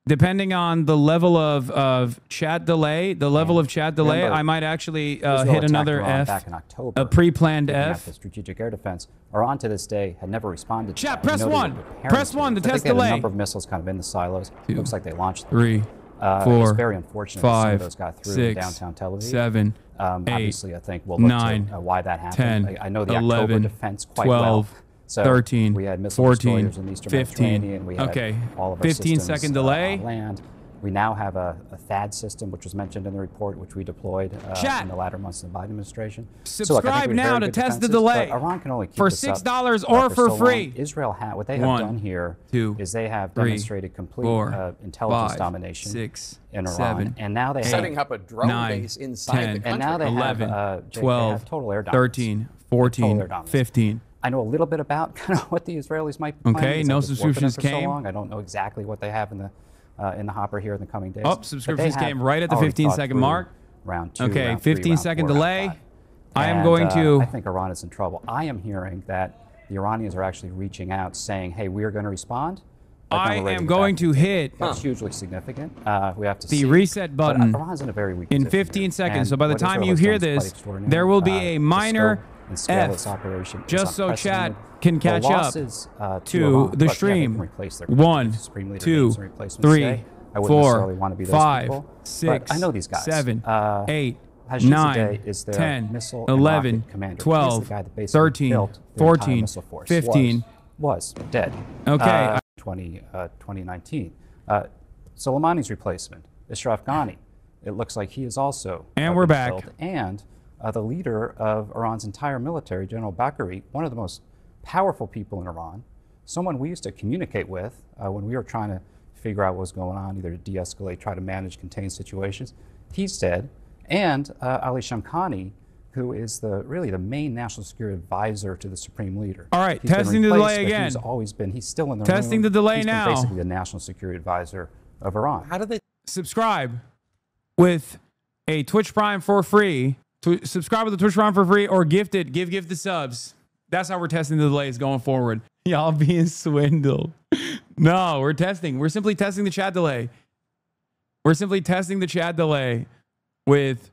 S1: Depending on the level of chat delay, I might actually hit another
S8: Iran
S1: F,
S8: back in October,
S1: a pre-planned
S8: picking up
S1: F.
S8: the strategic air defense. Iran to this day had never responded to
S1: Chat,
S8: that.
S1: press
S8: We know they
S1: one.
S8: were preparing
S1: Press
S8: to.
S1: one to
S8: I think
S1: test
S8: they had
S1: delay.
S8: a number of missiles kind of in the silos. Looks like they launched them.
S1: 3,
S8: It
S1: 4,
S8: was very unfortunate that some
S1: 5,
S8: of those got through
S1: 6,
S8: in downtown Tel Aviv.
S1: 7, 8,
S8: Obviously, I think we'll look
S1: 9,
S8: to why that happened.
S1: 10,
S8: I know the
S1: 11,
S8: October defense quite
S1: 12,
S8: well. So
S1: 13,
S8: we had missile
S1: 14,
S8: destroyers in the Eastern
S1: 15.
S8: Mediterranean. We had
S1: Okay,
S8: all of our
S1: 15
S8: systems,
S1: second delay.
S8: on land. We now have a THAAD system, which was mentioned in the report, which we deployed in the latter months of the Biden administration.
S1: Subscribe now to test the delay.
S8: Iran can only keep
S1: for
S8: this up,
S1: $6 or for
S8: so
S1: free.
S8: long. Israel what they have
S1: 1,
S8: done here
S1: 2,
S8: is they have
S1: 3,
S8: demonstrated complete
S1: 4,
S8: intelligence
S1: 5,
S8: domination
S1: 6,
S8: in Iran,
S1: 7,
S8: and now they
S14: setting
S8: have
S14: up a drone
S1: 9,
S14: base inside
S1: 10,
S14: the country.
S8: and now they
S1: 11,
S8: have, they
S1: 12,
S8: have total air dominance.
S1: 13, 14, 15.
S8: I know a little bit about kind of what the Israelis might be planning.
S1: Okay,
S8: because
S1: no
S8: I've just worked with them
S1: subscriptions
S8: for so
S1: came.
S8: long. I don't know exactly what they have in the hopper here in the coming days.
S1: Oh,
S8: But
S1: subscriptions
S8: they have
S1: came right at the
S8: already
S1: 15
S8: thought
S1: second
S8: through
S1: mark.
S8: Round 2,
S1: Okay,
S8: round 3,
S1: 15
S8: round
S1: second
S8: 4, round
S1: delay.
S8: 5.
S1: I am
S8: And,
S1: going to.
S8: I think Iran is in trouble. I am hearing that the Iranians are actually reaching out saying, hey, we are going to respond.
S1: I am going to hit
S8: That's hugely significant. We have to
S1: the
S8: see.
S1: reset button
S8: But Iran's in a very weak
S1: in
S8: position
S1: 15
S8: here.
S1: seconds.
S8: And
S1: So by the
S8: what
S1: time
S8: Israel
S1: you
S8: has
S1: hear
S8: done is quite
S1: this,
S8: extraordinary.
S1: there will be a
S8: The
S1: minor
S8: scope and scale of this
S1: F,
S8: operation is
S1: just so chat
S8: unprecedented.
S1: can
S8: The
S1: catch up
S8: losses, to
S1: to
S8: Iran,
S1: the
S8: but, yeah, they
S1: stream.
S8: can replace their
S1: 1,
S8: Supreme Leader
S1: 2,
S8: names and replacements
S1: 3,
S8: today. I wouldn't
S1: 4,
S8: necessarily want to be those
S1: 5,
S8: people,
S1: 6,
S8: but I know these guys.
S1: 7, 8,
S8: Hajizadeh
S1: 9,
S8: is their
S1: 10,
S8: missile and
S1: 11,
S8: rocket commander. He's
S1: 12,
S8: the guy that basically
S1: 13,
S8: built their entire
S1: 14,
S8: missile force.
S1: 15.
S8: Was dead.
S1: Okay.
S8: 2019. Soleimani's replacement, Ashraf Ghani. It looks like he is also.
S1: And we're back.
S8: killed. And the leader of Iran's entire military, General Bakari, one of the most powerful people in Iran, someone we used to communicate with when we were trying to figure out what was going on, either to de-escalate, try to manage, contain situations. He's dead. And Ali Shamkhani, who is really the main national security advisor to the supreme leader.
S1: All right,
S8: He's been
S1: testing the
S8: replaced,
S1: delay
S8: but
S1: again.
S8: He's still in the
S1: Testing
S8: room.
S1: the delay
S8: He's been
S1: now.
S8: basically the national security advisor of Iran.
S14: How do they
S1: subscribe with a Twitch Prime for free? Subscribe with the Twitch Prime for free or gift it. Give the subs. That's how we're testing the delays going forward. Y'all being swindled. No, we're testing. We're simply testing the chat delay. We're simply testing the chat delay with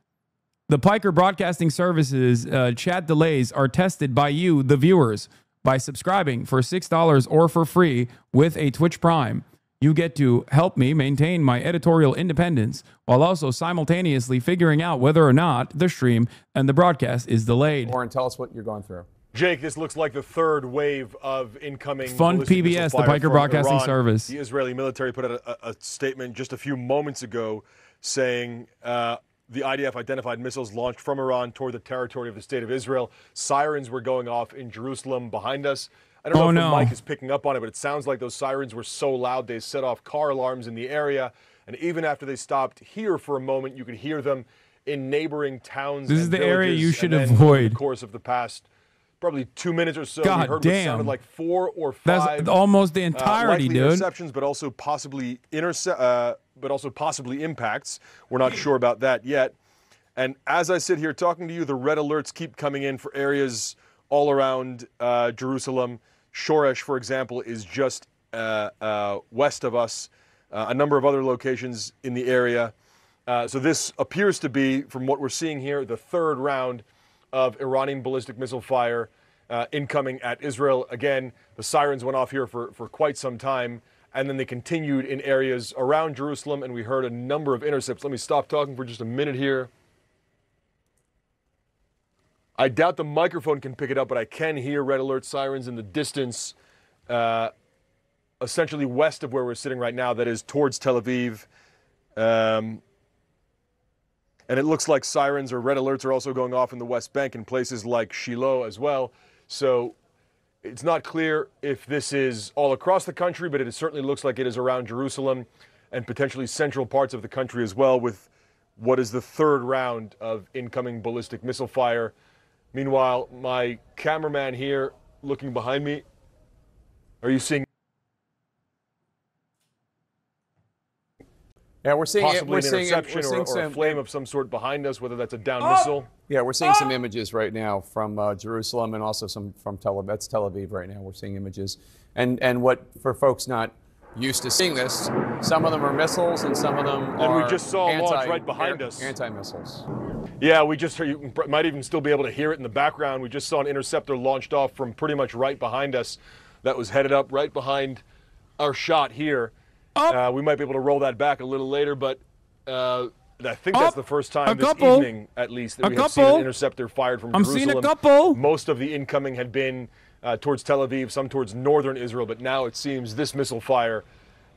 S1: the Piker Broadcasting Services. Chat delays are tested by you, the viewers, by subscribing for $6 or for free with a Twitch Prime. You get to help me maintain my editorial independence while also simultaneously figuring out whether or not the stream and the broadcast is delayed.
S14: Warren, tell us what you're going through.
S19: Jake, this looks like the third wave of incoming
S1: Fund
S19: ballistic missile
S1: PBS, the
S19: fire
S1: Piker
S19: from
S1: Broadcasting
S19: Iran.
S1: Service.
S19: The Israeli military put out a statement just a few moments ago saying the IDF identified missiles launched from Iran toward the territory of the state of Israel. Sirens were going off in Jerusalem behind us. I don't know if the mic is picking up on it, but it sounds like those sirens were so loud they set off car alarms in the area. And even after they stopped here for a moment, you could hear them in neighboring towns.
S1: This is
S19: and
S1: the area
S19: villages.
S1: you should
S19: And then
S1: avoid.
S19: Over the course of the past probably 2 minutes or so,
S1: God
S19: we heard
S1: damn.
S19: what sounded like 4 or 5.
S1: That's almost the entirety,
S19: likely
S1: dude.
S19: interceptions, but also possibly impacts. We're not sure about that yet. And as I sit here talking to you, the red alerts keep coming in for areas all around Jerusalem. Shoresh, for example, is just west of us. A number of other locations in the area. So this appears to be, from what we're seeing here, the third round of Iranian ballistic missile fire incoming at Israel. Again, the sirens went off here for quite some time, and then they continued in areas around Jerusalem, and we heard a number of intercepts. Let me stop talking for just a minute here. I doubt the microphone can pick it up, but I can hear red alert sirens in the distance, essentially west of where we're sitting right now, that is towards Tel Aviv. And it looks like sirens or red alerts are also going off in the West Bank in places like Shiloh as well. So it's not clear if this is all across the country, but it certainly looks like it is around Jerusalem and potentially central parts of the country as well, with what is the third round of incoming ballistic missile fire. Meanwhile, my cameraman here looking behind me, are you seeing?
S14: Yeah, we're seeing
S19: possibly an interception or a flame of some sort behind us, whether that's a downed missile.
S14: Yeah, we're seeing some images right now from Jerusalem and also some from Tel Aviv. That's Tel Aviv right now. We're seeing images. And what, for folks not used to seeing this, some of them are missiles and some of them are
S19: we just saw a launch right behind us.
S14: Anti-missiles.
S19: Yeah, we just heard, you might even still be able to hear it in the background. We just saw an interceptor launched off from pretty much right behind us that was headed up right behind our shot here. We might be able to roll that back a little later, but I think that's the first time this evening, at least, that we have seen an interceptor fired from Jerusalem.
S1: I'm seeing a couple.
S19: Most of the incoming had been towards Tel Aviv, some towards northern Israel, but now it seems this missile fire,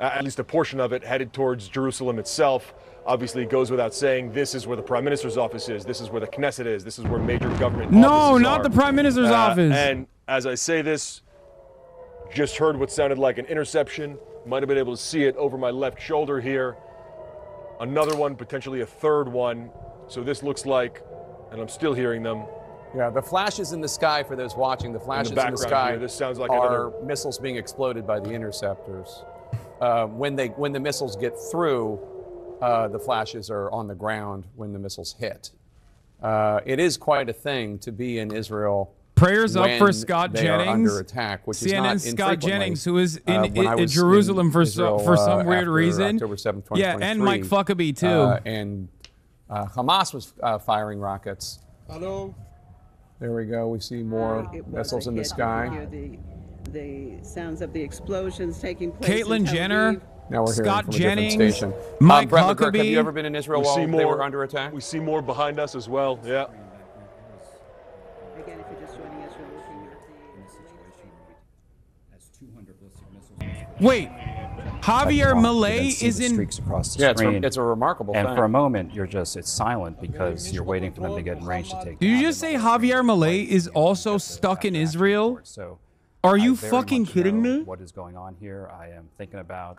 S19: at least a portion of it, headed towards Jerusalem itself. Obviously, it goes without saying, this is where the Prime Minister's office is, this is where the Knesset is, this is where major government offices are.
S1: No, not the Prime Minister's office.
S19: And as I say this, just heard what sounded like an interception. Might have been able to see it over my left shoulder here. Another one, potentially a third one. So this looks like, and I'm still hearing them.
S14: Yeah, the flashes in the sky, for those watching, the flashes in the sky
S19: here, this sounds like
S14: are missiles being exploded by the interceptors. When the missiles get through, the flashes are on the ground when the missiles hit. It is quite a thing to be in Israel.
S1: Prayers up for Scott Jennings,
S14: under attack, which
S1: CNN's
S14: is not
S1: Scott Jennings, who is in
S14: was
S1: Jerusalem for
S14: Israel,
S1: some weird reason.
S14: October 7th, 2023,
S1: yeah, and Mike Huckabee too.
S14: And Hamas was firing rockets.
S10: Hello.
S14: There we go. We see more missiles in the sky.
S10: The sounds of the explosions taking place.
S1: Caitlyn Jenner.
S14: Now we're
S1: Scott
S14: from a
S1: Jennings,
S14: different station.
S1: Mike
S14: Brett
S1: Huckabee.
S14: McGurk, have you ever been in Israel while they were under attack?
S19: We see more behind us as well. Yeah.
S10: Again, if you're just joining us, you're looking at the
S1: Wait, Javier Milei is in
S8: streaks across the screen.
S14: It's a remarkable
S8: and
S14: thing.
S8: for a moment, it's silent because you're waiting for them to get in range to take.
S1: Did you just say Javier Milei is also stuck in Israel?
S8: So,
S1: are you fucking kidding me?
S8: What is going on here? I am thinking about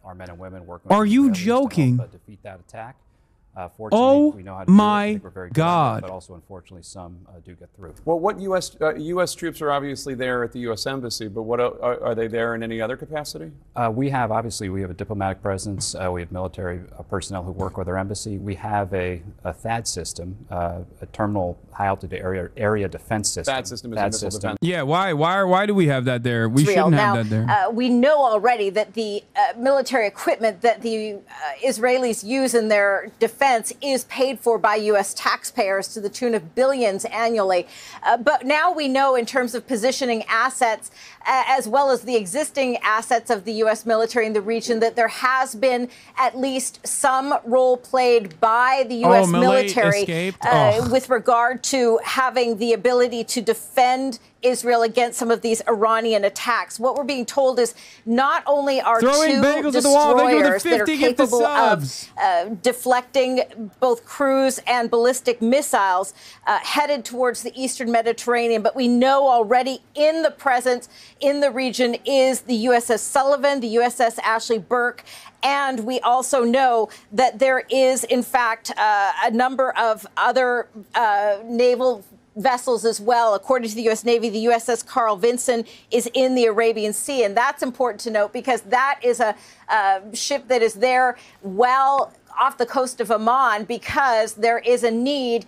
S8: our men and women working.
S1: Are you joking?
S8: To help, defeat that attack. Fortunately, we know how to do it. I think we're very good at it, but also, unfortunately, some do get through.
S14: Well, what U.S. troops are obviously there at the U.S. Embassy, but what are they there in any other capacity?
S8: We have a diplomatic presence. We have military personnel who work with our embassy. We have a THAAD system, a terminal high altitude area defense system.
S14: THAAD system is a missile defense.
S1: Yeah, why do we have that there? We shouldn't have that there.
S21: We know already that the military equipment that the Israelis use in their defense is paid for by U.S. taxpayers to the tune of billions annually. But now we know, in terms of positioning assets, as well as the existing assets of the U.S. military in the region, that there has been at least some role played by the U.S. military with regard to having the ability to defend Israel against some of these Iranian attacks. What we're being told is not only are two destroyers that are capable of deflecting both cruise and ballistic missiles headed towards the eastern Mediterranean, but we know already in the presence in the region is the USS Sullivan, the USS Ashley Burke, and we also know that there is, in fact, a number of other naval vessels as well. According to the U.S. Navy, the USS Carl Vinson is in the Arabian Sea. And that's important to note because that is a ship that is there well off the coast of Oman, because there is a need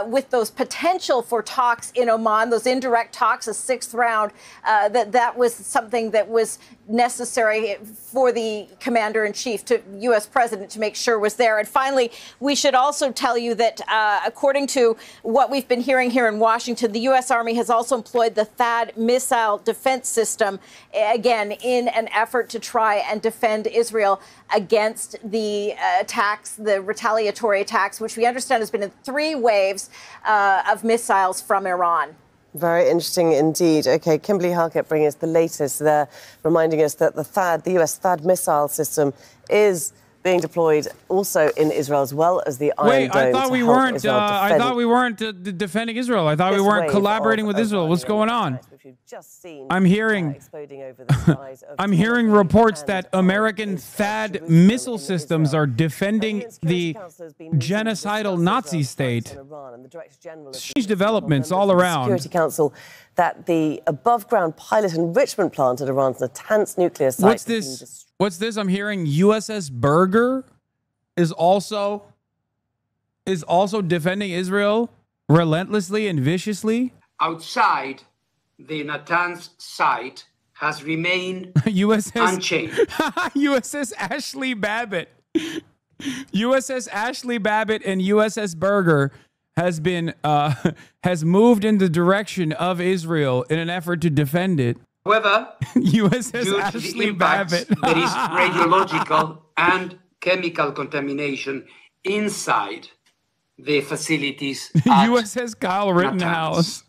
S21: with those potential for talks in Oman, those indirect talks, a sixth round, that was something that was necessary for the commander-in-chief, to U.S. president, to make sure was there. And finally, we should also tell you that according to what we've been hearing here in Washington, the U.S. Army has also employed the THAAD missile defense system, again, in an effort to try and defend Israel against the attacks, the retaliatory attacks, which we understand has been in 3 waves of missiles from Iran.
S25: Very interesting indeed. Okay, Kimberly Halkett bringing us the latest there, reminding us that the US THAAD missile system is being deployed also in Israel, as well as the Iron Dome.
S1: I thought we weren't. I thought we weren't defending Israel. I thought we weren't collaborating with Israel. What's going on? I'm hearing. I'm hearing reports that American THAAD missile systems are defending the genocidal Nazi state. Strange developments all around.
S25: Security Council that the above-ground pilot enrichment plant at Iran's Natanz nuclear site.
S1: What's this? What's this? I'm hearing USS Burger is also defending Israel relentlessly and viciously.
S6: Outside the Natanz site has remained unchanged.
S1: USS Ashley Babbitt. USS Ashley Babbitt and USS Burger has been has moved in the direction of Israel in an effort to defend it.
S6: However,
S1: USS
S6: due
S1: Ashley
S6: to the impacts,
S1: Babbitt.
S6: there is radiological and chemical contamination inside the facilities at
S1: USS Kyle Rittenhouse.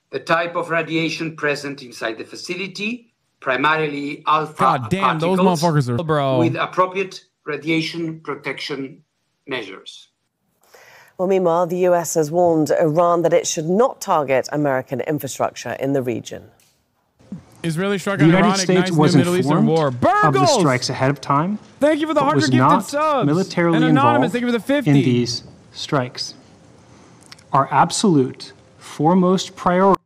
S6: The type of radiation present inside the facility, primarily alpha
S1: God damn, those
S6: particles,
S1: motherfuckers are bro.
S6: with appropriate radiation protection measures.
S25: Well, meanwhile, the US has warned Iran that it should not target American infrastructure in the region.
S1: Israeli struck
S11: The
S1: on
S11: United
S1: Iran,
S11: States
S1: ignites
S11: was
S1: the Middle Eastern
S11: informed
S1: war.
S11: of the
S1: Burgles!
S11: strikes ahead of time.
S1: Thank you for the
S11: but
S1: 100
S11: was
S1: gifted
S11: not
S1: subs.
S11: militarily
S1: And Anonymous,
S11: involved
S1: thank you for the 50.
S11: in these strikes. Our absolute foremost priority.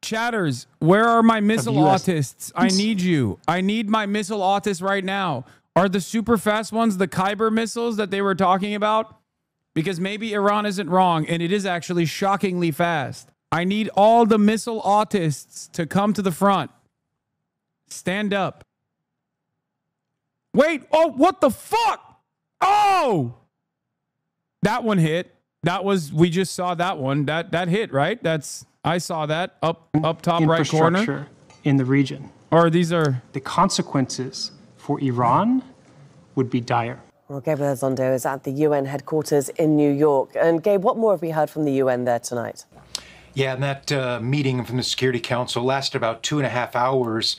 S1: Chatters, where are my missile
S11: US.
S1: autists? I need you. I need my missile autists right now. Are the super fast ones the Kyber missiles that they were talking about? Because maybe Iran isn't wrong, and it is actually shockingly fast. I need all the missile autists to come to the front. Stand up. Wait, oh, what the fuck? Oh! That one hit. That was, we just saw that one. That hit, right? I saw that up top right corner.
S11: Infrastructure in the region.
S1: Or these are...
S11: The consequences for Iran would be dire.
S25: Well, Gabriel Zondo is at the UN headquarters in New York. And Gabe, what more have we heard from the UN there tonight?
S22: Yeah, and that meeting from the Security Council lasted about 2.5 hours.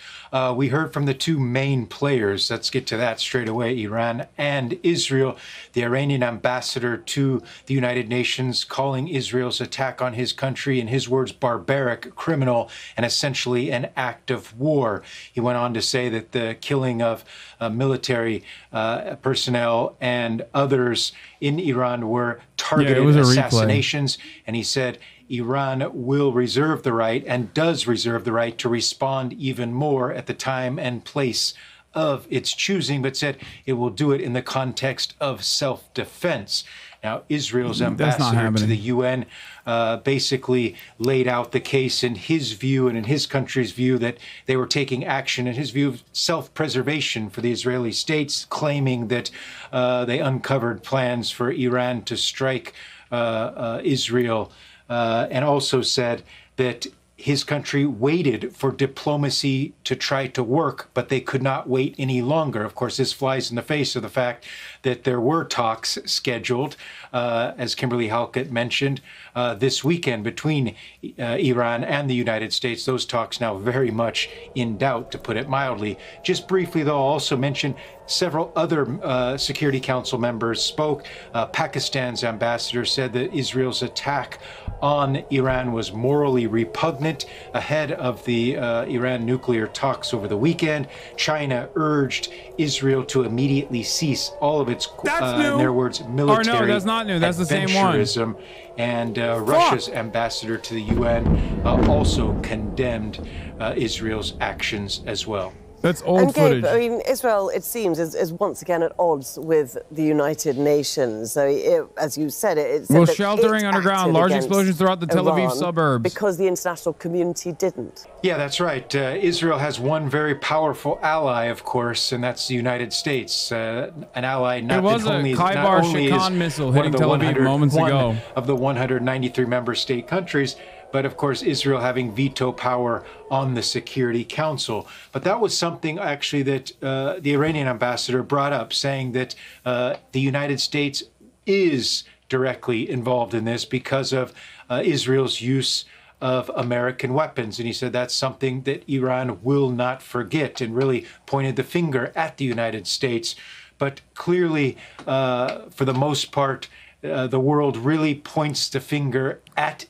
S22: We heard from the 2 main players. Let's get to that straight away, Iran and Israel. The Iranian ambassador to the United Nations calling Israel's attack on his country, in his words, barbaric, criminal, and essentially an act of war. He went on to say that the killing of military personnel and others in Iran were targeted assassinations. And he said, Iran will reserve the right and does reserve the right to respond even more at the time and place of its choosing, but said it will do it in the context of self-defense. Now, Israel's ambassador to the UN basically laid out the case in his view and in his country's view that they were taking action in his view of self-preservation for the Israeli states, claiming that they uncovered plans for Iran to strike Israel. And also said that his country waited for diplomacy to try to work, but they could not wait any longer. Of course, this flies in the face of the fact that there were talks scheduled, as Kimberly Halkett mentioned, this weekend between Iran and the United States. Those talks now very much in doubt, to put it mildly. Just briefly, though, I'll also mention several other Security Council members spoke. Pakistan's ambassador said that Israel's attack on Iran was morally repugnant ahead of the Iran nuclear talks over the weekend. China urged Israel to immediately cease all of its, in their words, military
S1: no, that's not new. That's the same one.
S22: adventurism. And Russia's ambassador to the UN also condemned Israel's actions as well.
S1: That's old
S25: and Gabe,
S1: footage.
S25: I mean, Israel, it seems, is once again at odds with the United Nations. So, as you said, it said that
S1: sheltering
S25: it
S1: underground,
S25: acted
S1: large
S25: against
S1: explosions throughout the Tel Aviv
S25: Iran
S1: suburbs.
S25: because the international community didn't.
S22: Yeah, that's right. Israel has one very powerful ally, of course, and that's the United States. An ally not
S1: It was
S22: that
S1: a
S22: only,
S1: Khyber
S22: not only is
S1: Shikan missile
S22: one
S1: hitting
S22: of the
S1: Tel Aviv moments ago.
S22: of the 193 member state countries, but of course Israel having veto power on the Security Council. But that was something actually that the Iranian ambassador brought up, saying that the United States is directly involved in this because of Israel's use of American weapons. And he said that's something that Iran will not forget, and really pointed the finger at the United States. But clearly, for the most part, the world really points the finger at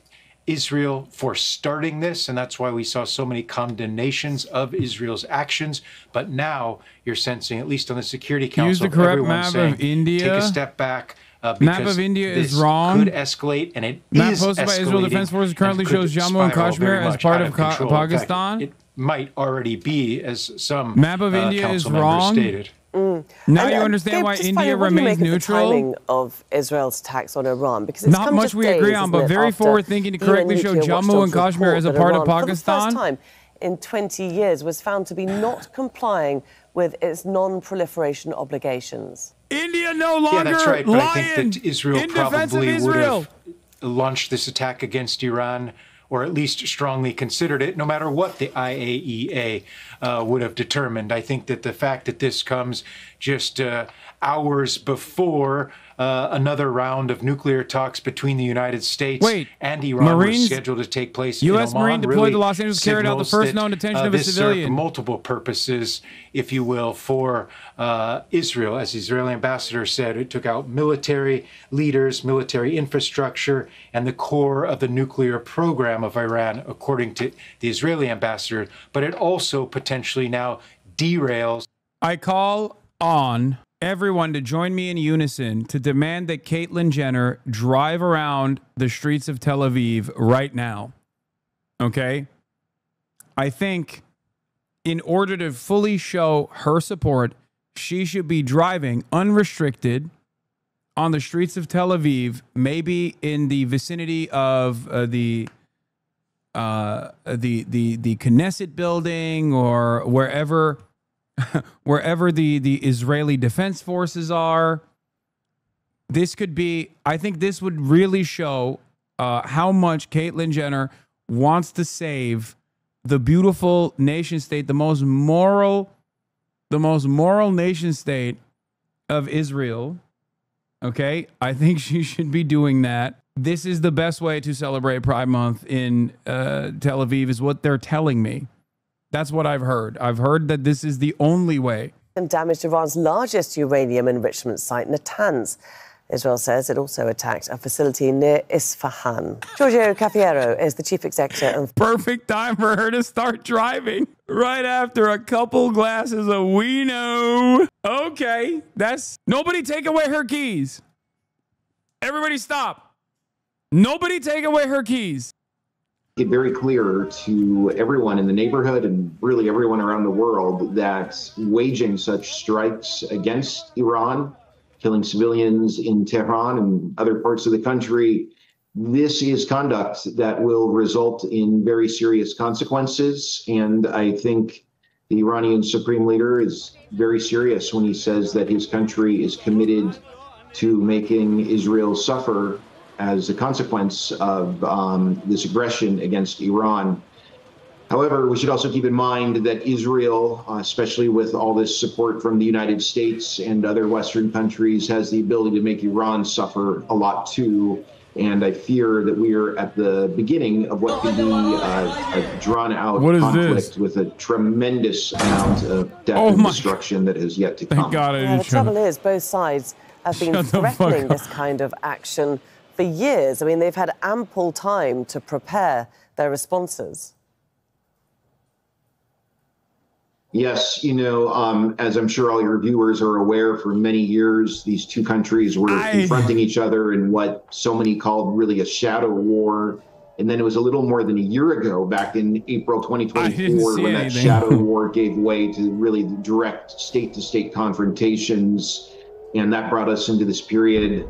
S22: Israel for starting this, and that's why we saw so many condemnations of Israel's actions. But now you're sensing, at least on the Security Council,
S1: Use the correct
S22: everyone's
S1: map
S22: saying,
S1: of India.
S22: take a step back.
S1: Map
S22: Because
S1: of India
S22: this
S1: is wrong.
S22: could escalate, and it
S1: Map
S22: is
S1: posted by Israel
S22: escalating,
S1: Defense Forces currently
S22: and could
S1: shows Jammu and
S22: spiral
S1: Kashmir
S22: very
S1: as
S22: much
S1: part
S22: out
S1: of
S22: control. In fact,
S1: Pakistan.
S22: it might already be, as some
S1: Map of India is
S22: council members
S1: wrong.
S22: stated.
S1: Now you understand
S25: Gabe,
S1: why
S25: just
S1: India
S25: finally, what do you
S1: remains
S25: make of the
S1: neutral.
S25: timing of Israel's attacks on Iran, because it's
S1: Not
S25: come
S1: much
S25: just
S1: we
S25: days,
S1: agree on,
S25: isn't
S1: but
S25: it,
S1: very
S25: after
S1: forward-thinking to
S25: UN
S1: correctly show
S25: nuclear
S1: Jammu
S25: watchdogs
S1: and Kashmir
S25: report
S1: as a
S25: that
S1: part of
S25: Iran, for the
S1: Pakistan.
S25: first time in 20 years, was found to be not complying with its non-proliferation obligations.
S1: India no longer
S22: Yeah, that's right. But I think
S1: lying
S22: that Israel
S1: in defense of
S22: probably would
S1: Israel.
S22: have launched this attack against Iran, or at least strongly considered it, no matter what the IAEA would have determined. I think that the fact that this comes just hours before another round of nuclear talks between the United States and Iran were scheduled to take place
S1: U.S.
S22: in Oman,
S1: Marine deployed
S22: really
S1: to Los Angeles carried out the
S22: signals
S1: first
S22: that,
S1: known detention of a
S22: this served
S1: civilian.
S22: multiple purposes, if you will, for Israel. As the Israeli ambassador said, it took out military leaders, military infrastructure, and the core of the nuclear program of Iran, according to the Israeli ambassador. But it also potentially now derails.
S1: I call on everyone to join me in unison to demand that Caitlyn Jenner drive around the streets of Tel Aviv right now. Okay? I think in order to fully show her support, she should be driving unrestricted on the streets of Tel Aviv, maybe in the vicinity of the Knesset building or wherever the Israeli Defense Forces are. This could be, I think this would really show how much Caitlyn Jenner wants to save the beautiful nation state, the most moral nation state of Israel. Okay? I think she should be doing that. This is the best way to celebrate Pride Month in Tel Aviv, is what they're telling me. That's what I've heard. I've heard that this is the only way.
S25: And damaged Iran's largest uranium enrichment site, Natanz. Israel says it also attacked a facility near Isfahan. Giorgio Cafiero is the chief executive of...
S1: Perfect time for her to start driving. Right after a couple glasses of Wino. Okay, that's... Nobody take away her keys. Everybody stop. Nobody take away her keys.
S12: It very clear to everyone in the neighborhood and really everyone around the world that waging such strikes against Iran, killing civilians in Tehran and other parts of the country, this is conduct that will result in very serious consequences. And I think the Iranian supreme leader is very serious when he says that his country is committed to making Israel suffer as a consequence of this aggression against Iran. However, we should also keep in mind that Israel, especially with all this support from the United States and other Western countries, has the ability to make Iran suffer a lot too. And I fear that we are at the beginning of what could be a drawn-out conflict with a tremendous amount of death and destruction that is yet to come.
S1: Thank God I didn't
S25: The trouble is, both sides have been threatening this kind of action for years. I mean, they've had ample time to prepare their responses.
S12: Yes, you know, as I'm sure all your viewers are aware, for many years, these two countries were confronting each other in what so many called really a shadow war And then it was a little more than a year ago, back in April 2024, when that shadow war gave way to really direct state-to-state confrontations. And that brought us into this period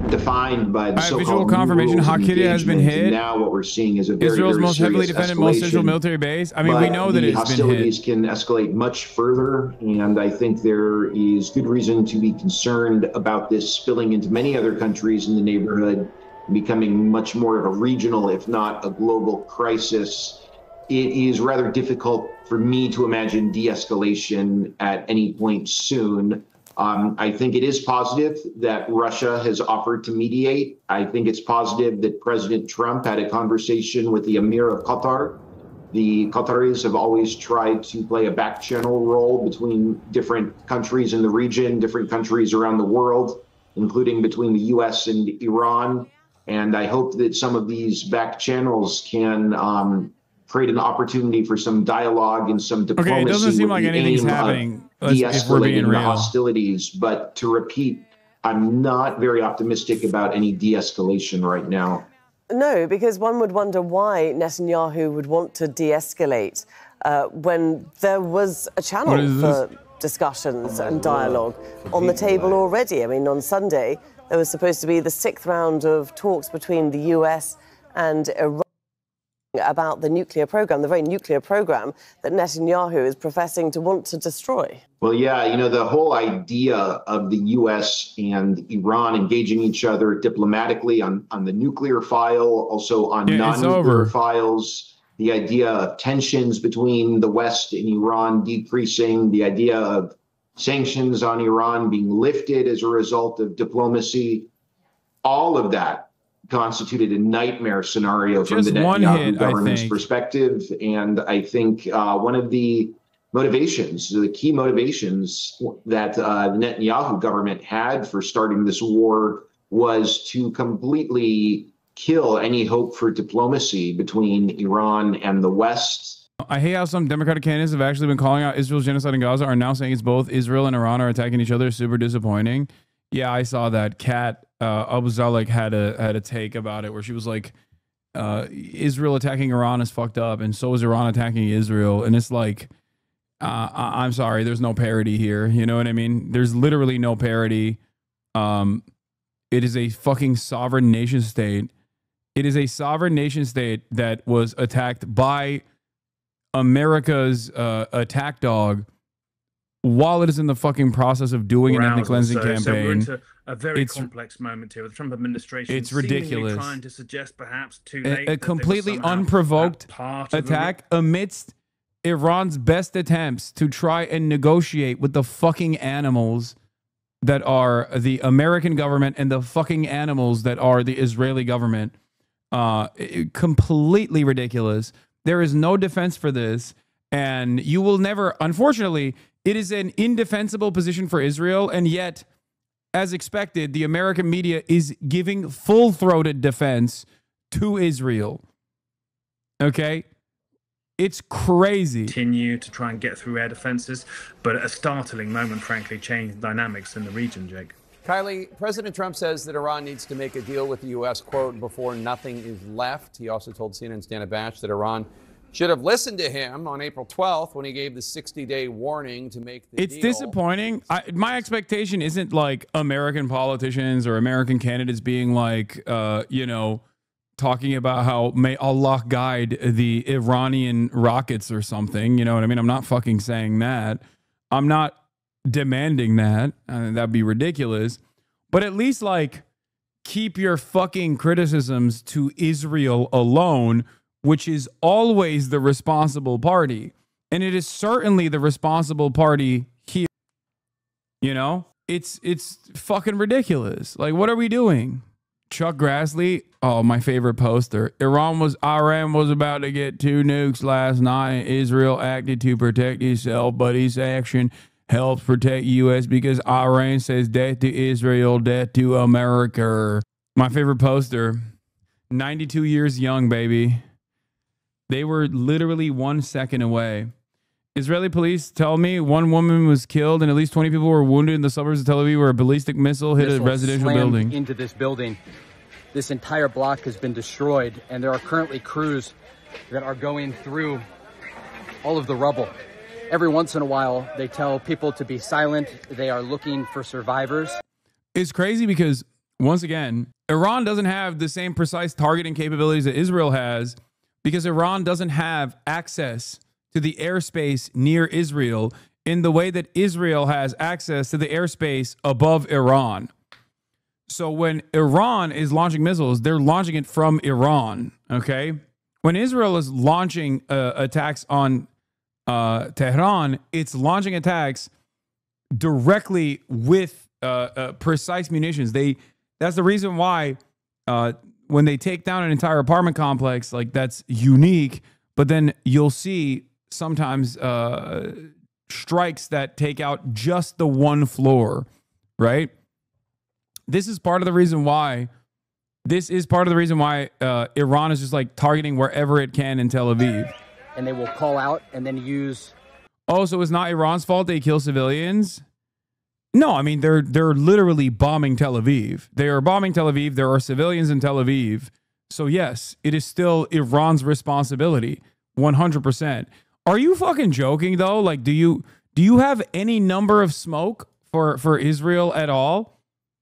S12: defined by the so-called
S1: visual confirmation. Halkidia has been hit.
S12: And now what we're seeing is a very,
S1: Israel's
S12: very
S1: most heavily defended, most central
S12: escalation.
S1: military base. I mean, we know that
S12: the
S1: it's been hit.
S12: hostilities can escalate much further, and I think there is good reason to be concerned about this spilling into many other countries in the neighborhood, becoming much more of a regional, if not a global crisis. It is rather difficult for me to imagine de-escalation at any point soon. I think it is positive that Russia has offered to mediate. I think it's positive that President Trump had a conversation with the Emir of Qatar. The Qataris have always tried to play a back channel role between different countries in the region, different countries around the world, including between the U.S. and Iran. And I hope that some of these back channels can create an opportunity for some dialogue and some diplomacy.
S1: Okay, it doesn't seem like anything's happening if we're being
S12: De-escalating the
S1: real.
S12: hostilities, but to repeat, I'm not very optimistic about any de-escalation right now.
S25: No, because one would wonder why Netanyahu would want to de-escalate when there was a channel for discussions and dialogue on the table already. I mean, on Sunday, there was supposed to be the 6th round of talks between the US and Iran about the nuclear program, the very nuclear program that Netanyahu is professing to want to destroy.
S12: Well, yeah, you know, the whole idea of the U.S. and Iran engaging each other diplomatically on the nuclear file, also on non-nuclear files, the idea of tensions between the West and Iran decreasing, the idea of sanctions on Iran being lifted as a result of diplomacy, all of that constituted a nightmare scenario from the Netanyahu government's perspective. And I think one of the motivations, the key motivations that the Netanyahu government had for starting this war was to completely kill any hope for diplomacy between Iran and the West.
S1: I hate how some Democratic candidates have actually been calling out Israel's genocide in Gaza, are now saying it's both Israel and Iran are attacking each other. Super disappointing. Yeah, I saw that. Kat Abu Zalek had a take about it where she was like, Israel attacking Iran is fucked up, and so is Iran attacking Israel. And it's like, I'm sorry, there's no parity here. You know what I mean? There's literally no parity. It is a fucking sovereign nation state. It is a sovereign nation state that was attacked by America's attack dog while it is in the fucking process of doing an ethnic cleansing campaign.
S13: So we're into a very complex moment here with the Trump administration.
S1: It's ridiculous.
S13: Trying to suggest perhaps too late
S1: a completely unprovoked attack amidst Iran's best attempts to try and negotiate with the fucking animals that are the American government and the fucking animals that are the Israeli government. Completely ridiculous. There is no defense for this, and you will never, unfortunately, it is an indefensible position for Israel, and yet, as expected, the American media is giving full-throated defense to Israel. Okay? It's crazy.
S13: Continue to try and get through air defenses, but at a startling moment, frankly, changed dynamics in the region, Jake.
S14: Kylie, President Trump says that Iran needs to make a deal with the U.S., quote, before nothing is left. He also told CNN's Dana Bash that Iran should have listened to him on April 12th when he gave the 60-day warning to make the deal.
S1: It's disappointing. My expectation isn't like American politicians or American candidates being like, you know, talking about how may Allah guide the Iranian rockets or something. You know what I mean? I'm not fucking saying that. I'm not demanding that. That'd be ridiculous. But at least like keep your fucking criticisms to Israel alone, which is always the responsible party. And it is certainly the responsible party here. You know, it's fucking ridiculous. Like, what are we doing? Chuck Grassley, oh, my favorite poster. Iran was about to get 2 nukes last night. Israel acted to protect itself, but its action helps protect U.S. because Iran says death to Israel, death to America. My favorite poster, 92 years young, baby. They were literally 1 second away. Israeli police tell me 1 woman was killed and at least 20 people were wounded in the suburbs of Tel Aviv where a ballistic missile hit a residential building.
S16: Into this building. This entire block has been destroyed, and there are currently crews that are going through all of the rubble. Every once in a while, they tell people to be silent. They are looking for survivors.
S1: It's crazy because, once again, Iran doesn't have the same precise targeting capabilities that Israel has, because Iran doesn't have access to the airspace near Israel in the way that Israel has access to the airspace above Iran. So when Iran is launching missiles, they're launching it from Iran, okay? When Israel is launching attacks on Tehran, it's launching attacks directly with precise munitions. That's the reason why when they take down an entire apartment complex, like, that's unique. But then you'll see sometimes strikes that take out just the one floor, right? This is part of the reason why. Iran is just like targeting wherever it can in Tel Aviv.
S16: And they will call out and then use.
S1: Oh, so it's not Iran's fault they kill civilians? No, I mean, they're literally bombing Tel Aviv. They are bombing Tel Aviv. There are civilians in Tel Aviv. So yes, it is still Iran's responsibility, 100%. Are you fucking joking though? Like, do you have any number of smoke for Israel at all?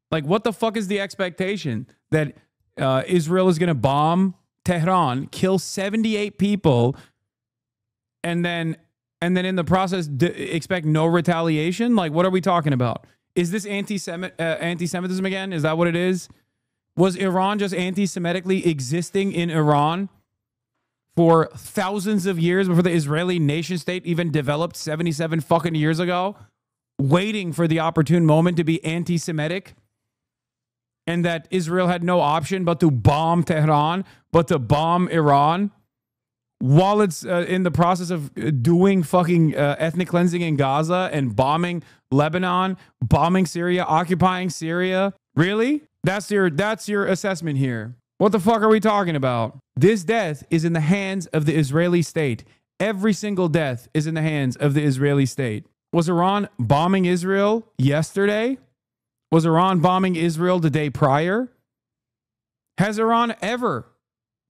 S1: Like, what the fuck is the expectation that Israel is going to bomb Tehran, kill 78 people, and then in the process expect no retaliation? Like, what are we talking about? Is this anti-Semitism again? Is that what it is? Was Iran just anti-Semitically existing in Iran for thousands of years before the Israeli nation state even developed 77 fucking years ago, waiting for the opportune moment to be anti-Semitic? And that Israel had no option but to bomb Tehran, but to bomb Iran while it's in the process of doing fucking ethnic cleansing in Gaza and bombing Lebanon, bombing Syria, occupying Syria. Really? That's your assessment here. What the fuck are we talking about? This death is in the hands of the Israeli state. Every single death is in the hands of the Israeli state. Was Iran bombing Israel yesterday? Was Iran bombing Israel the day prior? Has Iran ever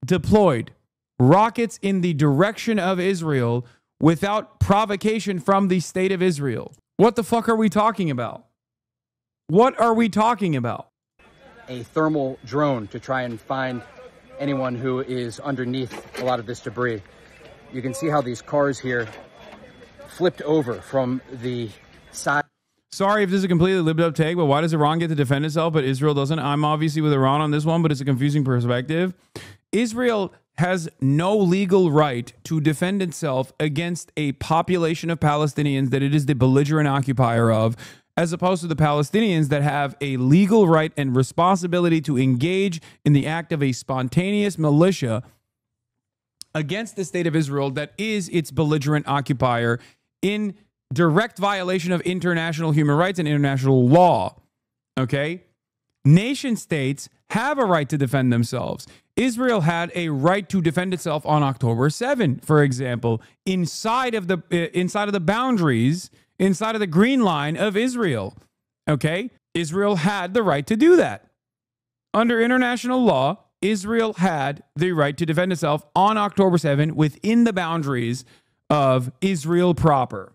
S1: deployed rockets in the direction of Israel without provocation from the state of Israel? What the fuck are we talking about? What are we talking about?
S16: A thermal drone to try and find anyone who is underneath a lot of this debris. You can see how these cars here flipped over from the side.
S1: Sorry if this is a completely lived up take, but why does Iran get to defend itself, but Israel doesn't? I'm obviously with Iran on this one, but it's a confusing perspective. Israel has no legal right to defend itself against a population of Palestinians that it is the belligerent occupier of, as opposed to the Palestinians that have a legal right and responsibility to engage in the act of a spontaneous militia against the state of Israel that is its belligerent occupier in direct violation of international human rights and international law. Okay? Nation states have a right to defend themselves. Israel had a right to defend itself on October 7, for example, inside of the boundaries, inside of the green line of Israel. Okay? Israel had the right to do that. Under international law, Israel had the right to defend itself on October 7 within the boundaries of Israel proper.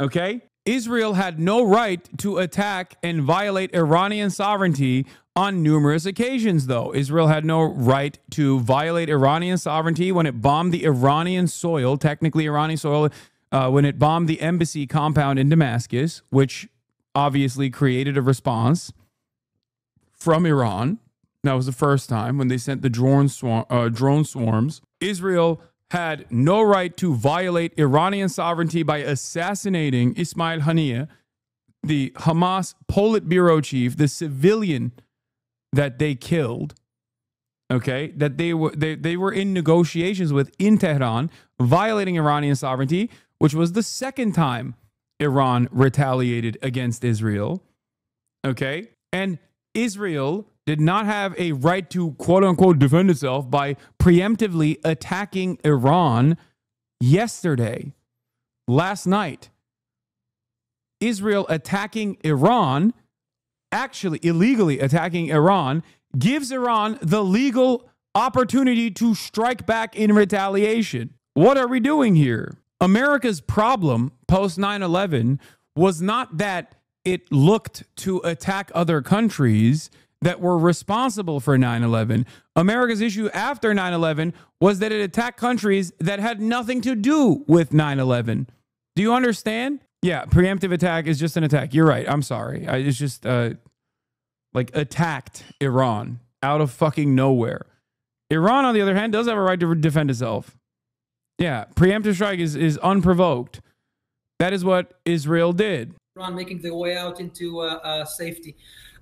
S1: Okay? Israel had no right to attack and violate Iranian sovereignty on numerous occasions, though. Israel had no right to violate Iranian sovereignty when it bombed the Iranian soil, technically Iranian soil, when it bombed the embassy compound in Damascus, which obviously created a response from Iran. That was the first time when they sent the drone swarms. Israel had no right to violate Iranian sovereignty by assassinating Ismail Haniyeh, the Hamas Politburo chief, the civilian that they killed, okay, that they were in negotiations with in Tehran, violating Iranian sovereignty, which was the second time Iran retaliated against Israel, okay? And Israel did not have a right to, quote-unquote, defend itself by preemptively attacking Iran yesterday, last night. Israel attacking Iran, actually illegally attacking Iran, gives Iran the legal opportunity to strike back in retaliation. What are we doing here? America's problem post 9/11 was not that it looked to attack other countries that were responsible for 9/11. America's issue after 9/11 was that it attacked countries that had nothing to do with 9/11. Do you understand? Yeah, preemptive attack is just an attack. You're right. I'm sorry. It's just like attacked Iran out of fucking nowhere. Iran, on the other hand, does have a right to defend itself. Yeah, preemptive strike is unprovoked. That is what Israel did.
S15: Iran making their way out into safety.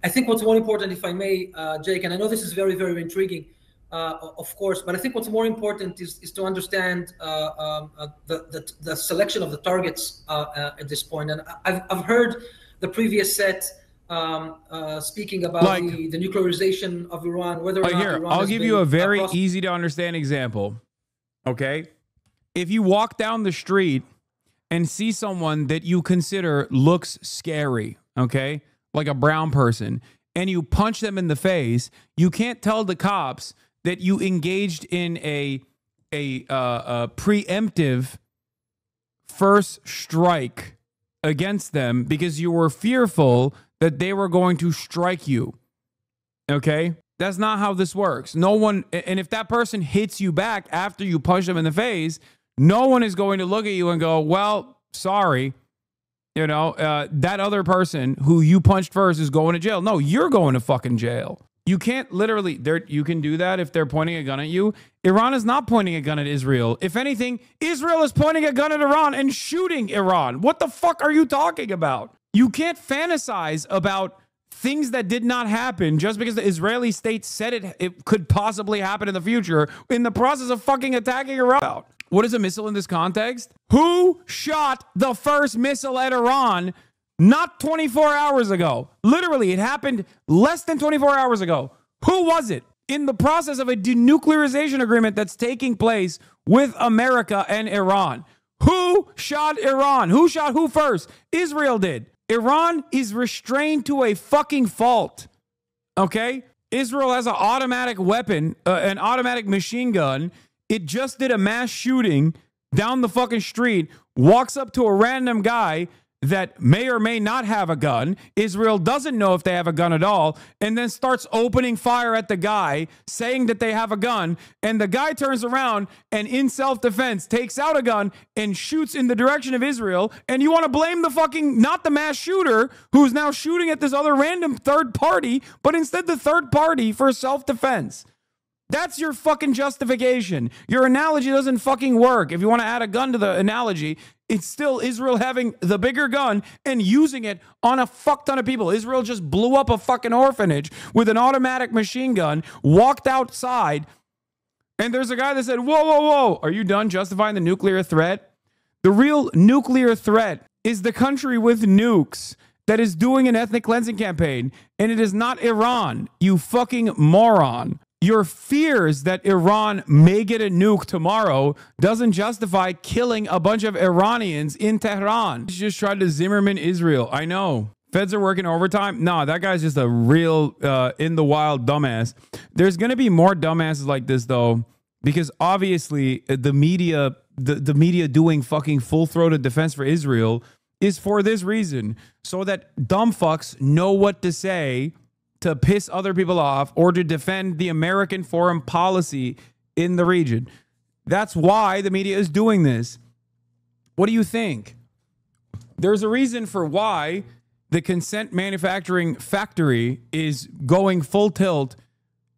S15: I think what's more important, if I may, Jake, and I know this is very, very intriguing, of course, but I think what's more important is to understand the selection of the targets at this point. And I've heard the previous set speaking about like, the nuclearization of Iran, whether or not
S1: here,
S15: Iran
S1: I'll give you a very easy to understand example. Okay? If you walk down the street and see someone that you consider looks scary, okay, like a brown person, and you punch them in the face, you can't tell the cops that you engaged in a preemptive first strike against them because you were fearful that they were going to strike you. Okay? That's not how this works. No one, and if that person hits you back after you punch them in the face, no one is going to look at you and go, well, sorry, you know, that other person who you punched first is going to jail. No, you're going to fucking jail. You can't literally, you can do that if they're pointing a gun at you. Iran is not pointing a gun at Israel. If anything, Israel is pointing a gun at Iran and shooting Iran. What the fuck are you talking about? You can't fantasize about things that did not happen just because the Israeli state said it could possibly happen in the future in the process of fucking attacking Iran. What is a missile in this context? Who shot the first missile at Iran not 24 hours ago? Literally, it happened less than 24 hours ago. Who was it? In the process of a denuclearization agreement that's taking place with America and Iran. Who shot Iran? Who shot who first? Israel did. Iran is restrained to a fucking fault. Okay? Israel has an automatic weapon, an automatic machine gun. It just did a mass shooting down the fucking street, walks up to a random guy that may or may not have a gun. Israel doesn't know if they have a gun at all, and then starts opening fire at the guy, saying that they have a gun, and the guy turns around and in self-defense takes out a gun and shoots in the direction of Israel, and you want to blame the fucking, not the mass shooter, who's now shooting at this other random third party, but instead the third party for self-defense. That's your fucking justification. Your analogy doesn't fucking work. If you want to add a gun to the analogy, it's still Israel having the bigger gun and using it on a fuck ton of people. Israel just blew up a fucking orphanage with an automatic machine gun, walked outside, and there's a guy that said, whoa, whoa, whoa, are you done justifying the nuclear threat? The real nuclear threat is the country with nukes that is doing an ethnic cleansing campaign, and it is not Iran, you fucking moron. Your fears that Iran may get a nuke tomorrow doesn't justify killing a bunch of Iranians in Tehran. You just tried to Zimmerman Israel. I know. Feds are working overtime. No, that guy's just a real in the wild dumbass. There's going to be more dumbasses like this, though, because obviously the media, the media doing fucking full-throated defense for Israel is for this reason, so that dumb fucks know what to say to piss other people off or to defend the American foreign policy in the region. That's why the media is doing this. What do you think? There's a reason for why the consent manufacturing factory is going full tilt,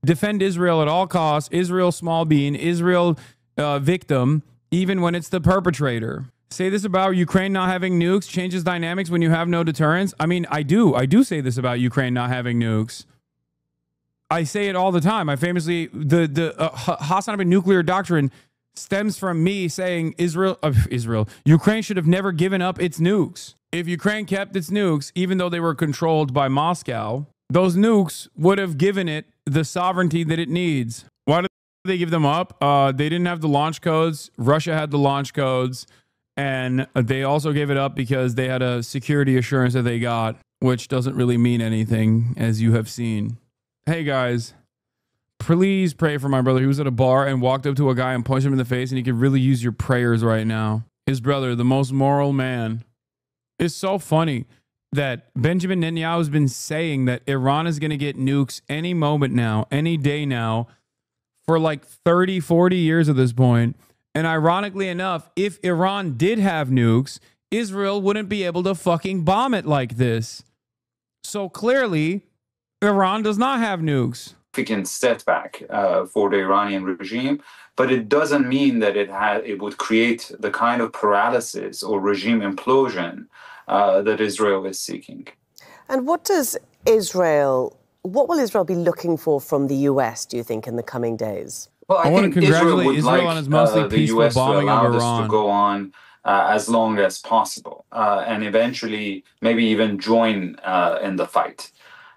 S1: defend Israel at all costs, Israel small bean, Israel victim, even when it's the perpetrator. Say this about Ukraine not having nukes changes dynamics when you have no deterrence. I mean, I do say this about Ukraine not having nukes. I say it all the time. I famously, the HasanAbi nuclear doctrine stems from me saying Ukraine should have never given up its nukes. If Ukraine kept its nukes, even though they were controlled by Moscow, those nukes would have given it the sovereignty that it needs. Why did they give them up? They didn't have the launch codes. Russia had the launch codes. And they also gave it up because they had a security assurance that they got, which doesn't really mean anything, as you have seen. Hey, guys, please pray for my brother. He was at a bar and walked up to a guy and punched him in the face, and he could really use your prayers right now. His brother, the most moral man. It's so funny that Benjamin Netanyahu has been saying that Iran is going to get nukes any moment now, any day now, for like 30, 40 years at this point. And ironically enough, if Iran did have nukes, Israel wouldn't be able to fucking bomb it like this. So clearly, Iran does not have nukes.
S17: Significant setback for the Iranian regime, but it doesn't mean that it would create the kind of paralysis or regime implosion that Israel is seeking.
S25: And what will Israel be looking for from the US, do you think, in the coming days?
S17: Well, I
S1: want to congratulate Israel on its mostly
S17: the
S1: peaceful
S17: US
S1: bombing
S17: to allow
S1: of
S17: this
S1: Iran.
S17: to go on as long as possible, and eventually maybe even join in the fight.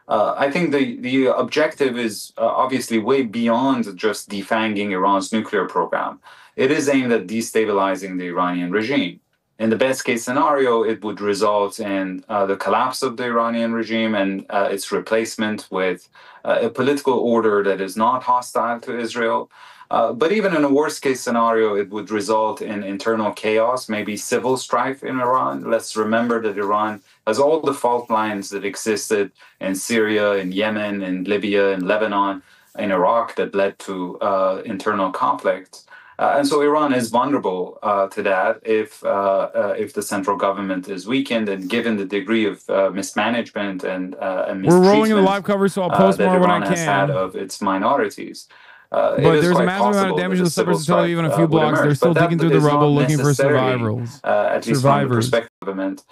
S17: I think the objective is obviously way beyond just defanging Iran's nuclear program. It is aimed at destabilizing the Iranian regime. In the best case scenario, it would result in the collapse of the Iranian regime and its replacement with a political order that is not hostile to Israel. But even in a worst case scenario, it would result in internal chaos, maybe civil strife in Iran. Let's remember that Iran has all the fault lines that existed in Syria, in Yemen, in Libya, in Lebanon, in Iraq that led to internal conflicts. And so Iran is vulnerable to that if the central government is weakened, and given the degree of mismanagement and mistreatment
S1: We're rolling in the live coverage, so I'll post more when I
S17: has had
S1: can.
S17: of its minorities.
S1: But there's a massive amount of damage in the suburbs of Tel Aviv and a few blocks. They're still digging through the rubble looking for survivors.
S17: At least from the perspective of government.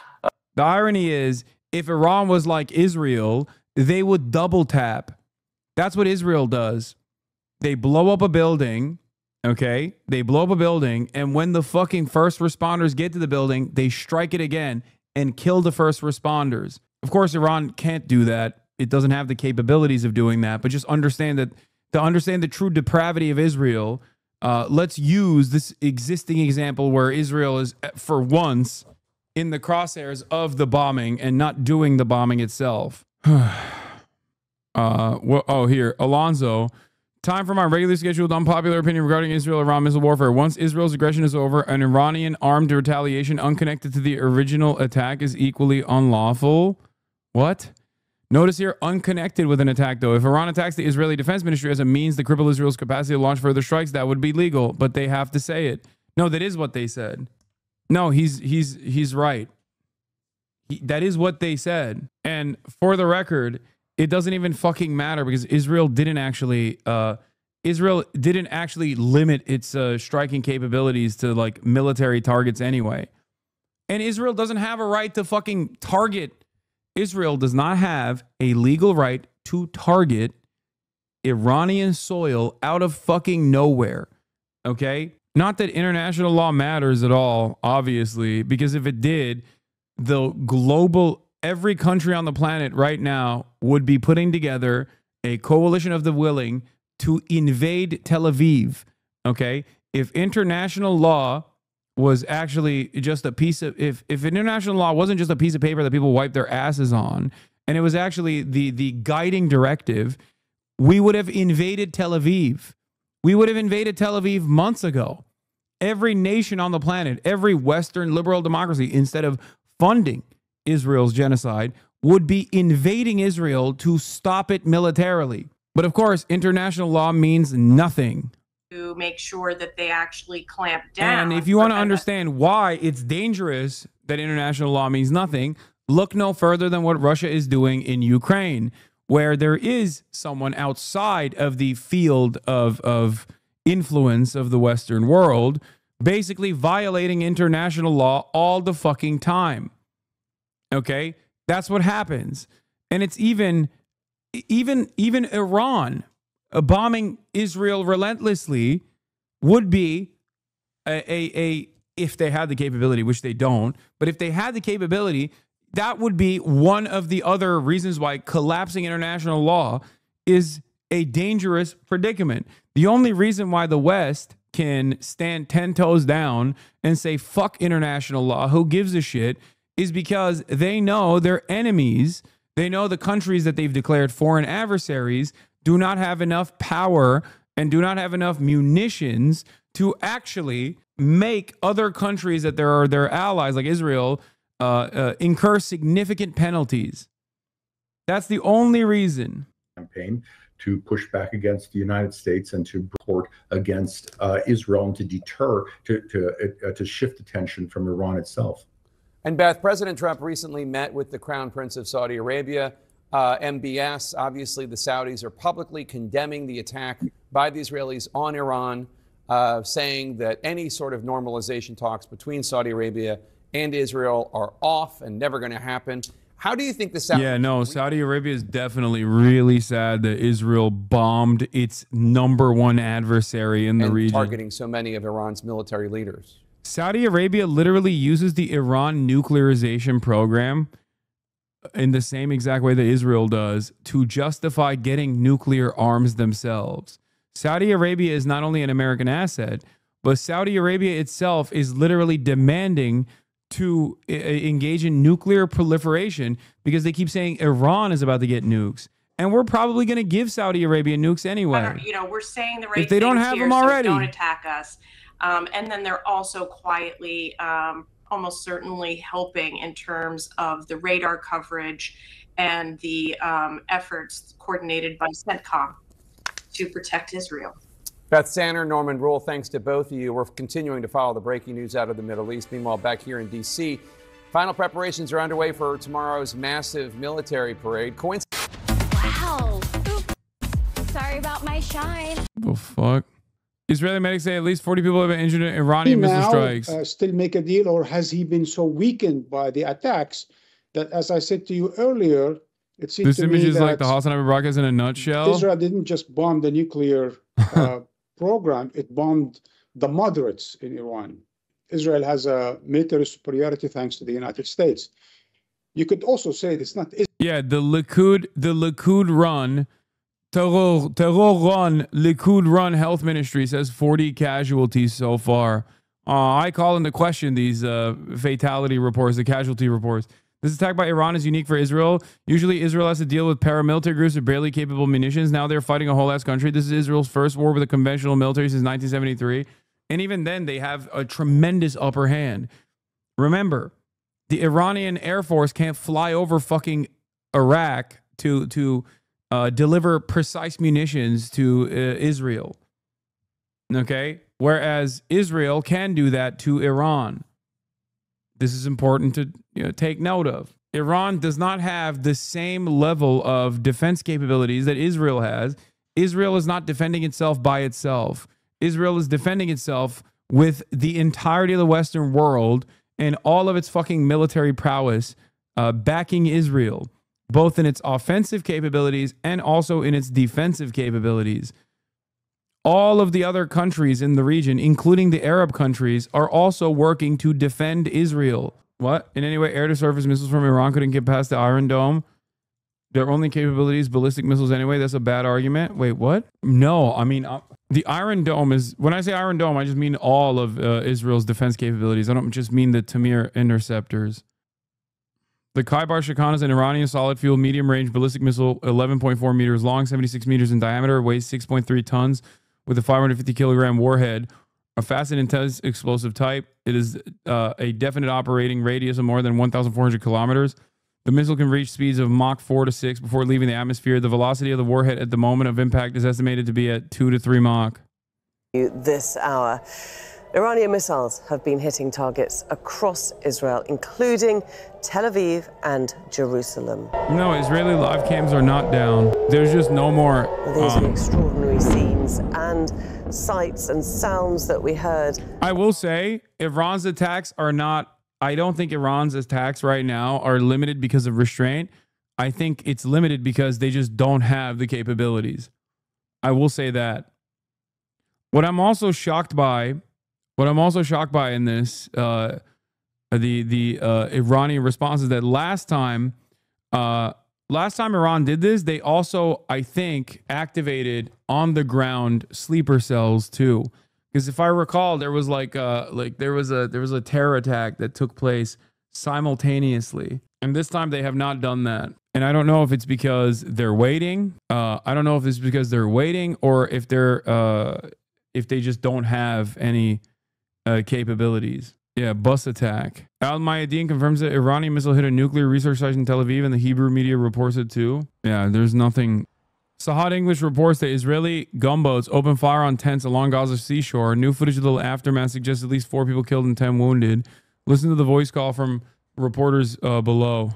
S1: The irony is, if Iran was like Israel, they would double tap. That's what Israel does. They blow up a building, okay? They blow up a building, and when the fucking first responders get to the building, they strike it again and kill the first responders. Of course, Iran can't do that. It doesn't have the capabilities of doing that, but just understand that to understand the true depravity of Israel, let's use this existing example where Israel is, for once, in the crosshairs of the bombing and not doing the bombing itself. Here, Alonzo. Time for my regularly scheduled unpopular opinion regarding Israel-Iran missile warfare. Once Israel's aggression is over, an Iranian armed retaliation unconnected to the original attack is equally unlawful. What? Notice here, unconnected with an attack, though. If Iran attacks the Israeli Defense Ministry as a means to cripple Israel's capacity to launch further strikes, that would be legal, but they have to say it. No, that is what they said. No, he's right. That is what they said. And for the record, it doesn't even fucking matter because Israel didn't actually limit its striking capabilities to like military targets anyway. And Israel doesn't have a right to fucking target. Israel does not have a legal right to target Iranian soil out of fucking nowhere. Okay? Not that international law matters at all, obviously, because if it did, every country on the planet right now would be putting together a coalition of the willing to invade Tel Aviv. Okay? If international law was actually just a piece of, if international law wasn't just a piece of paper that people wipe their asses on, and it was actually the guiding directive, we would have invaded Tel Aviv. We would have invaded Tel Aviv months ago. Every nation on the planet, every Western liberal democracy, instead of funding Israel's genocide, would be invading Israel to stop it militarily. But of course, international law means nothing.
S18: To make sure that they actually clamp down.
S1: And if you want to understand why it's dangerous that international law means nothing, look no further than what Russia is doing in Ukraine, where there is someone outside of the field of influence of the Western world, basically violating international law all the fucking time. Okay? That's what happens. And it's even Iran bombing Israel relentlessly would be if they had the capability, which they don't, but if they had the capability, that would be one of the other reasons why collapsing international law is a dangerous predicament. The only reason why the West can stand 10 toes down and say, fuck international law, who gives a shit, is because they know their enemies, they know the countries that they've declared foreign adversaries, do not have enough power and do not have enough munitions to actually make other countries that are their allies, like Israel, incur significant penalties. That's the only reason.
S2: Campaign to push back against the United States and to report against Israel and to deter, to shift attention from Iran itself.
S14: And Beth, President Trump recently met with the Crown Prince of Saudi Arabia, MBS. Obviously, the Saudis are publicly condemning the attack by the Israelis on Iran, saying that any sort of normalization talks between Saudi Arabia and Israel are off and never going to happen. How do you think the Saudis...
S1: Yeah, no, Saudi Arabia is definitely really sad that Israel bombed its #1 adversary in the region.
S14: Targeting so many of Iran's military leaders.
S1: Saudi Arabia literally uses the Iran nuclearization program in the same exact way that Israel does to justify getting nuclear arms themselves. Saudi Arabia is not only an American asset, but Saudi Arabia itself is literally demanding to engage in nuclear proliferation because they keep saying Iran is about to get nukes. And we're probably going to give Saudi Arabia nukes anyway.
S18: You know, we're saying the right
S1: if they don't have
S18: here,
S1: them already.
S18: So don't attack us. And then they're also quietly, almost certainly helping in terms of the radar coverage and the efforts coordinated by CENTCOM to protect Israel.
S14: Beth Sanner, Norman Rule, thanks to both of you. We're continuing to follow the breaking news out of the Middle East. Meanwhile, back here in D.C., final preparations are underway for tomorrow's massive military parade.
S5: Wow. Oops. Sorry about my shine.
S1: The fuck? Israeli medics say at least 40 people have been injured in Iranian missile strikes.
S20: Still make a deal, or has he been so weakened by the attacks that, as I said to you earlier, it seems
S1: this image is like the HasanAbi broadcast in a nutshell.
S20: Israel didn't just bomb the nuclear program, it bombed the moderates in Iran. Israel has a military superiority thanks to the United States. You could also say it's not Israel.
S1: Yeah, the Likud run, terror run, Likud run health ministry says 40 casualties so far. I call into question these fatality reports, the casualty reports. This attack by Iran is unique for Israel. Usually Israel has to deal with paramilitary groups with barely capable munitions. Now they're fighting a whole ass country. This is Israel's first war with a conventional military since 1973. And even then, they have a tremendous upper hand. Remember, the Iranian Air Force can't fly over fucking Iraq to deliver precise munitions to Israel. Okay? Whereas Israel can do that to Iran. This is important to take note of. Iran does not have the same level of defense capabilities that Israel has. Israel is not defending itself by itself. Israel is defending itself with the entirety of the Western world and all of its fucking military prowess backing Israel, both in its offensive capabilities and also in its defensive capabilities. All of the other countries in the region, including the Arab countries, are also working to defend Israel. What? In any way, air-to-surface missiles from Iran couldn't get past the Iron Dome? Their only capability is ballistic missiles anyway? That's a bad argument. Wait, what? No, I mean, the Iron Dome is... When I say Iron Dome, I just mean all of Israel's defense capabilities. I don't just mean the Tamir interceptors. The Khaibar Shikhan is an Iranian solid-fuel medium-range ballistic missile, 11.4 meters long, 76 meters in diameter, weighs 6.3 tons, with a 550-kilogram warhead, a fast and intense explosive type. It is a definite operating radius of more than 1,400 kilometers. The missile can reach speeds of Mach 4 to 6 before leaving the atmosphere. The velocity of the warhead at the moment of impact is estimated to be at 2 to 3 Mach.
S25: This hour, Iranian missiles have been hitting targets across Israel, including Tel Aviv and Jerusalem.
S1: No, Israeli live cams are not down. There's just no more.
S25: These are extraordinary scenes and sights and sounds that we heard.
S1: I will say, Iran's attacks are not... I don't think Iran's attacks right now are limited because of restraint. I think it's limited because they just don't have the capabilities. I will say that. What I'm also shocked by in this, the Iranian response is that last time Iran did this, they also, I think, activated on the ground sleeper cells too. Because if I recall, there was there was a terror attack that took place simultaneously, and this time they have not done that. And I don't know if it's because they're waiting. I don't know if it's because they're waiting or if they just don't have any capabilities. Yeah, bus attack. Al-Mayadeen confirms that Iranian missile hit a nuclear research site in Tel Aviv, and the Hebrew media reports it too. Yeah, there's nothing. Sahad English reports that Israeli gunboats opened fire on tents along Gaza seashore. New footage of the aftermath suggests at least 4 people killed and 10 wounded. Listen to the voice call from reporters below.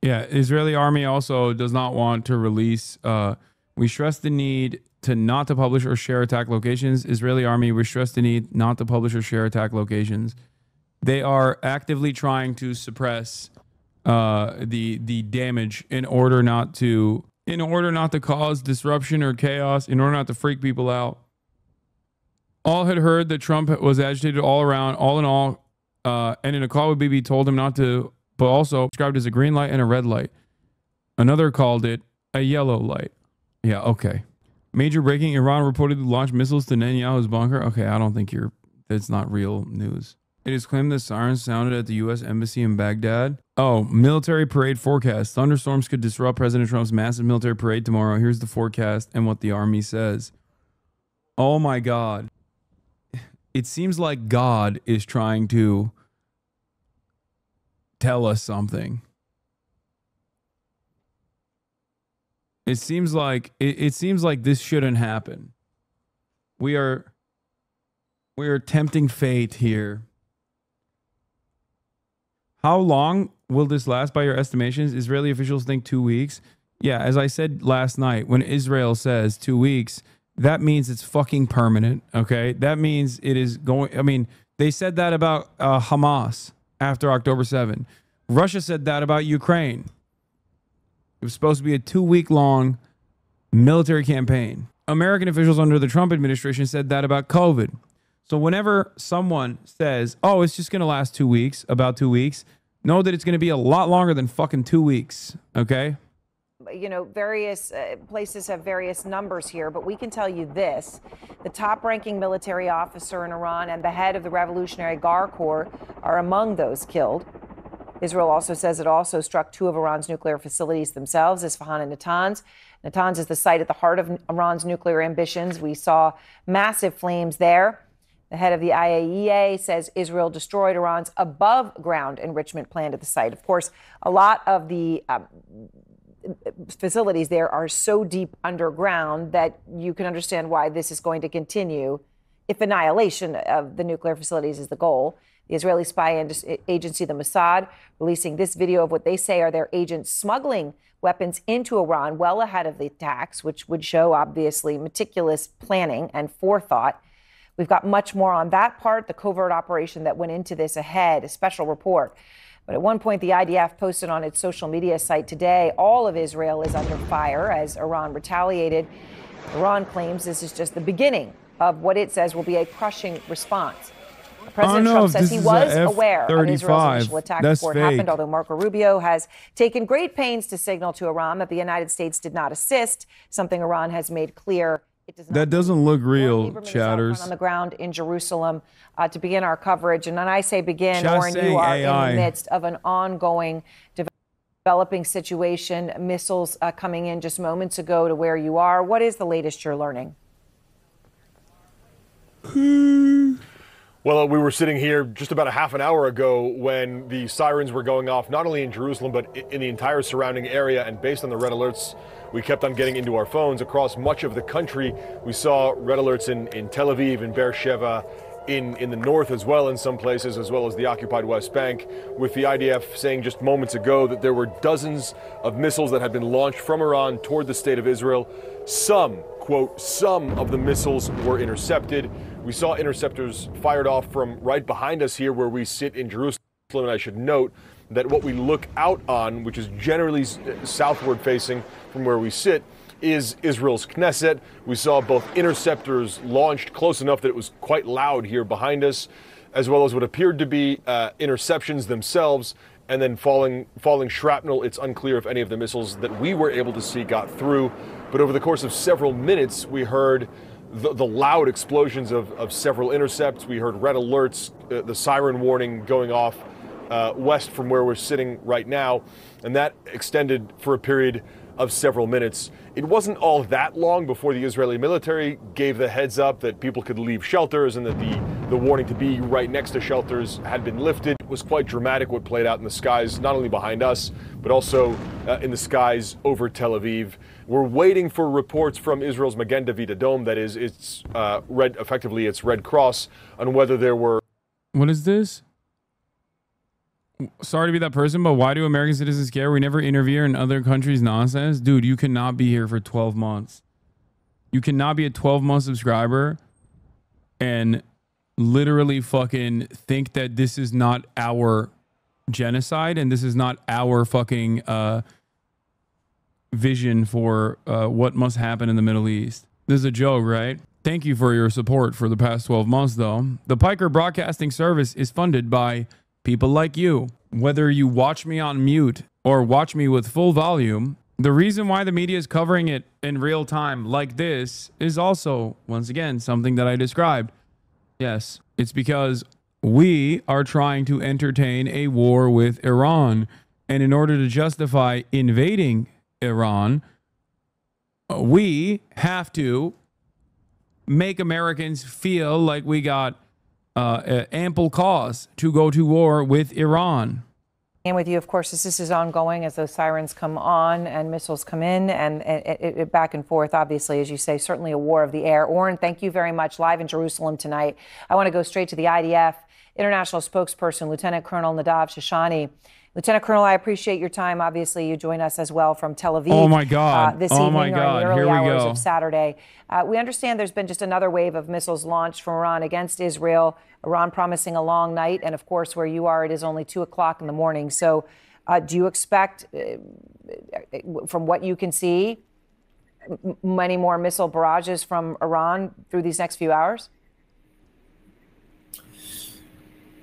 S1: Yeah, Israeli army also does not want to release. We stress the need not to publish or share attack locations. Israeli army, we stress the need not to publish or share attack locations. They are actively trying to suppress the damage in order not to cause disruption or chaos, in order not to freak people out. All had heard that Trump was agitated all around, all in all, and in a call with Bibi told him not to, but also described as a green light and a red light. Another called it a yellow light. Yeah, okay. Major breaking: Iran reportedly launched missiles to Netanyahu's bunker. Okay, I don't think that's not real news. It is claimed that sirens sounded at the U.S. Embassy in Baghdad. Oh, military parade forecast. Thunderstorms could disrupt President Trump's massive military parade tomorrow. Here's the forecast and what the army says. Oh my God. It seems like God is trying to tell us something. It seems like this shouldn't happen. We are tempting fate here. How long will this last by your estimations? Israeli officials think 2 weeks. Yeah, as I said last night, when Israel says 2 weeks, that means it's fucking permanent, okay? That means it is going... I mean, they said that about Hamas after October 7. Russia said that about Ukraine. It was supposed to be a 2-week-long military campaign. American officials under the Trump administration said that about COVID. So whenever someone says, oh, it's just going to last 2 weeks, about 2 weeks, know that it's going to be a lot longer than fucking 2 weeks, okay?
S3: You know, various places have various numbers here, but we can tell you this. The top-ranking military officer in Iran and the head of the Revolutionary Guard Corps are among those killed. Israel also says it also struck 2 of Iran's nuclear facilities themselves, Isfahan and Natanz. Natanz is the site at the heart of Iran's nuclear ambitions. We saw massive flames there. The head of the IAEA says Israel destroyed Iran's above-ground enrichment plant at the site. Of course, a lot of the facilities there are so deep underground that you can understand why this is going to continue if annihilation of the nuclear facilities is the goal. The Israeli spy agency, the Mossad, releasing this video of what they say are their agents smuggling weapons into Iran well ahead of the attacks, which would show, obviously, meticulous planning and forethought. We've got much more on that part, the covert operation that went into this ahead, a special report. But at one point, the IDF posted on its social media site today, all of Israel is under fire as Iran retaliated. Iran claims this is just the beginning of what it says will be a crushing response. President Trump says he was aware of Israel's initial attack before it happened, although Marco Rubio has taken great pains to signal to Iran that the United States did not assist, something Iran has made clear it does not.
S1: That doesn't look real, chatters.
S3: On the ground in Jerusalem to begin our coverage. And when I say begin, Oren, you are in the midst of an ongoing developing situation, missiles coming in just moments ago to where you are. What is the latest you're learning?
S19: Well, we were sitting here just about a half an hour ago when the sirens were going off, not only in Jerusalem, but in the entire surrounding area. And based on the red alerts we kept on getting into our phones across much of the country, we saw red alerts in Tel Aviv, in Beersheba, in the north as well in some places, as well as the occupied West Bank, with the IDF saying just moments ago that there were dozens of missiles that had been launched from Iran toward the state of Israel. Some, quote, some of the missiles were intercepted. We saw interceptors fired off from right behind us here where we sit in Jerusalem. And I should note that what we look out on, which is generally southward facing from where we sit, is Israel's Knesset. We saw both interceptors launched close enough that it was quite loud here behind us, as well as what appeared to be interceptions themselves, and then falling shrapnel. It's unclear if any of the missiles that we were able to see got through. But over the course of several minutes, we heard the loud explosions of several intercepts. We heard red alerts, the siren warning going off west from where we're sitting right now, and that extended for a period of several minutes. It wasn't all that long before the Israeli military gave the heads up that people could leave shelters and that the warning to be right next to shelters had been lifted. It was quite dramatic what played out in the skies, not only behind us, but also in the skies over Tel Aviv. We're waiting for reports from Israel's Magen David Adom, that is, it's effectively its Red Cross, on whether there were...
S1: What is this? Sorry to be that person, but why do American citizens care? We never interfere in other countries' nonsense. Dude, you cannot be here for 12 months. You cannot be a 12-month subscriber and literally fucking think that this is not our genocide and this is not our fucking vision for what must happen in the Middle East. This is a joke, right? Thank you for your support for the past 12 months, though. The Piker Broadcasting Service is funded by people like you. Whether you watch me on mute or watch me with full volume, the reason why the media is covering it in real time like this is also, once again, something that I described. Yes, it's because we are trying to entertain a war with Iran. And in order to justify invading Iran, we have to make Americans feel like we got ample cause to go to war with Iran.
S3: And with you, of course, as this is ongoing, as those sirens come on and missiles come in and it back and forth, obviously, as you say, certainly a war of the air. Oren, thank you very much. Live in Jerusalem tonight. I want to go straight to the IDF international spokesperson, Lieutenant Colonel Nadav Shoshani. Lieutenant Colonel, I appreciate your time. Obviously, you join us as well from Tel Aviv.
S1: Oh, my God.
S3: This evening or in the early hours of Saturday. We understand there's been just another wave of missiles launched from Iran against Israel. Iran promising a long night. And, of course, where you are, it is only 2 o'clock in the morning. So do you expect, from what you can see, many more missile barrages from Iran through these next few hours?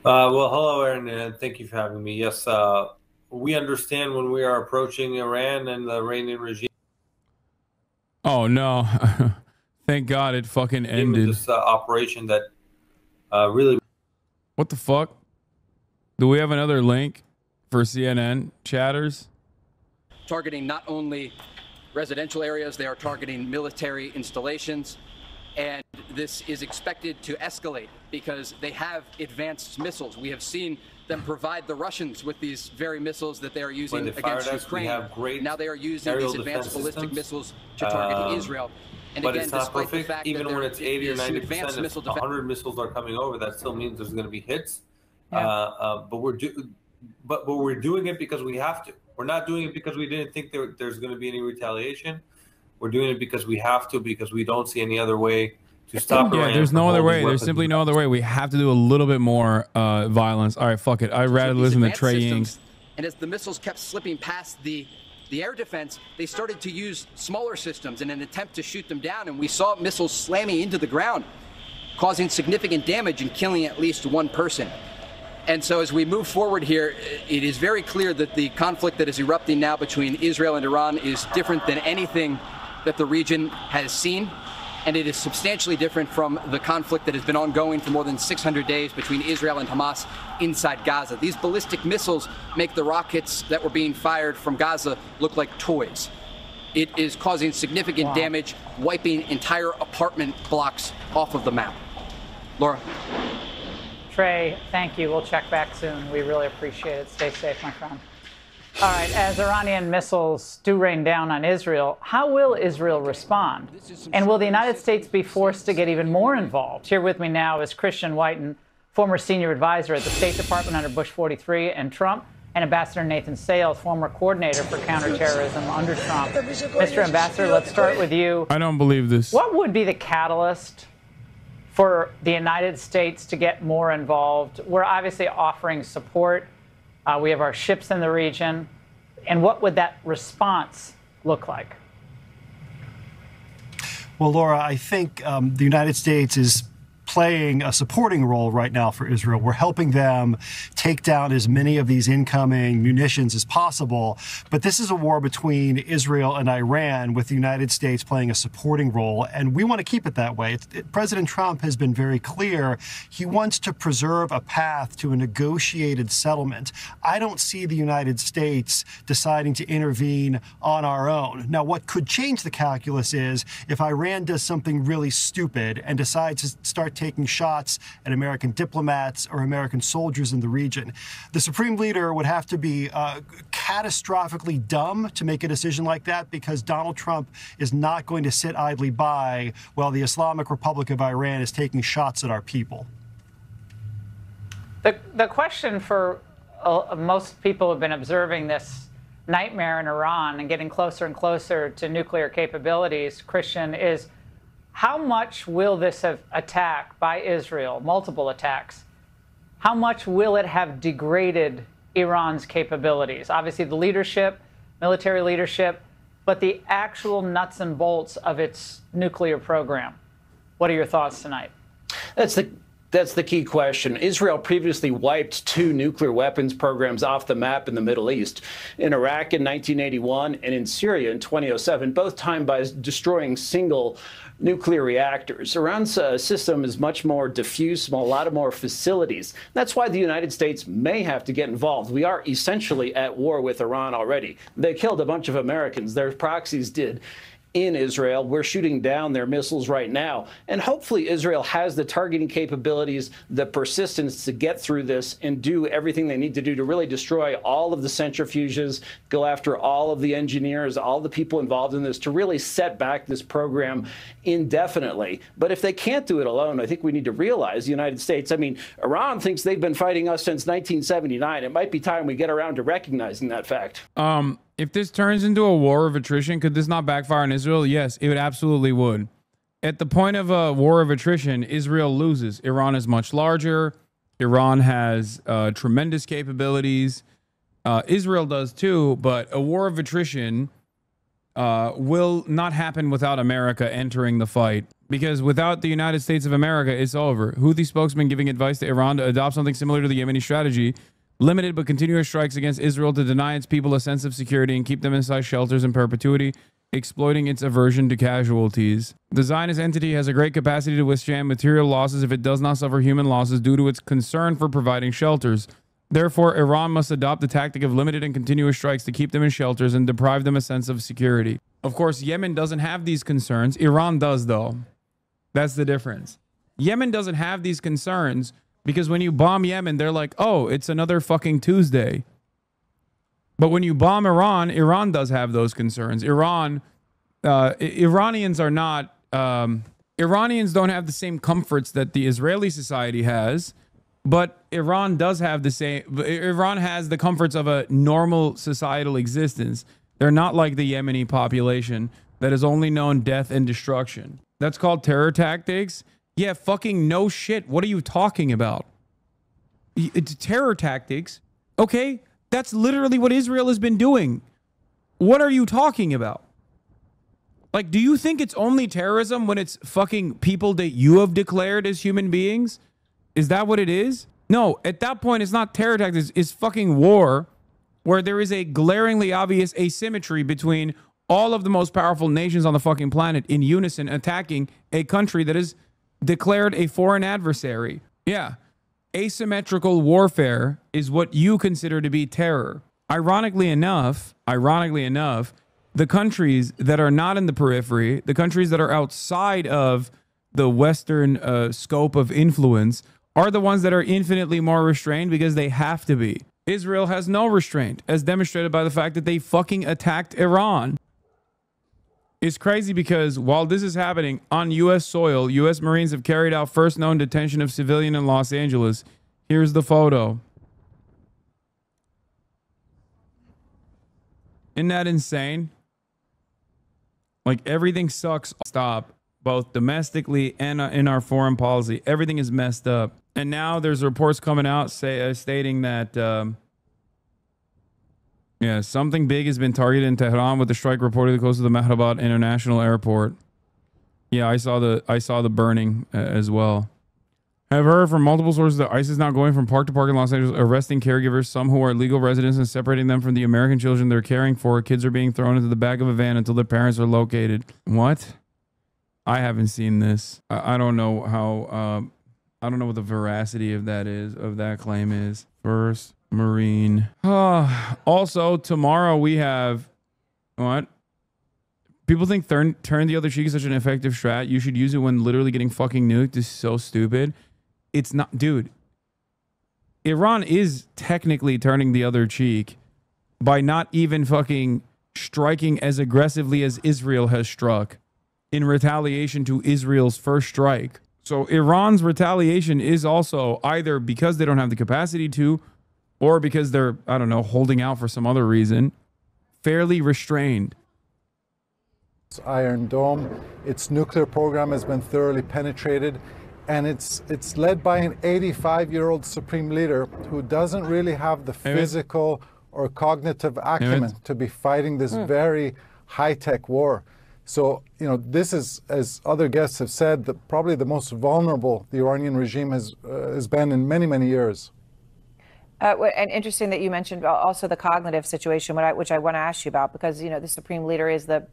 S4: Well, hello, Aaron, and thank you for having me. Yes, we understand when we are approaching Iran and the Iranian regime.
S1: Oh, no. Thank God it fucking ended.
S4: This operation that really...
S1: What the fuck? Do we have another link for CNN chatters?
S16: Targeting not only residential areas, they are targeting military installations. And this is expected to escalate because they have advanced missiles. We have seen them provide the Russians with these very missiles that they are using against Ukraine. Now they are using these advanced ballistic missiles to target Israel. And
S4: but
S16: again,
S4: it's not
S16: despite
S4: perfect.
S16: the fact
S4: Even
S16: that
S4: when it's 80 or 90%,
S16: if
S4: 100 missiles are coming over, that still means there's going to be hits. But we're doing it because we have to. We're not doing it because we didn't think there's going to be any retaliation. We're doing it because we have to, because we don't see any other way to stop Iran.
S1: Yeah, there's no other way. There's simply no other way. We have to do a little bit more violence. All right, fuck it. I'd rather listen to Trey Yings.
S16: And as the missiles kept slipping past the air defense, they started to use smaller systems in an attempt to shoot them down. And we saw missiles slamming into the ground, causing significant damage and killing at least one person. And so as we move forward here, it is very clear that the conflict that is erupting now between Israel and Iran is different than anything that the region has seen. And it is substantially different from the conflict that has been ongoing for more than 600 days between Israel and Hamas inside Gaza. These ballistic missiles make the rockets that were being fired from Gaza look like toys. It is causing significant damage, wiping entire apartment blocks off of the map. Laura.
S7: Trey, thank you. We'll check back soon. We really appreciate it. Stay safe, my friend. All right, as Iranian missiles do rain down on Israel, how will Israel respond? And will the United States be forced to get even more involved? Here with me now is Christian Whiten, former senior advisor at the State Department under Bush 43 and Trump, and Ambassador Nathan Sales, former coordinator for counterterrorism under Trump. Mr. Ambassador, let's start with you.
S1: I don't believe this.
S7: What would be the catalyst for the United States to get more involved? We're obviously offering support. We have our ships in the region. And what would that response look like?
S9: Well, Laura, I think the United States is
S8: playing a supporting role right now for Israel. We're helping them take down as many of these incoming munitions as possible. But this is a war between Israel and Iran, with the United States playing a supporting role. And we want to keep it that way. President Trump has been very clear. He wants to preserve a path to a negotiated settlement. I don't see the United States deciding to intervene on our own. Now, what could change the calculus is if Iran does something really stupid and decides to start taking shots at American diplomats or American soldiers in the region. The Supreme Leader would have to be catastrophically dumb to make a decision like that, because Donald Trump is not going to sit idly by while the Islamic Republic of Iran is taking shots at our people.
S7: The question for most people who have been observing this nightmare in Iran and getting closer and closer to nuclear capabilities, Christian, is how much will this attack by Israel, multiple attacks, how much will it have degraded Iran's capabilities? Obviously the leadership, military leadership, but the actual nuts and bolts of its nuclear program. What are your thoughts tonight?
S9: That's the key question. Israel previously wiped 2 nuclear weapons programs off the map in the Middle East, in Iraq in 1981 and in Syria in 2007, both timed by destroying single nuclear reactors. Iran's system is much more diffuse, a lot of more facilities. That's why the United States may have to get involved. We are essentially at war with Iran already. They killed a bunch of Americans. Their proxies did in Israel. We're shooting down their missiles right now. And hopefully Israel has the targeting capabilities, the persistence to get through this and do everything they need to do to really destroy all of the centrifuges, go after all of the engineers, all the people involved in this, to really set back this program indefinitely. But if they can't do it alone, I think we need to realize the United States, I mean, Iran thinks they've been fighting us since 1979. It might be time we get around to recognizing that fact.
S1: If this turns into a war of attrition, could this not backfire on Israel? Yes, it absolutely would. At the point of a war of attrition, Israel loses. Iran is much larger. Iran has tremendous capabilities. Israel does too, but a war of attrition will not happen without America entering the fight. Because without the United States of America, it's over. Houthi spokesman giving advice to Iran to adopt something similar to the Yemeni strategy. Limited but continuous strikes against Israel to deny its people a sense of security and keep them inside shelters in perpetuity, exploiting its aversion to casualties. The Zionist entity has a great capacity to withstand material losses if it does not suffer human losses due to its concern for providing shelters. Therefore, Iran must adopt the tactic of limited and continuous strikes to keep them in shelters and deprive them a sense of security. Of course, Yemen doesn't have these concerns. Iran does, though. That's the difference. Yemen doesn't have these concerns, because when you bomb Yemen, they're like, oh, it's another fucking Tuesday. But when you bomb Iran, Iran does have those concerns. Iranians are not, Iranians don't have the same comforts that the Israeli society has, but Iran does have the same, Iran has the comforts of a normal societal existence. They're not like the Yemeni population that has only known death and destruction. That's called terror tactics. Yeah, fucking no shit. What are you talking about? It's terror tactics. Okay, that's literally what Israel has been doing. What are you talking about? Like, do you think it's only terrorism when it's fucking people that you have declared as human beings? Is that what it is? No, at that point, it's not terror tactics. It's fucking war, where there is a glaringly obvious asymmetry between all of the most powerful nations on the fucking planet in unison attacking a country that is declared a foreign adversary. Yeah. Asymmetrical warfare is what you consider to be terror. Ironically enough, the countries that are not in the periphery, the countries that are outside of the Western scope of influence, are the ones that are infinitely more restrained because they have to be. Israel has no restraint, as demonstrated by the fact that they fucking attacked Iran. It's crazy because while this is happening on U.S. soil, U.S. Marines have carried out first known detention of civilian in Los Angeles. Here's the photo. Isn't that insane? Like, everything sucks. Stop. Both domestically and in our foreign policy. Everything is messed up. And now there's reports coming out stating that... yeah, something big has been targeted in Tehran with the strike reportedly close to the Mehrabad International Airport. Yeah, I saw the burning as well. I've heard from multiple sources that ICE is now going from park to park in Los Angeles, arresting caregivers, some who are legal residents, and separating them from the American children they're caring for. Kids are being thrown into the back of a van until their parents are located. What? I haven't seen this. I don't know how. I don't know what the veracity of that is. Of that claim is. First Marine. Also, tomorrow we have what? People think turn the other cheek is such an effective strat. You should use it when literally getting fucking nuked. This is so stupid. It's not, dude. Iran is technically turning the other cheek by not even fucking striking as aggressively as Israel has struck in retaliation to Israel's first strike. So Iran's retaliation is also either because they don't have the capacity to, or because they're, I don't know, holding out for some other reason, fairly restrained.
S6: Iron Dome, its nuclear program has been thoroughly penetrated, and it's led by an 85-year-old supreme leader who doesn't really have the physical or cognitive acumen to be fighting this very high-tech war. So, you know, this is, as other guests have said, probably the most vulnerable the Iranian regime has been in many, many years.
S3: And interesting that you mentioned also the cognitive situation, which I want to ask you about, because, you know, the supreme leader is the,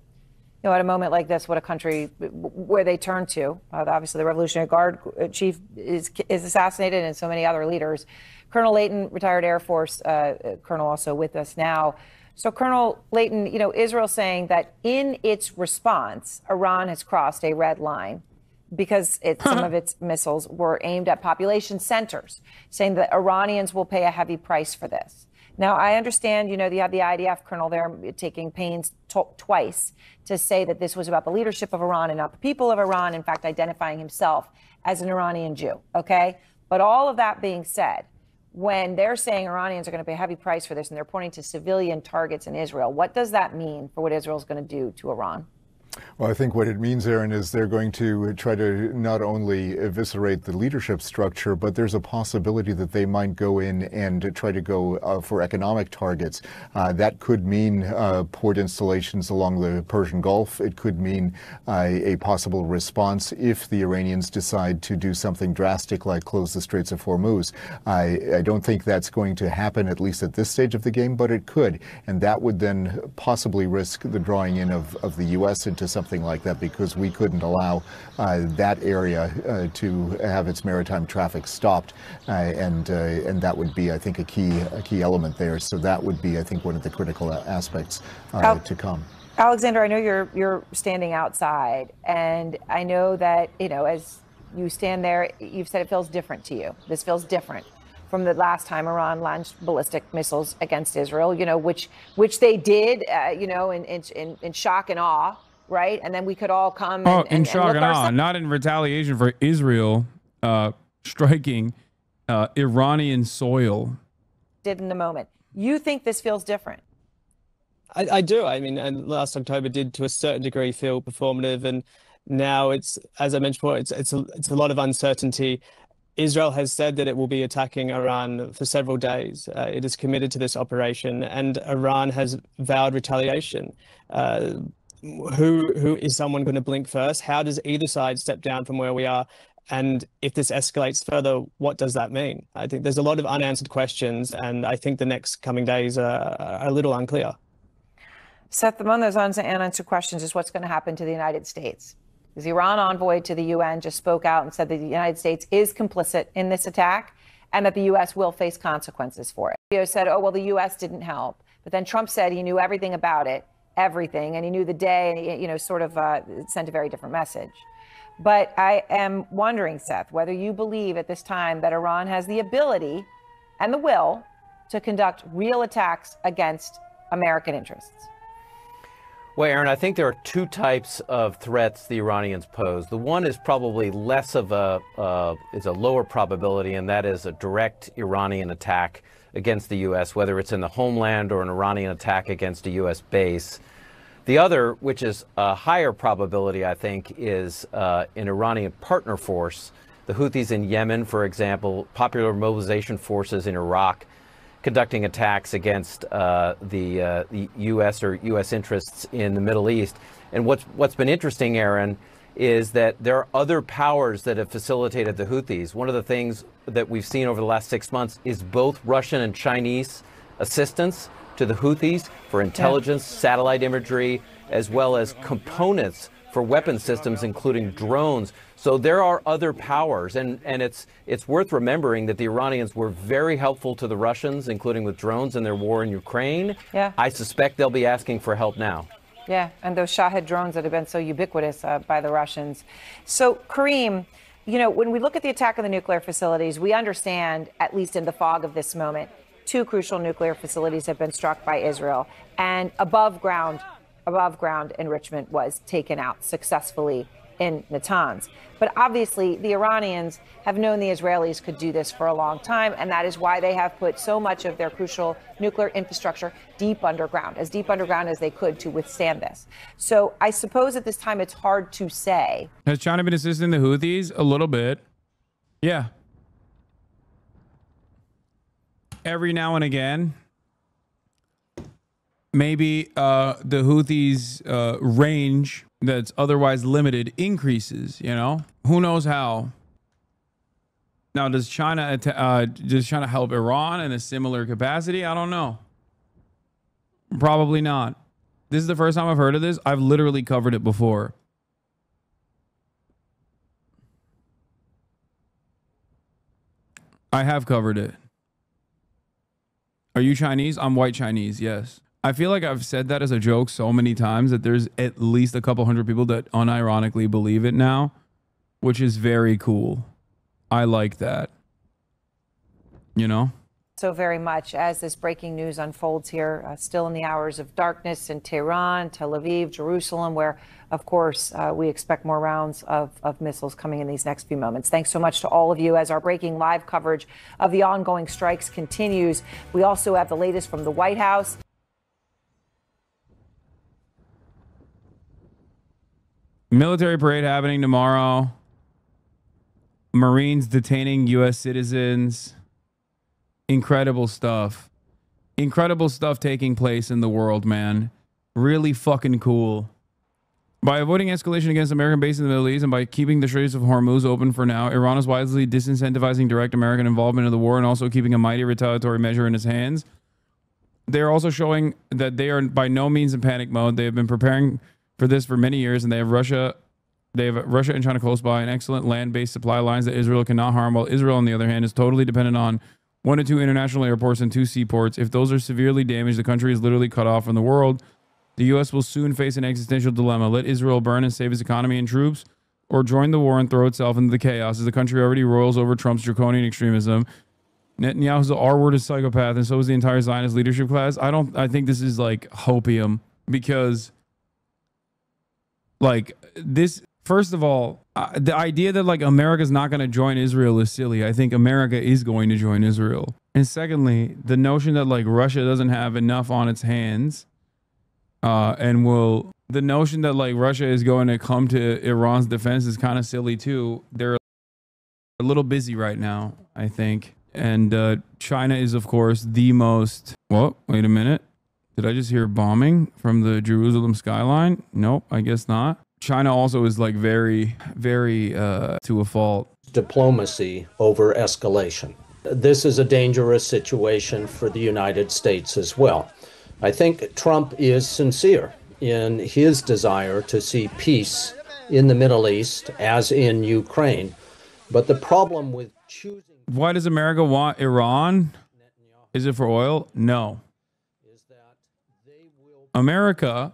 S3: you know, at a moment like this, what a country, where they turn to. Obviously, the Revolutionary Guard chief is assassinated, and so many other leaders. Colonel Layton, retired Air Force colonel, also with us now. So, Colonel Layton, you know, Israel saying that in its response, Iran has crossed a red line because some of its missiles were aimed at population centers, saying that Iranians will pay a heavy price for this. Now, I understand, you know, you have the IDF colonel there taking pains twice to say that this was about the leadership of Iran and not the people of Iran, in fact, identifying himself as an Iranian Jew, okay? But all of that being said, when they're saying Iranians are going to pay a heavy price for this and they're pointing to civilian targets in Israel, what does that mean for what Israel's going to do to Iran?
S10: Well, I think what it means, Aaron, is they're going to try to not only eviscerate the leadership structure, but there's a possibility that they might go in and try to go for economic targets. That could mean port installations along the Persian Gulf. It could mean a possible response if the Iranians decide to do something drastic like close the Straits of Hormuz. I don't think that's going to happen, at least at this stage of the game, but it could. And that would then possibly risk the drawing in of the U.S. into something like that, because we couldn't allow that area to have its maritime traffic stopped, and that would be, I think, a key element there. So that would be, I think, one of the critical aspects to come.
S3: Alexander, I know you're standing outside, and I know that, you know, as you stand there, you've said it feels different to you. This feels different from the last time Iran launched ballistic missiles against Israel, you know, which they did, you know, in shock and awe. Right, and then we could all come
S1: in shock and awe, not in retaliation for Israel striking Iranian soil.
S3: Did in the moment. You think this feels different?
S21: I do. I mean, and last October did to a certain degree feel performative, and now it's, as I mentioned before, it's a lot of uncertainty. Israel has said that it will be attacking Iran for several days. It is committed to this operation, and Iran has vowed retaliation. Who is someone going to blink first? How does either side step down from where we are? And if this escalates further, what does that mean? I think there's a lot of unanswered questions, and I think the next coming days are a little unclear.
S3: Seth, among those unanswered questions is what's going to happen to the United States. The Iran envoy to the UN just spoke out and said that the United States is complicit in this attack and that the U.S. will face consequences for it. He said, oh, well, the U.S. didn't help. But then Trump said he knew everything about it. Everything, and he knew the day, and he, you know, sort of sent a very different message. But I am wondering, Seth, whether you believe at this time that Iran has the ability and the will to conduct real attacks against American interests.
S23: Well, Aaron, I think there are two types of threats the Iranians pose. The one is probably less of a lower probability, and that is a direct Iranian attack against the U.S., whether it's in the homeland or an Iranian attack against a U.S. base. The other, which is a higher probability, I think, is an Iranian partner force, the Houthis in Yemen, for example, Popular Mobilization Forces in Iraq, conducting attacks against the U.S. or U.S. interests in the Middle East. And what's been interesting, Aaron, is that there are other powers that have facilitated the Houthis. One of the things that we've seen over the last 6 months is both Russian and Chinese assistance to the Houthis for intelligence, satellite imagery, as well as components for weapon systems, including drones. So there are other powers, and it's worth remembering that the Iranians were very helpful to the Russians, including with drones in their war in Ukraine.
S3: Yeah.
S23: I suspect they'll be asking for help now.
S3: Yeah, and those Shahed drones that have been so ubiquitous by the Russians. So, Kareem, you know, when we look at the attack on the nuclear facilities, we understand, at least in the fog of this moment, 2 crucial nuclear facilities have been struck by Israel, and above ground enrichment was taken out successfully in Natanz. But obviously, the Iranians have known the Israelis could do this for a long time, and that is why they have put so much of their crucial nuclear infrastructure deep underground as they could to withstand this. So I suppose at this time it's hard to say.
S1: Has China been assisting the Houthis? A little bit. Yeah. Every now and again. Maybe the Houthis' range that's otherwise limited increases, you know? Who knows how? Now, does China help Iran in a similar capacity? I don't know. Probably not. This is the first time I've heard of this. I've literally covered it before. I have covered it. Are you Chinese? I'm white Chinese, yes. I feel like I've said that as a joke so many times that there's at least a couple hundred people that unironically believe it now, which is very cool. I like that. You know?
S3: So very much as this breaking news unfolds here, still in the hours of darkness in Tehran, Tel Aviv, Jerusalem, where, of course, we expect more rounds of missiles coming in these next few moments. Thanks so much to all of you as our breaking live coverage of the ongoing strikes continues. We also have the latest from the White House.
S1: Military parade happening tomorrow. Marines detaining U.S. citizens. Incredible stuff. Incredible stuff taking place in the world, man. Really fucking cool. By avoiding escalation against American bases in the Middle East and by keeping the Straits of Hormuz open for now, Iran is wisely disincentivizing direct American involvement in the war and also keeping a mighty retaliatory measure in its hands. They are also showing that they are by no means in panic mode. They have been preparing for this for many years, and they have Russia and China close by, and excellent land-based supply lines that Israel cannot harm, while Israel, on the other hand, is totally dependent on 1 to 2 international airports and 2 seaports. If those are severely damaged, the country is literally cut off from the world. The U.S. will soon face an existential dilemma. Let Israel burn and save its economy and troops, or join the war and throw itself into the chaos, as the country already roils over Trump's draconian extremism. Netanyahu's the R-word psychopath, and so is the entire Zionist leadership class. I think this is like hopium, because like this, first of all, the idea that like America's not going to join Israel is silly. I think America is going to join Israel. And secondly, the notion that like Russia doesn't have enough on its hands the notion that like Russia is going to come to Iran's defense is kind of silly too. They're a little busy right now, I think. And China is, of course, the most... Well, wait a minute. Did I just hear bombing from the Jerusalem skyline? Nope, I guess not. China also is like very, very to a fault.
S11: Diplomacy over escalation. This is a dangerous situation for the United States as well. I think Trump is sincere in his desire to see peace in the Middle East, as in Ukraine. But the problem with choosing...
S1: Why does America want Iran? Is it for oil? No. America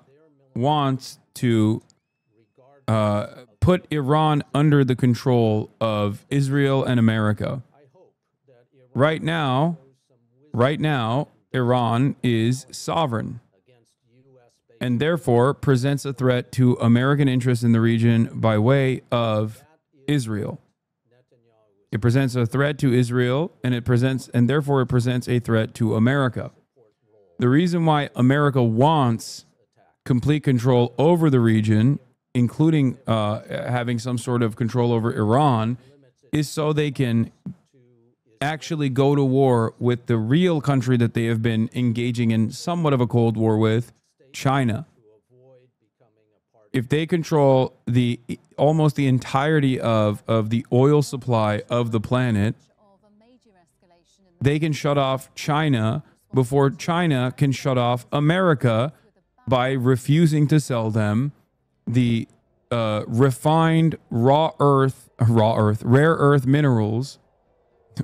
S1: wants to put Iran under the control of Israel and America. Right now, Iran is sovereign and therefore presents a threat to American interests in the region by way of Israel. It presents a threat to Israel, and therefore it presents a threat to America. The reason why America wants complete control over the region, including having some sort of control over Iran, is so they can actually go to war with the real country that they have been engaging in somewhat of a Cold War with, China. if they control almost the entirety of the oil supply of the planet, they can shut off China before China can shut off America by refusing to sell them the refined rare earth minerals.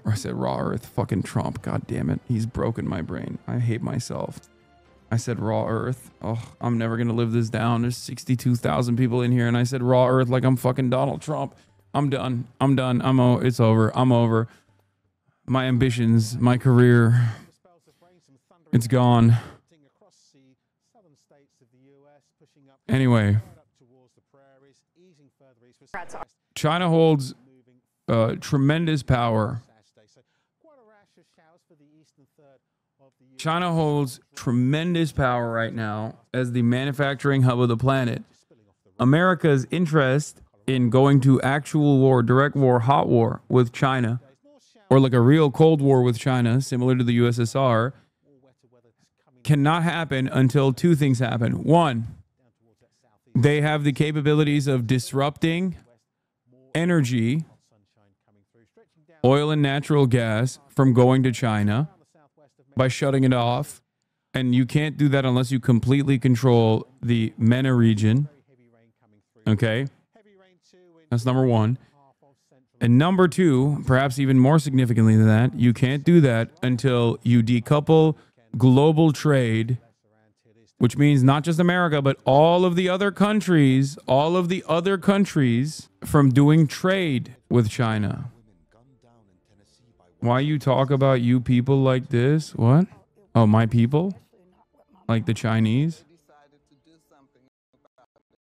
S1: I said raw earth. Fucking Trump. God damn it. He's broken my brain. I hate myself. I said raw earth. Oh, I'm never going to live this down. There's 62,000 people in here and I said raw earth like I'm fucking Donald Trump. I'm done. I'm done. It's over. I'm over. My ambitions, my career, it's gone. Anyway, China holds tremendous power. China holds tremendous power right now as the manufacturing hub of the planet. America's interest in going to actual war, direct war, hot war with China, or like a real Cold War with China, similar to the USSR, cannot happen until two things happen. One, they have the capabilities of disrupting energy, oil and natural gas, from going to China by shutting it off. And you can't do that unless you completely control the MENA region. Okay? That's number one. And number two, perhaps even more significantly than that, you can't do that until you decouple global trade, which means not just America, but all of the other countries, from doing trade with China. Why you talk about you people like this? What? Oh, my people? Like the Chinese?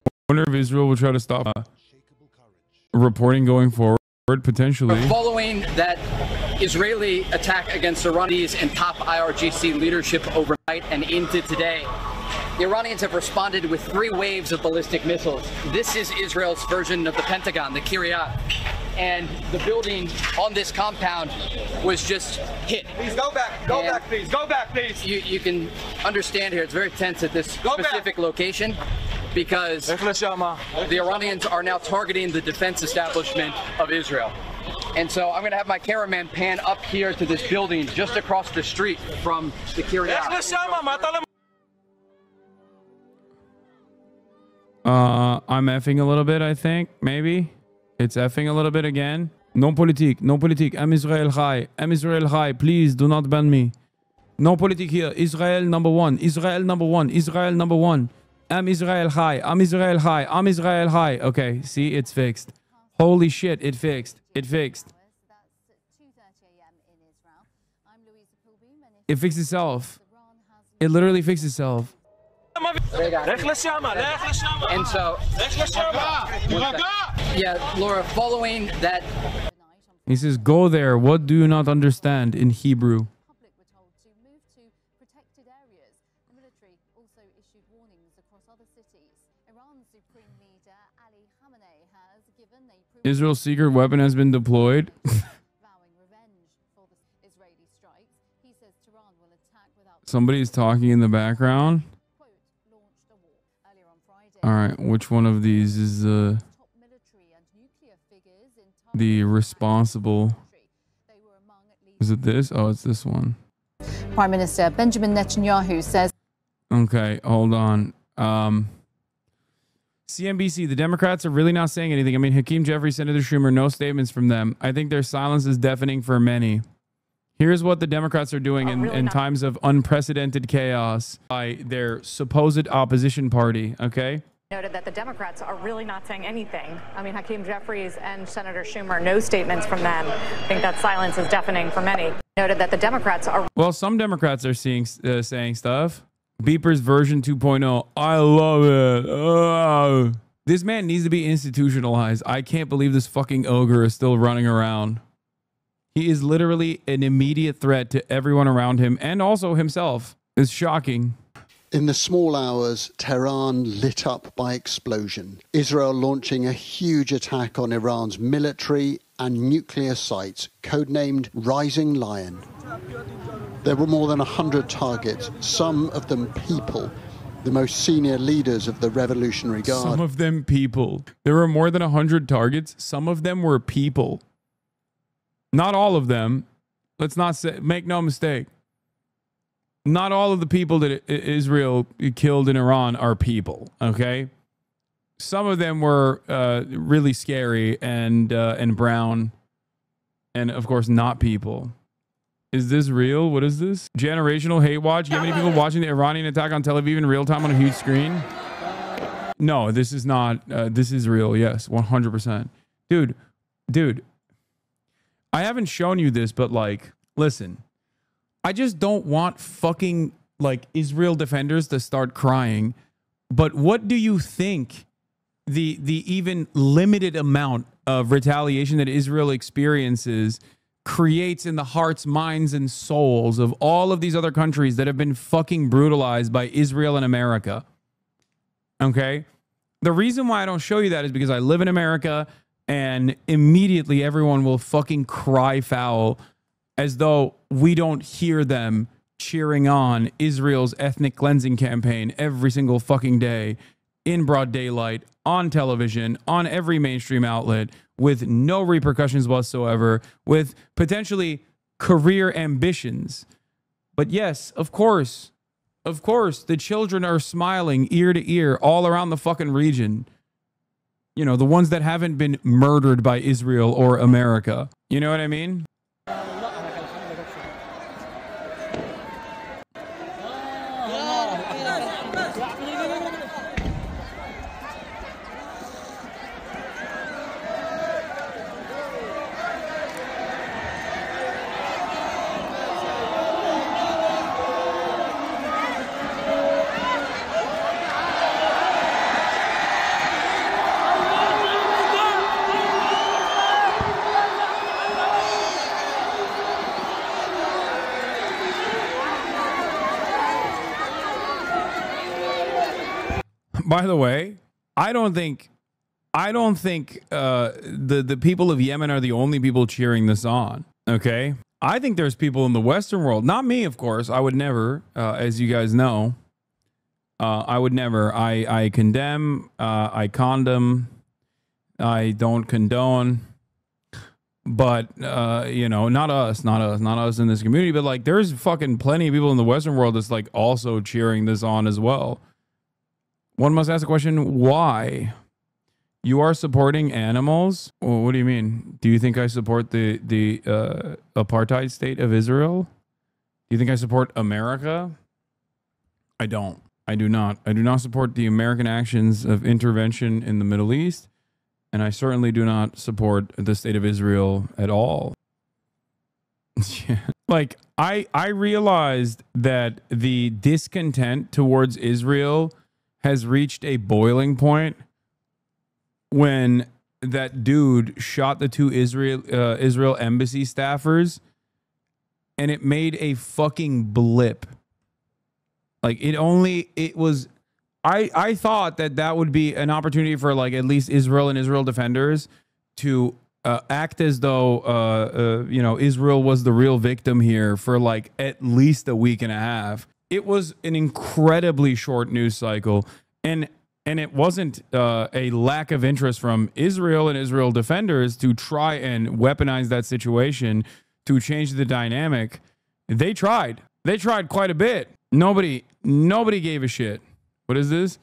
S1: I wonder if Israel will try to stop reporting going forward, potentially.
S16: Following that Israeli attack against Iranians and top IRGC leadership overnight and into today, the Iranians have responded with 3 waves of ballistic missiles. This is Israel's version of the Pentagon, the Kiryat. And the building on this compound was just hit. Please go back, please, go back, please. You can understand here, it's very tense at this specific location because the Iranians are now targeting the defense establishment of Israel. And so I'm going to have my cameraman pan up here to this building just across the street from the Kiryat.
S1: I'm effing a little bit, I think, maybe. It's effing a little bit again. No politique, no politique. I'm Israel Chai. I'm Israel Chai. Please do not ban me. No politique here. Israel number one. Israel number one. Israel number one. I'm Israel Chai. I'm Israel Chai. I'm Israel Chai. Okay, see, it's fixed. Holy shit, it fixed. It fixed. It fixed itself. It literally fixed itself.
S16: And so, yeah, Laura, following that.
S1: He says, go there. What do you not understand in Hebrew? Israel's secret weapon has been deployed. Somebody's talking in the background. All right, which one of these is the responsible? Is it this? Oh, it's this one.
S12: Prime Minister Benjamin Netanyahu says.
S1: Okay, hold on. CNBC, the Democrats are really not saying anything. I mean, Hakeem Jeffries, Senator Schumer, no statements from them. I think their silence is deafening for many. Here's what the Democrats are doing in times of unprecedented chaos by their supposed opposition party, okay?
S13: Noted that the Democrats are really not saying anything. I mean, Hakeem Jeffries and Senator Schumer, no statements from them. I think that silence is deafening for many. Noted that the Democrats are...
S1: Well, some Democrats are saying stuff. Beepers version 2.0. I love it. Oh. This man needs to be institutionalized. I can't believe this fucking ogre is still running around. He is literally an immediate threat to everyone around him and also himself. It's shocking.
S15: In the small hours, Tehran lit up by explosion. Israel launching a huge attack on Iran's military and nuclear sites, codenamed Rising Lion. There were more than 100 targets, some of them people, the most senior leaders of the Revolutionary Guard.
S1: Some of them people. There were more than 100 targets. Some of them were people. Not all of them. Let's not say, make no mistake. Not all of the people that Israel killed in Iran are people, okay? Some of them were really scary and brown, and of course not people. Is this real? What is this? Generational hate watch? You have any people watching the Iranian attack on Tel Aviv in real time on a huge screen? No, this is not. This is real. Yes, 100%. Dude, I haven't shown you this, but like, listen, I just don't want fucking like Israel defenders to start crying. But what do you think the even limited amount of retaliation that Israel experiences creates in the hearts, minds, and souls of all of these other countries that have been fucking brutalized by Israel and America? Okay? The reason why I don't show you that is because I live in America and immediately everyone will fucking cry foul as though we don't hear them cheering on Israel's ethnic cleansing campaign every single fucking day in broad daylight, on television, on every mainstream outlet, with no repercussions whatsoever, with potentially career ambitions. But yes, of course, the children are smiling ear to ear all around the fucking region. You know, the ones that haven't been murdered by Israel or America. You know what I mean? By the way, I don't think the people of Yemen are the only people cheering this on. Okay, I think there's people in the Western world. Not me, of course. I would never, as you guys know. I would never. I condemn. I condom. I don't condone. But you know, not us in this community. But like, there's fucking plenty of people in the Western world that's like also cheering this on as well. One must ask the question, why? You are supporting animals? Well, what do you mean? Do you think I support the apartheid state of Israel? Do you think I support America? I don't. I do not. I do not support the American actions of intervention in the Middle East, and I certainly do not support the state of Israel at all. Like, I realized that the discontent towards Israel has reached a boiling point when that dude shot the two Israel embassy staffers, and it made a fucking blip. Like, it was, I thought that would be an opportunity for like at least Israel and Israel defenders to act as though, you know, Israel was the real victim here for like at least a week and a half. It was an incredibly short news cycle, and it wasn't a lack of interest from Israel and Israel defenders to try and weaponize that situation to change the dynamic. They tried quite a bit. Nobody gave a shit. What is this?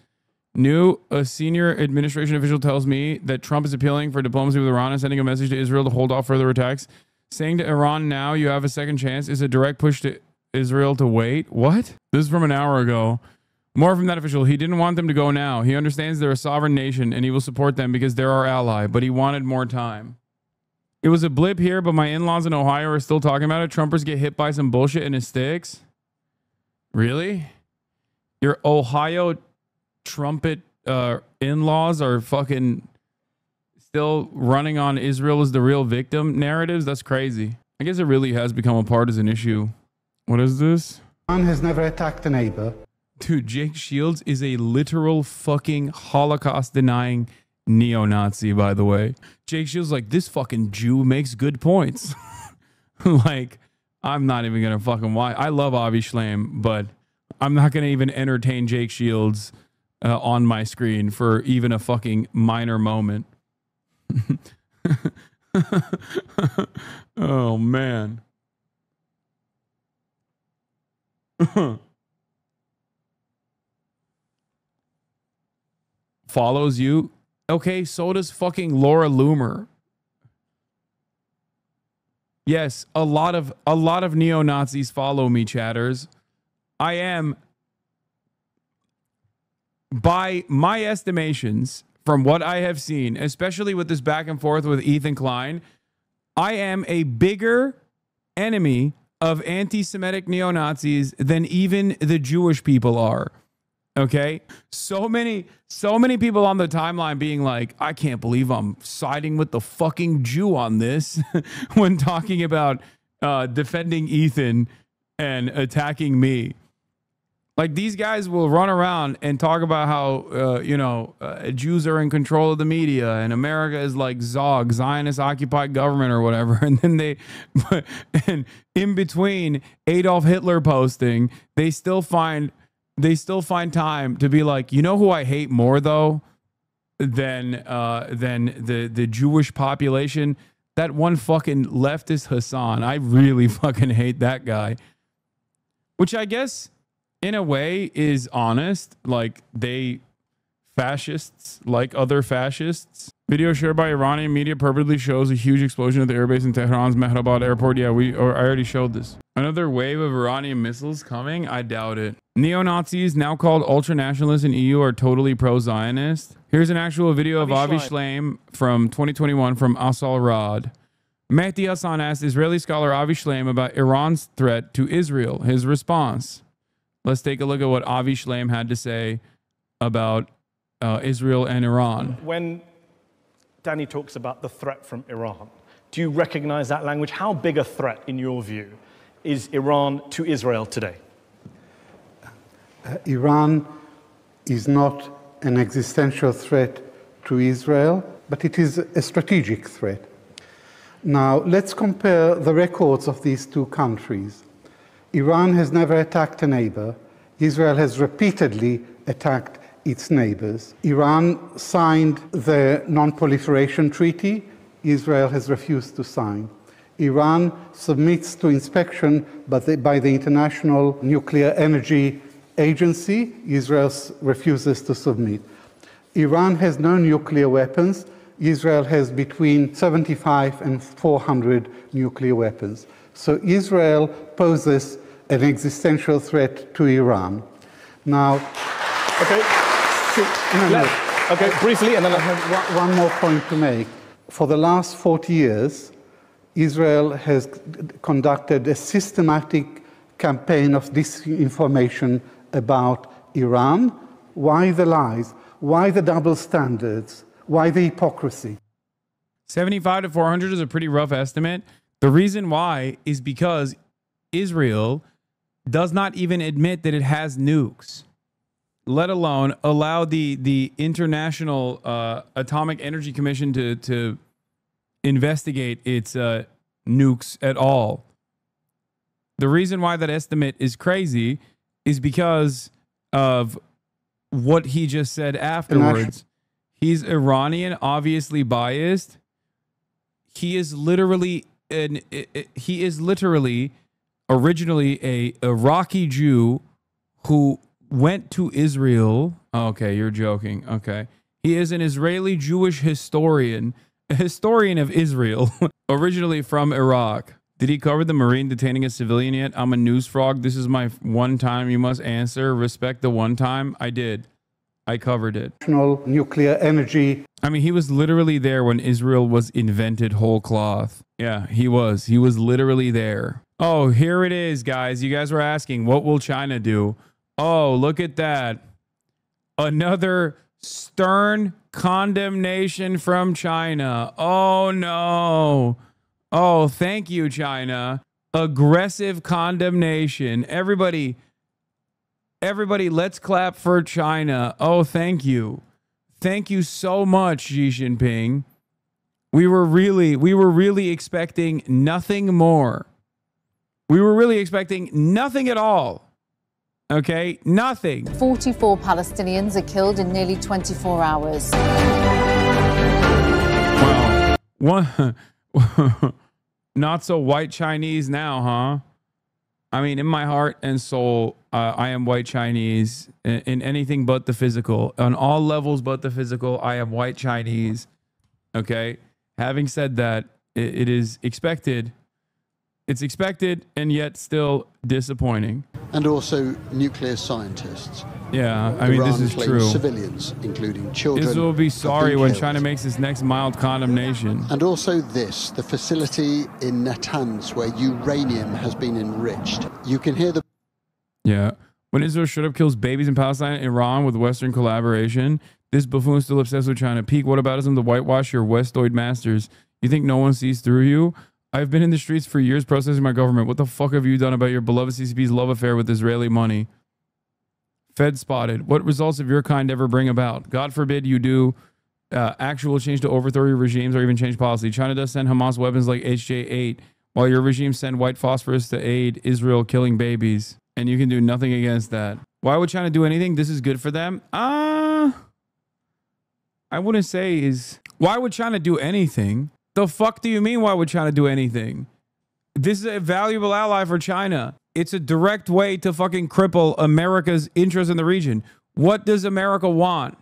S1: A senior administration official tells me that Trump is appealing for diplomacy with Iran and sending a message to Israel to hold off further attacks. Saying to Iran, now you have a second chance, is a direct push to Israel to wait. What? This is from an hour ago. More from that official. He didn't want them to go now. He understands they're a sovereign nation and he will support them because they're our ally, but he wanted more time. It was a blip here, but my in-laws in Ohio are still talking about it. Trumpers get hit by some bullshit and it sticks. Really? Your Ohio trumpet in-laws are fucking still running on Israel as the real victim narratives? That's crazy. I guess it really has become a partisan issue. What is this?
S2: Iran has never attacked a neighbor.
S1: Dude, Jake Shields is a literal fucking Holocaust-denying neo-Nazi, by the way. Jake Shields like, this fucking Jew makes good points. Like, I'm not even gonna fucking lie. I love Avi Shlaim, but I'm not going to even entertain Jake Shields on my screen for even a fucking minor moment. Oh, man. Follows you. Okay, so does fucking Laura Loomer. Yes, a lot of neo-Nazis follow me, chatters. I am, by my estimations, from what I have seen, especially with this back and forth with Ethan Klein, I am a bigger enemy of anti-Semitic neo-Nazis than even the Jewish people are. Okay? So many people on the timeline being like, I can't believe I'm siding with the fucking Jew on this when talking about defending Ethan and attacking me. Like, these guys will run around and talk about how, Jews are in control of the media and America is like Zog, Zionist occupied government or whatever. And then and in between Adolf Hitler posting, they still find time to be like, you know who I hate more though than the Jewish population? That one fucking leftist Hasan. I really fucking hate that guy. Which I guess in a way is honest. Like, they fascists like other fascists. Video shared by Iranian media purportedly shows a huge explosion at the airbase in Tehran's Mehrabad airport. Yeah, I already showed this. Another wave of Iranian missiles coming? I doubt it. Neo-Nazis, now called ultra-nationalists in EU, are totally pro-Zionist. Here's an actual video of Avi Shleim from 2021 from Asal Rad. Mehdi Hasan asked Israeli scholar Avi Shleim about Iran's threat to Israel. His response. Let's take a look at what Avi Shleim had to say about Israel and Iran.
S14: When Danny talks about the threat from Iran, do you recognize that language? How big a threat, in your view, is Iran to Israel today?
S2: Iran is not an existential threat to Israel, but it is a strategic threat. Now, let's compare the records of these two countries. Iran has never attacked a neighbor. Israel has repeatedly attacked its neighbors. Iran signed the Non-Proliferation Treaty. Israel has refused to sign. Iran submits to inspection by the International Nuclear Energy Agency. Israel refuses to submit. Iran has no nuclear weapons. Israel has between 75 and 400 nuclear weapons. So Israel poses an existential threat to Iran. Now,
S14: okay. Okay, briefly, and then
S2: I have one more point to make. For the last 40 years, Israel has conducted a systematic campaign of disinformation about Iran. Why the lies? Why the double standards? Why the hypocrisy?
S1: 75 to 400 is a pretty rough estimate. The reason why is because Israel does not even admit that it has nukes, let alone allow the International Atomic Energy Commission to investigate its nukes at all. The reason why that estimate is crazy is because of what he just said afterwards. He's Iranian, obviously biased. He is literally originally a Iraqi Jew who went to Israel. Okay, you're joking. Okay. He is an Israeli Jewish historian, a historian of Israel, originally from Iraq. Did he cover the Marine detaining a civilian yet? I'm a news frog. This is my one time you must answer. Respect the one time. I did. I covered it.
S2: National nuclear energy.
S1: I mean, he was literally there when Israel was invented whole cloth. Yeah, he was. He was literally there. Oh, here it is, guys. You guys were asking, what will China do? Oh, look at that. Another stern condemnation from China. Oh, no. Oh, thank you, China. Aggressive condemnation. Everybody, let's clap for China. Oh, thank you. Thank you so much, Xi Jinping. We were really expecting nothing more. We were really expecting nothing at all Okay, nothing.
S12: 44 Palestinians are killed in nearly 24 hours.
S1: Well, not so white Chinese now, huh? I mean, in my heart and soul, I am white Chinese in anything but the physical. On all levels but the physical, I am white Chinese. Okay? Having said that, it is expected. It's expected and yet still disappointing.
S15: And also nuclear scientists.
S1: Yeah, I mean, this is
S15: claims
S1: true.
S15: Civilians, including children.
S1: Israel will be
S15: have
S1: sorry
S15: been
S1: when
S15: killed.
S1: China makes its next mild condemnation.
S15: And also this, the facility in Natanz where uranium has been enriched. You can hear the...
S1: Yeah. When Israel straight up kills babies in Palestine and Iran with Western collaboration, this buffoon is still obsessed with China. Peak whataboutism to whitewash your Westoid masters. You think no one sees through you? I've been in the streets for years protesting my government. What the fuck have you done about your beloved CCP's love affair with Israeli money? Fed spotted. What results of your kind ever bring about? God forbid you do actual change to overthrow your regimes or even change policy. China does send Hamas weapons like HJ-8, while your regime send white phosphorus to aid Israel killing babies. And you can do nothing against that. Why would China do anything? This is good for them? I wouldn't say is... Why would China do anything? The fuck do you mean, why would China do anything? This is a valuable ally for China. It's a direct way to fucking cripple America's interest in the region. What does America want?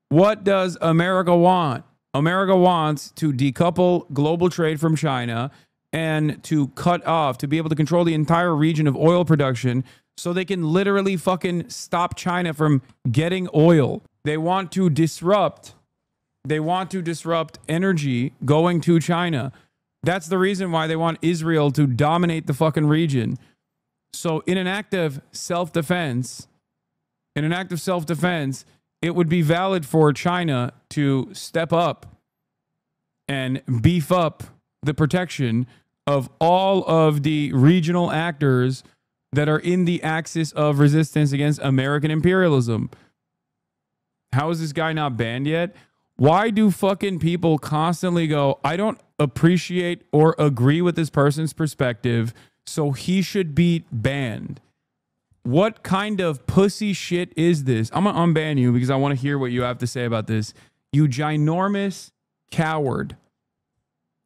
S1: What does America want? America wants to decouple global trade from China and to cut off, to be able to control the entire region of oil production so they can literally fucking stop China from getting oil. They want to disrupt. They want to disrupt energy going to China. That's the reason why they want Israel to dominate the fucking region. So in an act of self-defense, it would be valid for China to step up and beef up the protection of all of the regional actors that are in the axis of resistance against American imperialism. How is this guy not banned yet? Why do fucking people constantly go, I don't appreciate or agree with this person's perspective, so he should be banned? What kind of pussy shit is this? I'm going to unban you because I want to hear what you have to say about this. You ginormous coward.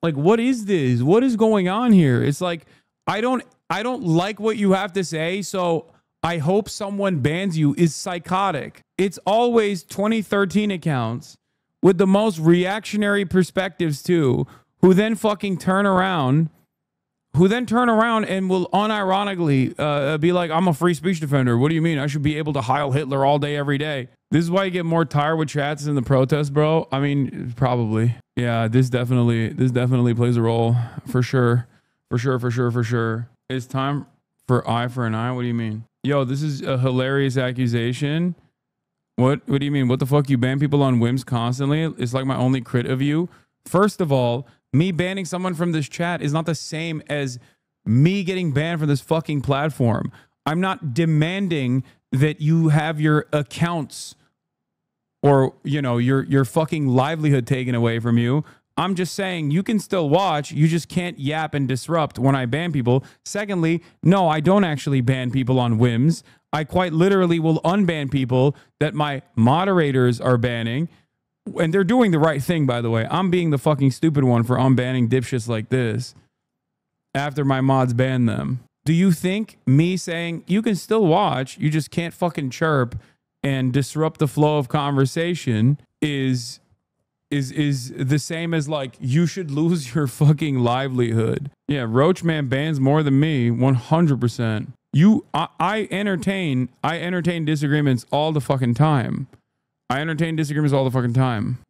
S1: Like, what is this? What is going on here? It's like, I don't like what you have to say, so I hope someone bans you is psychotic. It's always 2013 accounts with the most reactionary perspectives too, who then fucking turn around and will unironically be like, I'm a free speech defender. What do you mean? I should be able to Heil Hitler all day, every day. This is why you get more tired with chats in the protests, bro. I mean, probably. Yeah, this definitely plays a role for sure. For sure. It's time for eye for an eye. What do you mean? Yo, this is a hilarious accusation. What do you mean? What the fuck? You ban people on whims constantly? It's like my only crit of you. First of all, me banning someone from this chat is not the same as me getting banned from this fucking platform. I'm not demanding that you have your accounts or, you know, your fucking livelihood taken away from you. I'm just saying you can still watch. You just can't yap and disrupt when I ban people. Secondly, no, I don't actually ban people on whims. I quite literally will unban people that my moderators are banning. And they're doing the right thing, by the way. I'm being the fucking stupid one for unbanning dipshits like this after my mods ban them. Do you think me saying you can still watch, you just can't fucking chirp and disrupt the flow of conversation is the same as like you should lose your fucking livelihood? Yeah, Roachman bans more than me, 100%. I entertain disagreements all the fucking time.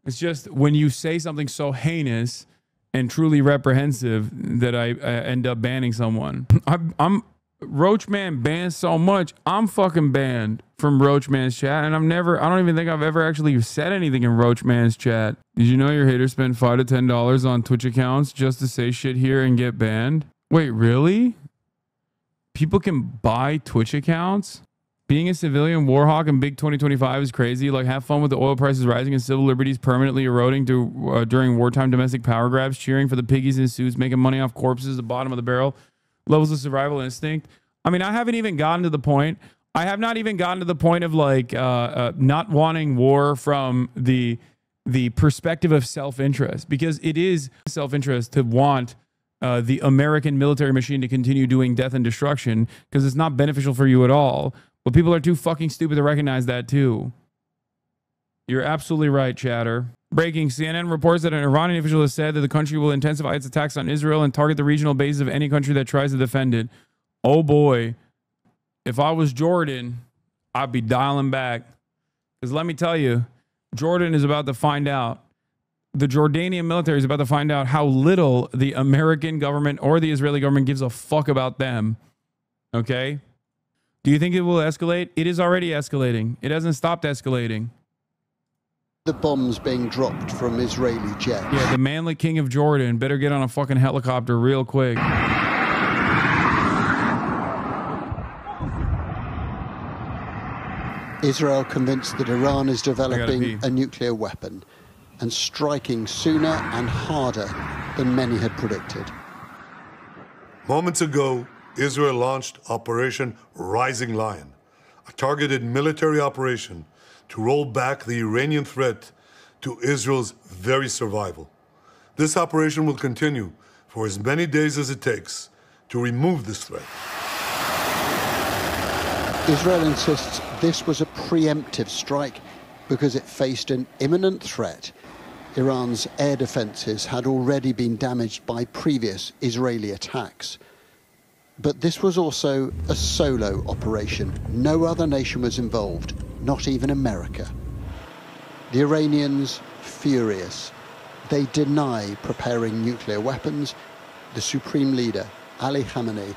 S1: It's just when you say something so heinous and truly reprehensive that I end up banning someone. I'm Roachman banned so much, I'm fucking banned from Roachman's chat, and I don't even think I've ever actually said anything in Roachman's chat. Did you know your haters spend $5 to $10 on Twitch accounts just to say shit here and get banned? Wait, really? People can buy Twitch accounts? Being a civilian warhawk in big 2025 is crazy. Like, have fun with the oil prices rising and civil liberties permanently eroding during wartime domestic power grabs, cheering for the piggies in suits, making money off corpses at the bottom of the barrel, levels of survival instinct. I mean, I haven't even gotten to the point. I have not even gotten to the point of like not wanting war from the perspective of self-interest, because it is self-interest to want the American military machine to continue doing death and destruction, because it's not beneficial for you at all. But people are too fucking stupid to recognize that too. You're absolutely right, chatter. Breaking, CNN reports that an Iranian official has said that the country will intensify its attacks on Israel and target the regional bases of any country that tries to defend it. Oh boy. If I was Jordan, I'd be dialing back. Because let me tell you, Jordan is about to find out. The Jordanian military is about to find out how little the American government or the Israeli government gives a fuck about them. Okay? Do you think it will escalate? It is already escalating. It hasn't stopped escalating.
S15: The bombs being dropped from Israeli jets.
S1: Yeah, the manly king of Jordan better get on a fucking helicopter real quick.
S15: Israel convinced that Iran is developing a nuclear weapon and striking sooner and harder than many had predicted.
S5: Moments ago, Israel launched Operation Rising Lion, a targeted military operation to roll back the Iranian threat to Israel's very survival. This operation will continue for as many days as it takes to remove this threat.
S15: Israel insists this was a preemptive strike because it faced an imminent threat. Iran's air defenses had already been damaged by previous Israeli attacks. But this was also a solo operation. No other nation was involved, not even America. The Iranians, furious. They deny preparing nuclear weapons. The supreme leader, Ali Khamenei,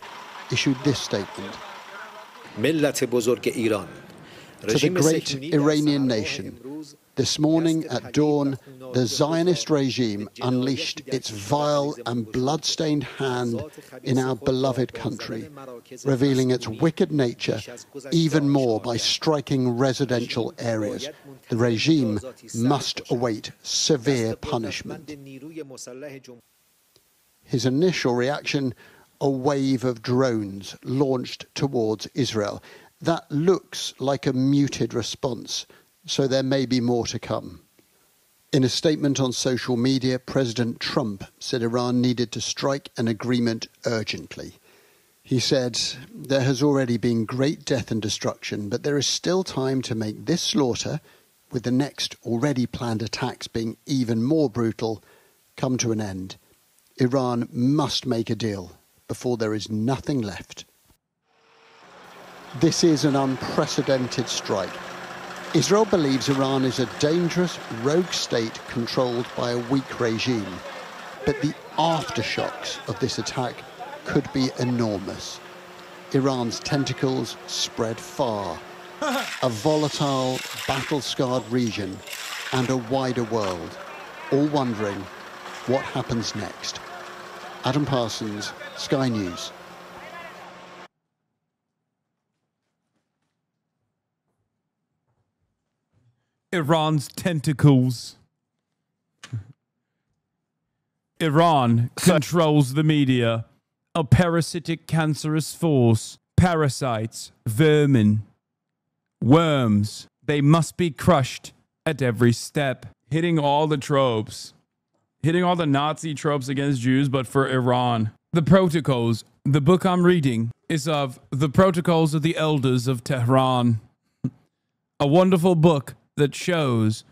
S15: issued this statement. To the great Iranian nation, this morning at dawn, the Zionist regime unleashed its vile and blood-stained hand in our beloved country, revealing its wicked nature even more by striking residential areas. The regime must await severe punishment. His initial reaction, a wave of drones launched towards Israel. That looks like a muted response, so there may be more to come. In a statement on social media, President Trump said Iran needed to strike an agreement urgently. He said, there has already been great death and destruction, but there is still time to make this slaughter, with the next already planned attacks being even more brutal, come to an end. Iran must make a deal before there is nothing left. This is an unprecedented strike. Israel believes Iran is a dangerous rogue state controlled by a weak regime. But the aftershocks of this attack could be enormous. Iran's tentacles spread far. A volatile, battle-scarred region and a wider world, all wondering what happens next. Adam Parsons, Sky News.
S1: Iran's tentacles. Iran controls the media. A parasitic cancerous force. Parasites, vermin, worms. They must be crushed at every step. Hitting all the tropes. Hitting all the Nazi tropes against Jews, but for Iran. The Protocols. The book I'm reading is of the Protocols of the Elders of Tehran. A wonderful book that shows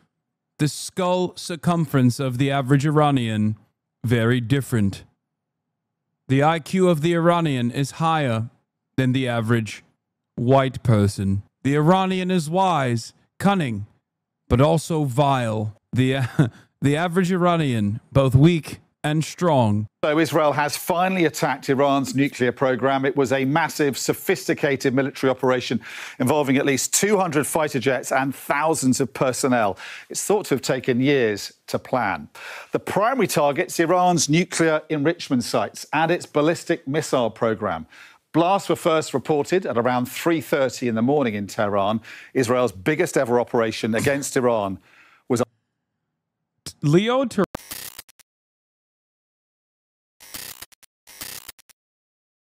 S1: the skull circumference of the average Iranian very different. The IQ of the Iranian is higher than the average white person. The Iranian is wise, cunning, but also vile. The average Iranian, both weak and strong.
S17: So Israel has finally attacked Iran's nuclear program. It was a massive, sophisticated military operation involving at least 200 fighter jets and thousands of personnel. It's thought to have taken years to plan. The primary target's Iran's nuclear enrichment sites and its ballistic missile program. Blasts were first reported at around 3:30 in the morning in Tehran. Israel's biggest ever operation against Iran was...
S1: Leo